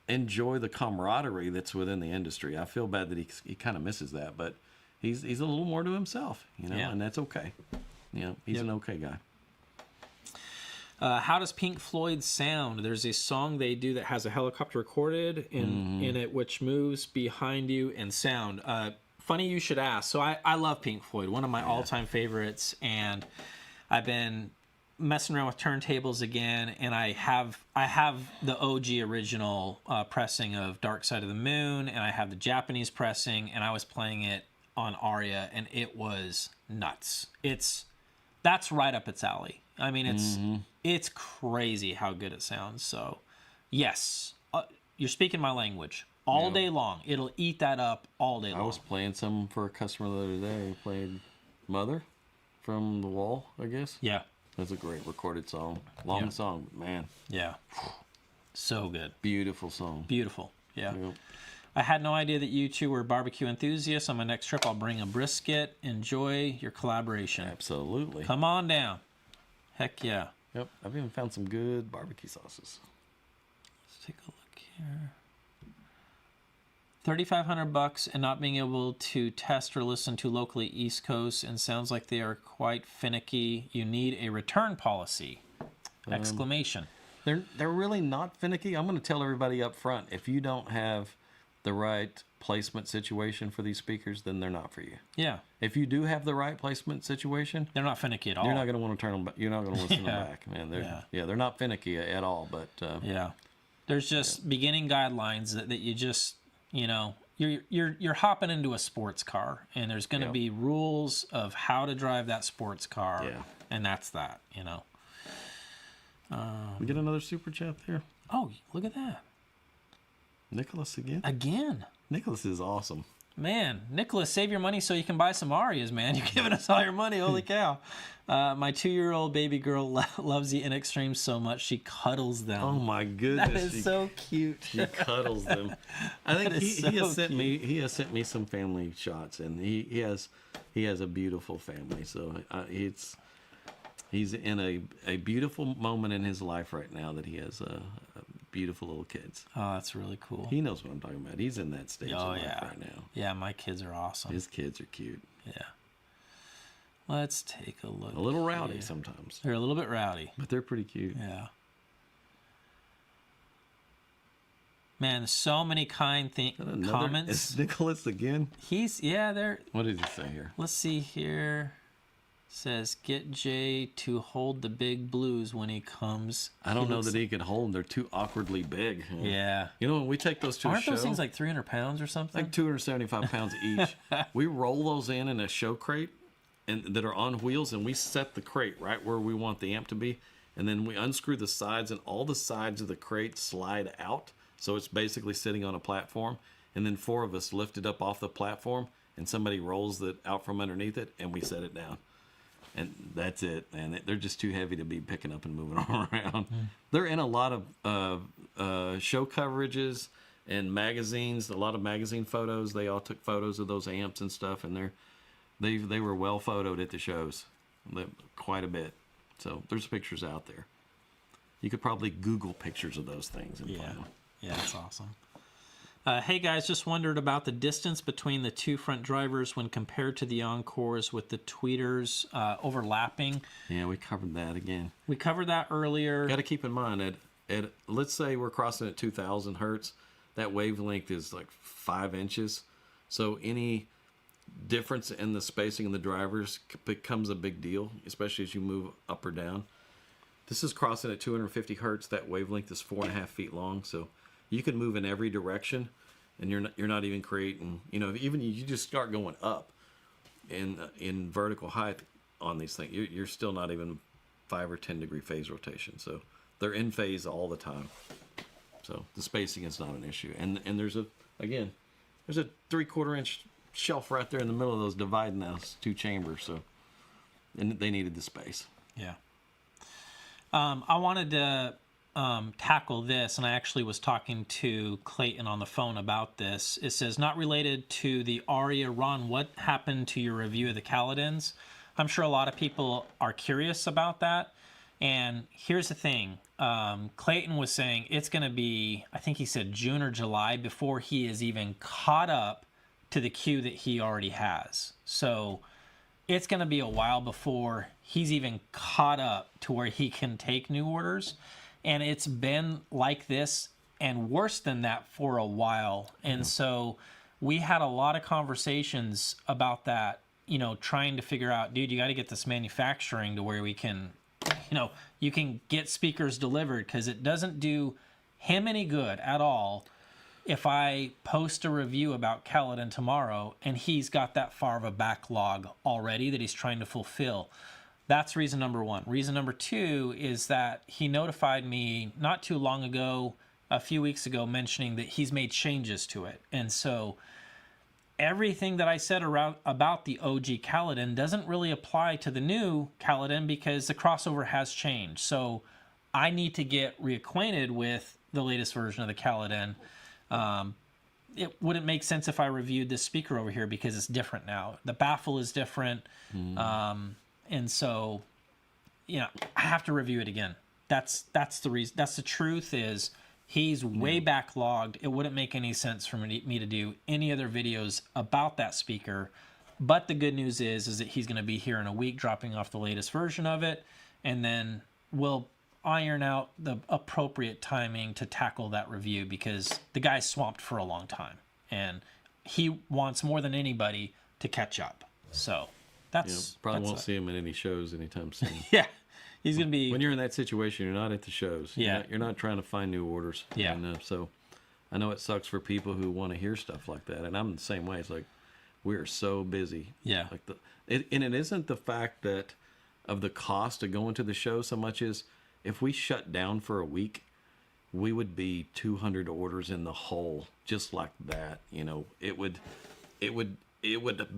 enjoy the camaraderie that's within the industry. I feel bad that he kind of misses that, but he's a little more to himself, and that's okay. He's an okay guy. How does Pink Floyd sound? There's a song they do that has a helicopter recorded in it, which moves behind you and sound. Funny you should ask. So I love Pink Floyd, one of my all-time favorites, and I've been messing around with turntables again, and I have the OG original pressing of Dark Side of the Moon, and I have the Japanese pressing, and I was playing it on Aria, and it was nuts. That's right up its alley. I mean, it's crazy how good it sounds. So, yes, you're speaking my language all day long. It'll eat that up all day long. I was playing some for a customer the other day. I played Mother from The Wall, I guess. Yeah. That's a great recorded song. Long song, man. Yeah. So good. Beautiful song. Beautiful. Yeah. Yep. I had no idea that you two were barbecue enthusiasts. On my next trip, I'll bring a brisket. Enjoy your collaboration. Absolutely. Come on down. Heck yeah. Yep. I've even found some good barbecue sauces. Let's take a look here. $3,500 and not being able to test or listen to locally East Coast, and sounds like they are quite finicky. You need a return policy! Exclamation. They're really not finicky. I'm going to tell everybody up front, if you don't have the right placement situation for these speakers, then they're not for you. Yeah. If you do have the right placement situation, they're not finicky at all. You're not going to want to turn them back. You're not going to listen to them back, man. They're not finicky at all. But there's just beginning guidelines that you just you're hopping into a sports car, and there's going to be rules of how to drive that sports car, and that's that. We get another super chat there. Oh, look at that. Nicholas again? Again. Nicholas is awesome. Man, Nicholas, save your money so you can buy some Arias, man. You're giving us all your money. Holy cow. My 2-year-old baby girl loves the NX so much, she cuddles them. Oh, my goodness. That is so cute. She cuddles them. I think he has sent me some family shots, and he has a beautiful family. So he's in a beautiful moment in his life right now that he has beautiful little kids. Oh, that's really cool. He knows what I'm talking about. He's in that stage of life right now. Yeah, my kids are awesome. His kids are cute. Yeah. Let's take a look. A little rowdy sometimes. They're a little bit rowdy. But they're pretty cute. Yeah. Man, so many kind comments. It's Nicholas again? They're... What did he say here? Let's see here. Says, get Jay to hold the big blues when he comes. I don't know that he could hold them. They're too awkwardly big. Yeah. When we take those to a show... Aren't those things like 300 pounds or something? Like 275 pounds each. We roll those in a show crate that are on wheels, and we set the crate right where we want the amp to be, and then we unscrew the sides, and all the sides of the crate slide out, so it's basically sitting on a platform, and then 4 of us lift it up off the platform, and somebody rolls it out from underneath it, and we set it down. And that's it, man. They're just too heavy to be picking up and moving around. They're in a lot of show coverages and magazines, a lot of magazine photos. They all took photos of those amps and stuff, and they were well photoed at the shows, quite a bit. So there's pictures out there. You could probably Google pictures of those things and find them. Yeah, that's awesome. Hey guys, just wondered about the distance between the 2 front drivers when compared to the Encores with the tweeters overlapping. Yeah, we covered that again. We covered that earlier. Got to keep in mind at let's say we're crossing at 2,000 hertz, that wavelength is like 5 inches. So any difference in the spacing of the drivers becomes a big deal, especially as you move up or down. This is crossing at 250 hertz. That wavelength is 4.5 feet long, so you can move in every direction, and you're not even creating. Even you just start going up in vertical height on these things, you're still not even 5 or 10 degree phase rotation. So they're in phase all the time. So the spacing is not an issue. And there's a 3/4 inch shelf right there in the middle of those dividing those two chambers. So, and they needed the space. Yeah. I wanted to tackle this, and I actually was talking to Clayton on the phone about this. It says, not related to the Aria. Ron, what happened to your review of the Kaladins? I'm sure a lot of people are curious about that. And here's the thing. Clayton was saying it's going to be, I think he said June or July before he is even caught up to the queue that he already has. So it's going to be a while before he's even caught up to where he can take new orders. And it's been like this and worse than that for a while. And so we had a lot of conversations about that, trying to figure out, dude, you got to get this manufacturing to where we can, you can get speakers delivered, because it doesn't do him any good at all if I post a review about Kaladin tomorrow and he's got that far of a backlog already that he's trying to fulfill. That's reason number one. Reason number two is that he notified me not too long ago, a few weeks ago, mentioning that he's made changes to it. And so everything that I said about the OG Kaladin doesn't really apply to the new Kaladin, because the crossover has changed. So I need to get reacquainted with the latest version of the Kaladin. It wouldn't make sense if I reviewed this speaker over here, because it's different now. The baffle is different. And so, I have to review it again. That's the reason. That's the truth. Is he's way backlogged. It wouldn't make any sense for me to do any other videos about that speaker. But the good news is that he's going to be here in a week, dropping off the latest version of it, and then we'll iron out the appropriate timing to tackle that review, because the guy's swamped for a long time, and he wants more than anybody to catch up. So that's probably won't see him in any shows anytime soon. Yeah, he's gonna be. When you're in that situation, you're not at the shows. Yeah, you're not trying to find new orders. Yeah, and, so I know it sucks for people who want to hear stuff like that, and I'm the same way. It's like we're so busy. Yeah, like and it isn't the fact that of the cost of going to the show so much as if we shut down for a week, we would be 200 orders in the hole, just like that. It would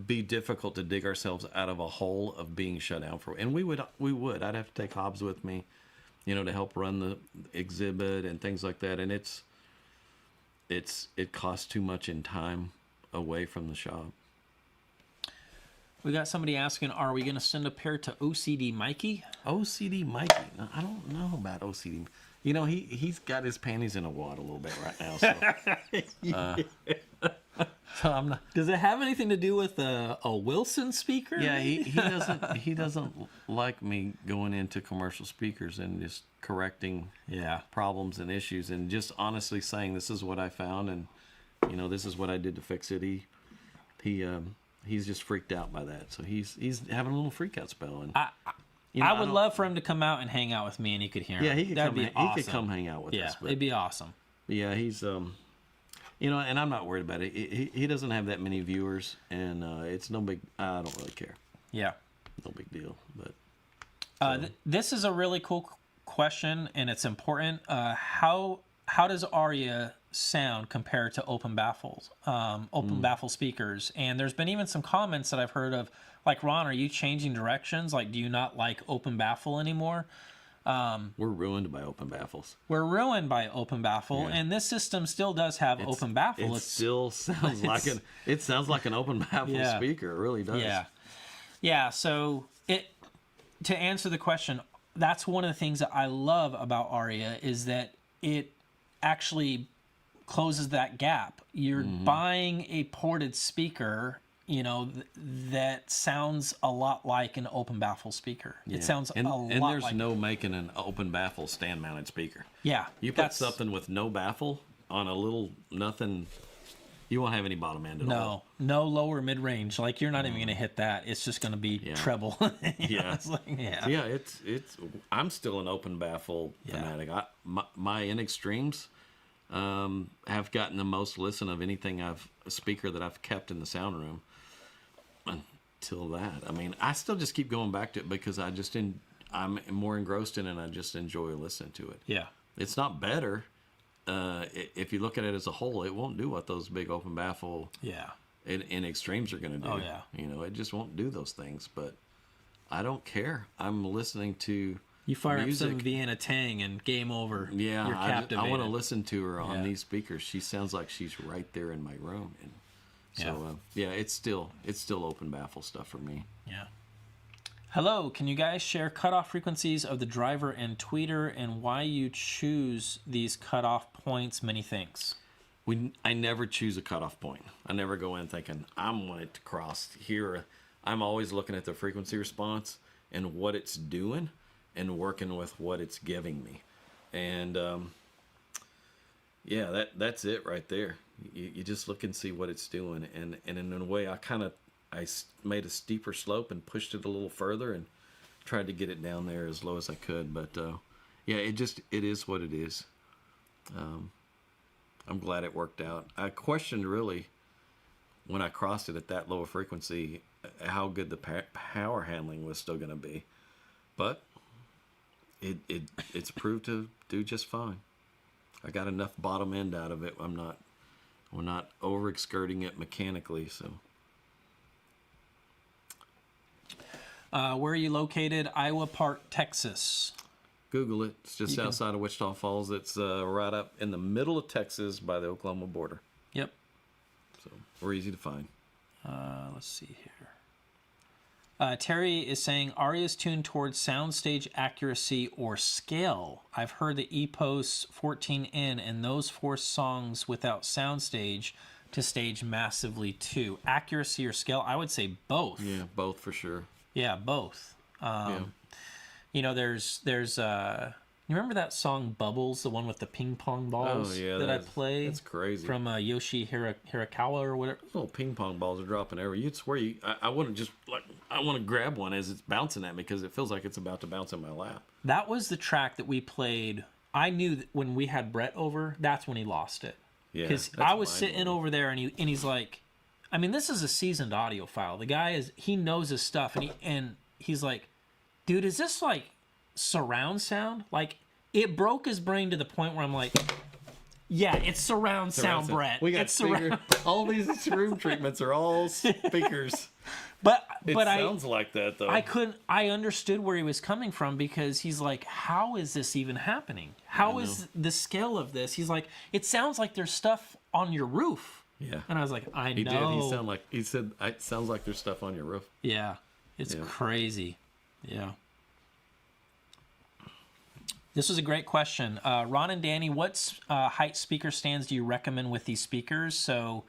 be difficult to dig ourselves out of a hole of being shut down for. And we would. I'd have to take Hobbs with me, to help run the exhibit and things like that. And it costs too much in time away from the shop. We got somebody asking, are we going to send a pair to OCD Mikey? OCD Mikey? No, I don't know about OCD. He's got his panties in a wad a little bit right now. So, so I'm not. Does it have anything to do with a Wilson speaker? Yeah, he doesn't like me going into commercial speakers and just correcting problems and issues, and just honestly saying this is what I found, and this is what I did to fix it. He's just freaked out by that, so he's having a little freak out spell. And I would love for him to come out and hang out with me, and he could hear him. Yeah, he could That'd come. be awesome. He could come hang out with us. Yeah, it'd be awesome. Yeah, he's and I'm not worried about it. He doesn't have that many viewers, and it's no big. I don't really care. Yeah, no big deal. But this is a really cool question, and it's important. How does Aria sound compared to open baffles, baffle speakers? And there's been even some comments that I've heard of, like, Ron, are you changing directions? Like, do you not like open baffle anymore? We're ruined by open baffles. We're ruined by open baffle, and this system still does have open baffle. It still sounds like an open baffle speaker. It really does. Yeah. So to answer the question, that's one of the things that I love about Aria, is that it actually closes that gap. You're buying a ported speaker, that sounds a lot like an open baffle speaker. Yeah. It sounds a lot like... And there's no making an open baffle stand-mounted speaker. Yeah. You put something with no baffle on a little nothing, You won't have any bottom end at all. No lower mid range. Like you're not even going to hit that. It's just going to be treble. It's like, it's. I'm still an open baffle fanatic. My in extremes have gotten the most listen of anything a speaker that I've kept in the sound room. Until that, I mean, I still just keep going back to it because I'm more engrossed in it and I just enjoy listening to it. Yeah, it's not better. If you look at it as a whole, it won't do what those big open baffle in extremes are going to do. Oh, yeah. You know, it just won't do those things. But I don't care. I'm listening to you fire music. up some Vienna Tang and game over. Yeah, you're captivated. I want to listen to her on these speakers. She sounds like she's right there in my room. And so, it's still open baffle stuff for me. Yeah. Hello, can you guys share cutoff frequencies of the driver and tweeter and why you choose these cutoff points? Many thanks. I never choose a cutoff point. I never go in thinking, I'm wanting it to cross here. I'm always looking at the frequency response and what it's doing and working with what it's giving me. And, that's it right there. You just look and see what it's doing. And in a way, I made a steeper slope and pushed it a little further and tried to get it down there as low as I could. But, it is what it is. I'm glad it worked out. I questioned really when I crossed it at that lower frequency how good the power handling was still going to be. But it's proved to do just fine. I got enough bottom end out of it. We're not overexerting it mechanically, so... where are you located? Iowa Park, Texas. Google it. It's just outside of Wichita Falls. It's right up in the middle of Texas by the Oklahoma border. Yep. So we're easy to find. Let's see here. Terry is saying Aria's tuned towards soundstage accuracy or scale. I've heard the EPOS 14N and those force songs without soundstage to stage massively too. Accuracy or scale? I would say both. Yeah, both for sure. Yeah, both. You know, there's you remember that song Bubbles, the one with the ping pong balls that I played? That's crazy. From Yoshi Hirakawa or whatever. Little ping pong balls are dropping everywhere. You'd swear I want to grab one as it's bouncing at me because it feels like it's about to bounce in my lap. That was the track that we played. I knew that when we had Brett over, that's when he lost it. Yeah. Because I was sitting over there and he's like, I mean, this is a seasoned audiophile. The guy he knows his stuff, and he's like, dude, is this like surround sound? Like, it broke his brain to the point where I'm like, yeah, it's surround sound, Brett. We got surround. All these room treatments are all speakers. But it sounds like that though. I understood where he was coming from because he's like, how is this even happening? How is the scale of this? He's like, it sounds like there's stuff on your roof. Yeah. And I was like, I know. He did. He said, it sounds like there's stuff on your roof. Yeah. It's crazy. Yeah. This was a great question. Ron and Danny, what height speaker stands do you recommend with these speakers? So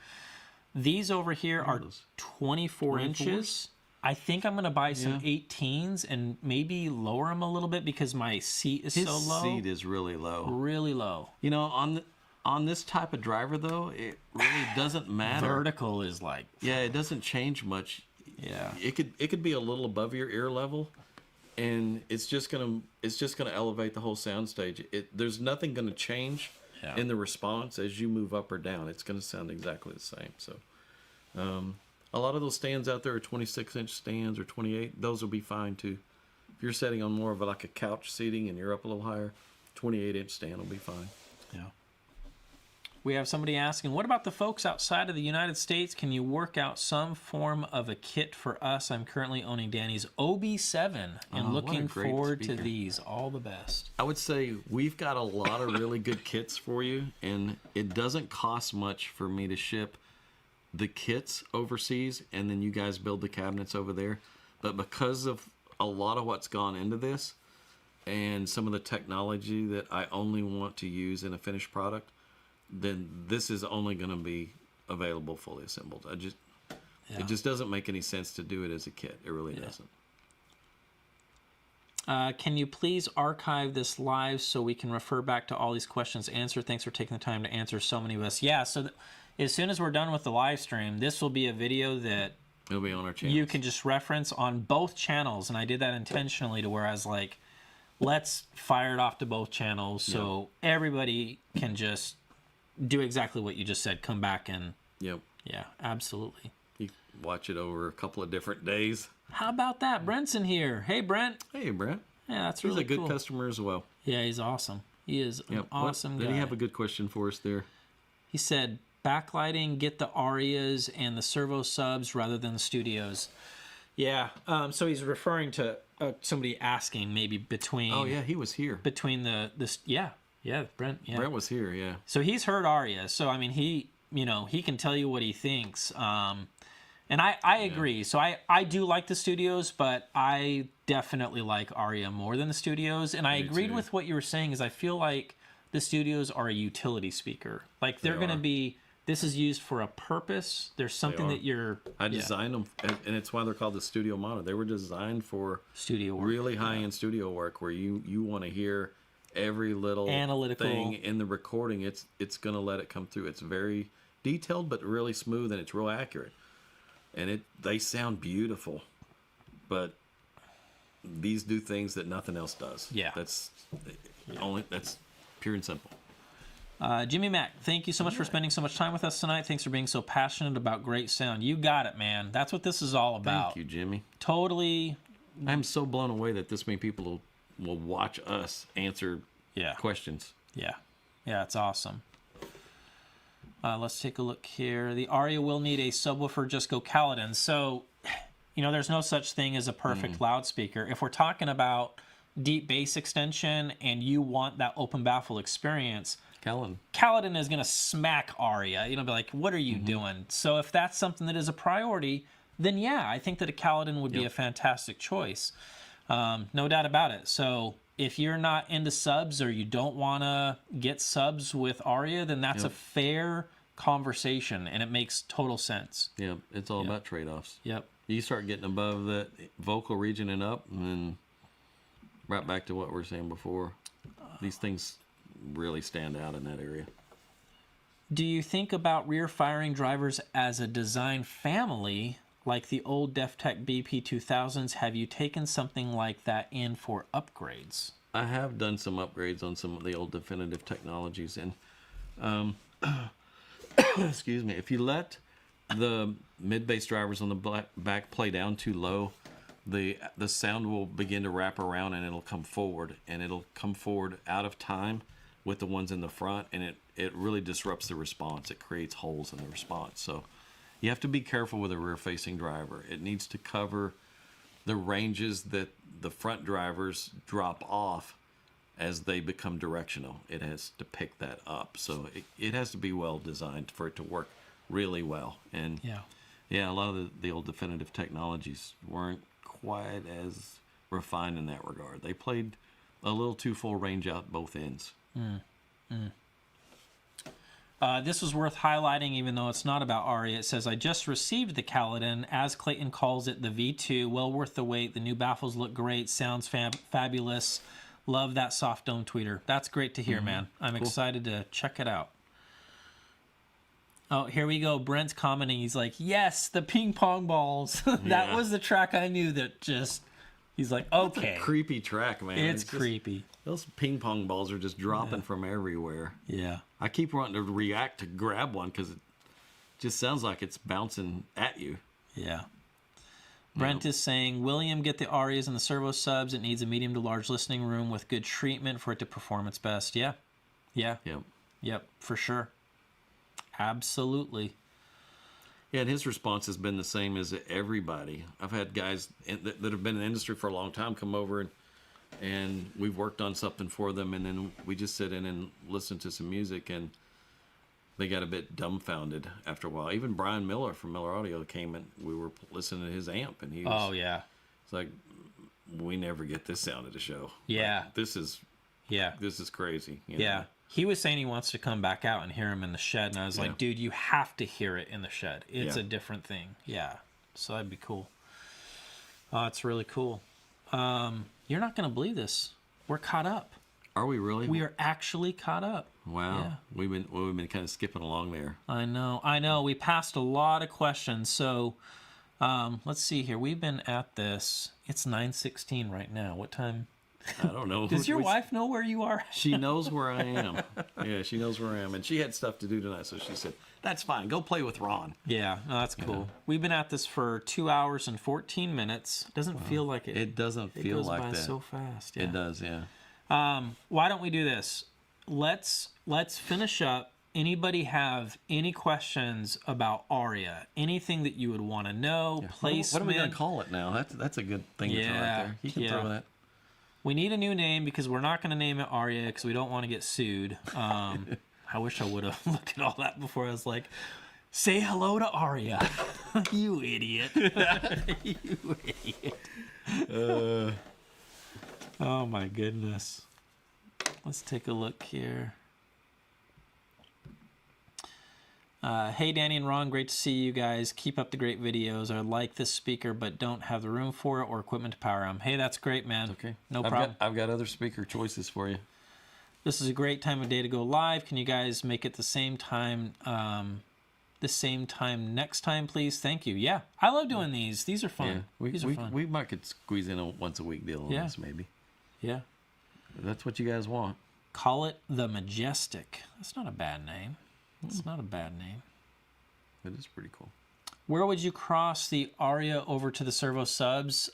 these over here are 24 inches. I think I'm going to buy some 18s and maybe lower them a little bit because my seat is so low. His seat is really low. Really low. You know, on this type of driver, though, it really doesn't matter. Vertical is like... Yeah, it doesn't change much. Yeah. It could be a little above your ear level, and it's just gonna elevate the whole soundstage. There's nothing gonna change in the response as you move up or down. It's gonna sound exactly the same. So, a lot of those stands out there are 26-inch stands or 28. Those will be fine too. If you're setting on more of like a couch seating and you're up a little higher, 28-inch stand will be fine. Yeah. We have somebody asking, what about the folks outside of the United States? Can you work out some form of a kit for us? I'm currently owning Danny's OB7 and looking forward to these. All the best. I would say we've got a lot of really good kits for you, and it doesn't cost much for me to ship the kits overseas, and then you guys build the cabinets over there. But because of a lot of what's gone into this and some of the technology that I only want to use in a finished product, then this is only going to be available fully assembled. It just doesn't make any sense to do it as a kit. It really doesn't. Can you please archive this live so we can refer back to all these questions answered? Thanks for taking the time to answer so many of us. Yeah, so as soon as we're done with the live stream, this will be a video that it'll be on our channel. You can just reference on both channels, and I did that intentionally to where I was like, let's fire it off to both channels so everybody can just do exactly what you just said. Come back and... Yep. Yeah, absolutely. You watch it over a couple of different days. How about that? Brent's in here. Hey, Brent. Hey, Brent. Yeah, that's really cool. He's a good customer as well. Yeah, he's awesome. He is an awesome guy. Did he have a good question for us there? He said, backlighting, get the Arias and the servo subs rather than the studios. Yeah, so he's referring to somebody asking maybe between... Oh, yeah, he was here. Between yeah, Brent. Yeah. Brent was here, yeah. So he's heard Aria. So, I mean, he can tell you what he thinks. And I agree. So I do like the studios, but I definitely like Aria more than the studios. And I agreed with what you were saying is I feel like the studios are a utility speaker. Like they're going to be... This is used for a purpose. There's something that you're... I designed them, and it's why they're called the studio mono. They were designed for studio work, really high-end studio work where you want to hear every little analytical thing in the recording. It's going to let it come through. It's very detailed, but really smooth, and it's real accurate. And they sound beautiful, but these do things that nothing else does. Yeah. That's pure and simple. Jimmy Mack, thank you so much for spending so much time with us tonight. Thanks for being so passionate about great sound. You got it, man. That's what this is all about. Thank you, Jimmy. Totally. I'm so blown away that this many people will watch us answer questions. Yeah. Yeah, it's awesome. Let's take a look here. The Aria will need a subwoofer, just go Clayton. So, there's no such thing as a perfect loudspeaker. If we're talking about deep bass extension and you want that open baffle experience... Clayton is going to smack Aria. Be like, what are you doing? So if that's something that is a priority, then yeah, I think that a Clayton would be a fantastic choice. No doubt about it. So if you're not into subs or you don't want to get subs with Aria, then that's a fair conversation, and it makes total sense. Yeah, it's all about trade-offs. Yep. You start getting above that vocal region and up, and then right back to what we were saying before. These things really stand out in that area. Do you think about rear firing drivers as a design family like the old DefTech BP2000s? Have you taken something like that in for upgrades? I have done some upgrades on some of the old definitive technologies, and excuse me, if you let the mid-bass drivers on the back play down too low, the sound will begin to wrap around and it'll come forward, and it'll come forward out of time with the ones in the front, and it really disrupts the response. It creates holes in the response. So you have to be careful with a rear-facing driver. It needs to cover the ranges that the front drivers drop off as they become directional. It has to pick that up. So it has to be well designed for it to work really well. And a lot of the old definitive technologies weren't quite as refined in that regard. They played a little too full range out both ends. This was worth highlighting, even though it's not about Aria. It says, I just received the Clayton, as Clayton calls it, the V2. Well worth the wait. The new baffles look great. Sounds fabulous. Love that soft dome tweeter. That's great to hear, man. I'm excited to check it out. Oh, here we go. Brent's commenting. He's like, yes, the ping pong balls. That was the track I knew that just... He's like, okay. It's a creepy track, man. It's creepy. Those ping pong balls are just dropping from everywhere. Yeah. I keep wanting to react to grab one because it just sounds like it's bouncing at you. Yeah. Brent is saying, William, get the Arias and the servo subs. It needs a medium to large listening room with good treatment for it to perform its best. Yeah. Yeah. Yep, for sure. Absolutely. Yeah, and his response has been the same as everybody. I've had guys that have been in the industry for a long time come over and we've worked on something for them, and then we just sit in and listen to some music, and they got a bit dumbfounded after a while. Even Brian Miller from Miller Audio came and we were listening to his amp, and he was, it's like, we never get this sound at a show. Yeah. Like, this is crazy. You know? He was saying he wants to come back out and hear him in the shed, and I was like, dude, you have to hear it in the shed. It's a different thing. Yeah. So that'd be cool. It's really cool. You're not going to believe this. We're caught up. Are we really? We are actually caught up. Wow. Yeah. We've been kind of skipping along there. I know. We passed a lot of questions. So let's see here. We've been at this. It's 9:16 right now. What time? I don't know. Does your wife know where you are? She knows where I am. Yeah, she knows where I am. And she had stuff to do tonight, so she said, that's fine. Go play with Ron. Yeah, no, that's cool. Yeah. We've been at this for 2 hours and 14 minutes. Doesn't feel like it. It doesn't feel like that. It goes by so fast. Yeah. It does, yeah. Why don't we do this? Let's finish up. Anybody have any questions about Aria? Anything that you would want to know? Yeah. Placement? What are we going to call it now? That's a good thing to throw out there. You can throw that. We need a new name because we're not going to name it Aria because we don't want to get sued. I wish I would have looked at all that before. I was like, say hello to Aria. You idiot. You idiot. Oh, my goodness. Let's take a look here. Hey, Danny and Ron, great to see you guys. Keep up the great videos. I like this speaker, but don't have the room for it or equipment to power them. Hey, that's great, man. Okay. No problem. I've got other speaker choices for you. This is a great time of day to go live. Can you guys make it the same time next time, please? Thank you. Yeah, I love doing these. These are fun. Yeah, these are fun. We might could squeeze in a once-a-week deal on this, maybe. Yeah. That's what you guys want. Call it the Majestic. That's not a bad name. It's not a bad name. It is pretty cool. Where would you cross the Aria over to the servo subs?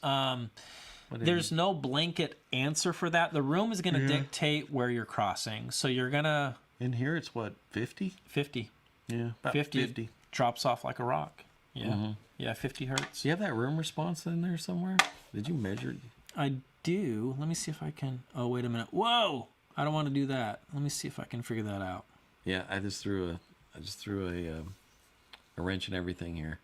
There's no blanket answer for that. The room is going to dictate where you're crossing. So you're going to... In here, it's what, 50? 50. Yeah, about 50. Drops off like a rock. Yeah. Mm-hmm. Yeah, 50 hertz. Do you have that room response in there somewhere? Did you measure it? I do. Let me see if I can... Oh, wait a minute. Whoa! I don't want to do that. Let me see if I can figure that out. Yeah, I just threw a wrench and everything here.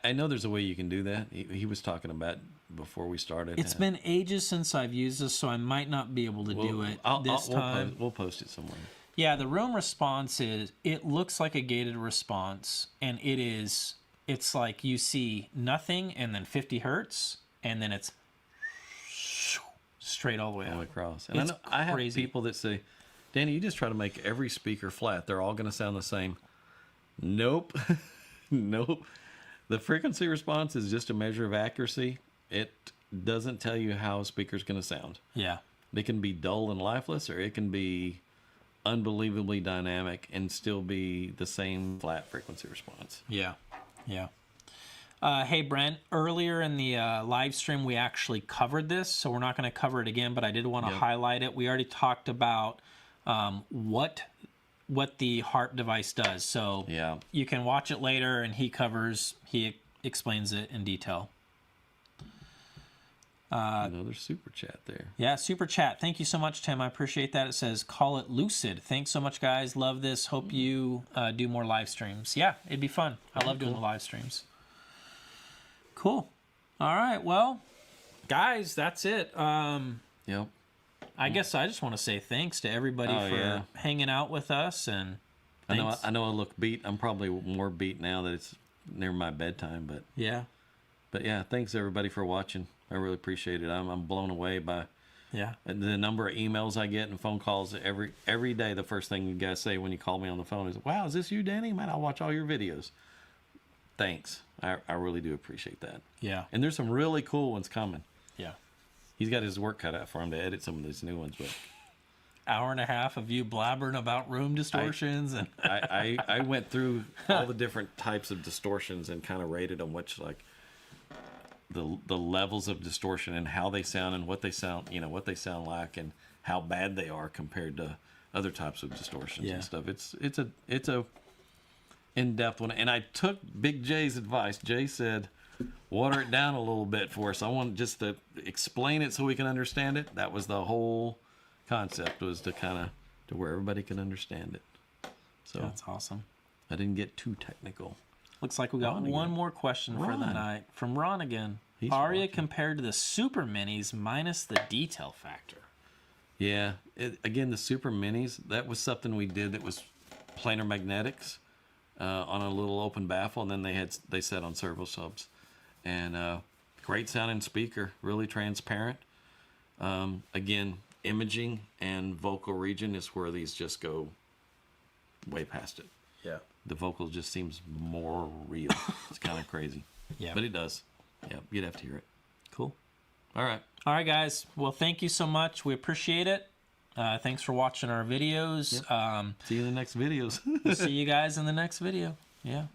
I know there's a way you can do that. He was talking about before we started. It's been ages since I've used this, so I might not be able to do it this time. We'll post it somewhere. Yeah, the room response it looks like a gated response, and it's like you see nothing and then 50 hertz, and then it's straight all the way across. And I have people that say, Danny, you just try to make every speaker flat. They're all going to sound the same. Nope. Nope. The frequency response is just a measure of accuracy. It doesn't tell you how a speaker's going to sound. Yeah. It can be dull and lifeless, or it can be unbelievably dynamic and still be the same flat frequency response. Yeah. Yeah. Hey, Brent, earlier in the live stream, we actually covered this, so we're not going to cover it again, but I did want to highlight it. We already talked about what the harp device does. So you can watch it later, and he explains it in detail. Another super chat there. Yeah, super chat. Thank you so much, Tim. I appreciate that. It says, call it lucid. Thanks so much, guys. Love this. Hope you do more live streams. Yeah, it'd be fun. I love doing the live streams. Cool. All right. Well, guys, that's it. Yep. I guess I just want to say thanks to everybody for hanging out with us. And I know I look beat. I'm probably more beat now that it's near my bedtime. But yeah, thanks everybody for watching. I really appreciate it. I'm blown away by the number of emails I get and phone calls every day. The first thing you guys say when you call me on the phone is, "Wow, is this you, Danny? Man, I'll watch all your videos." Thanks. I really do appreciate that. Yeah. And there's some really cool ones coming. Yeah. He's got his work cut out for him to edit some of these new ones, but hour and a half of you blabbering about room distortions and I went through all the different types of distortions and kind of rated them, which like the levels of distortion and how they sound and what they sound like and how bad they are compared to other types of distortions and stuff. It's a in-depth one, and I took Big J's advice. Jay said, water it down a little bit for us. I want just to explain it so we can understand it. That was the whole concept, was to kind of to where everybody can understand it. So that's awesome. I didn't get too technical. Looks like we got one more question for the night from Ron again. Aria compared to the Super Minis minus the detail factor. Yeah, again, the Super Minis, that was something we did that was planar magnetics on a little open baffle, and then they set on servo subs. And great sounding speaker, really transparent. Again, imaging and vocal region is where these just go way past it. Yeah. The vocal just seems more real. It's kind of crazy. Yeah. But it does. Yeah, you'd have to hear it. Cool. All right. All right, guys. Well, thank you so much. We appreciate it. Thanks for watching our videos. Yep. See you in the next videos. We'll see you guys in the next video. Yeah.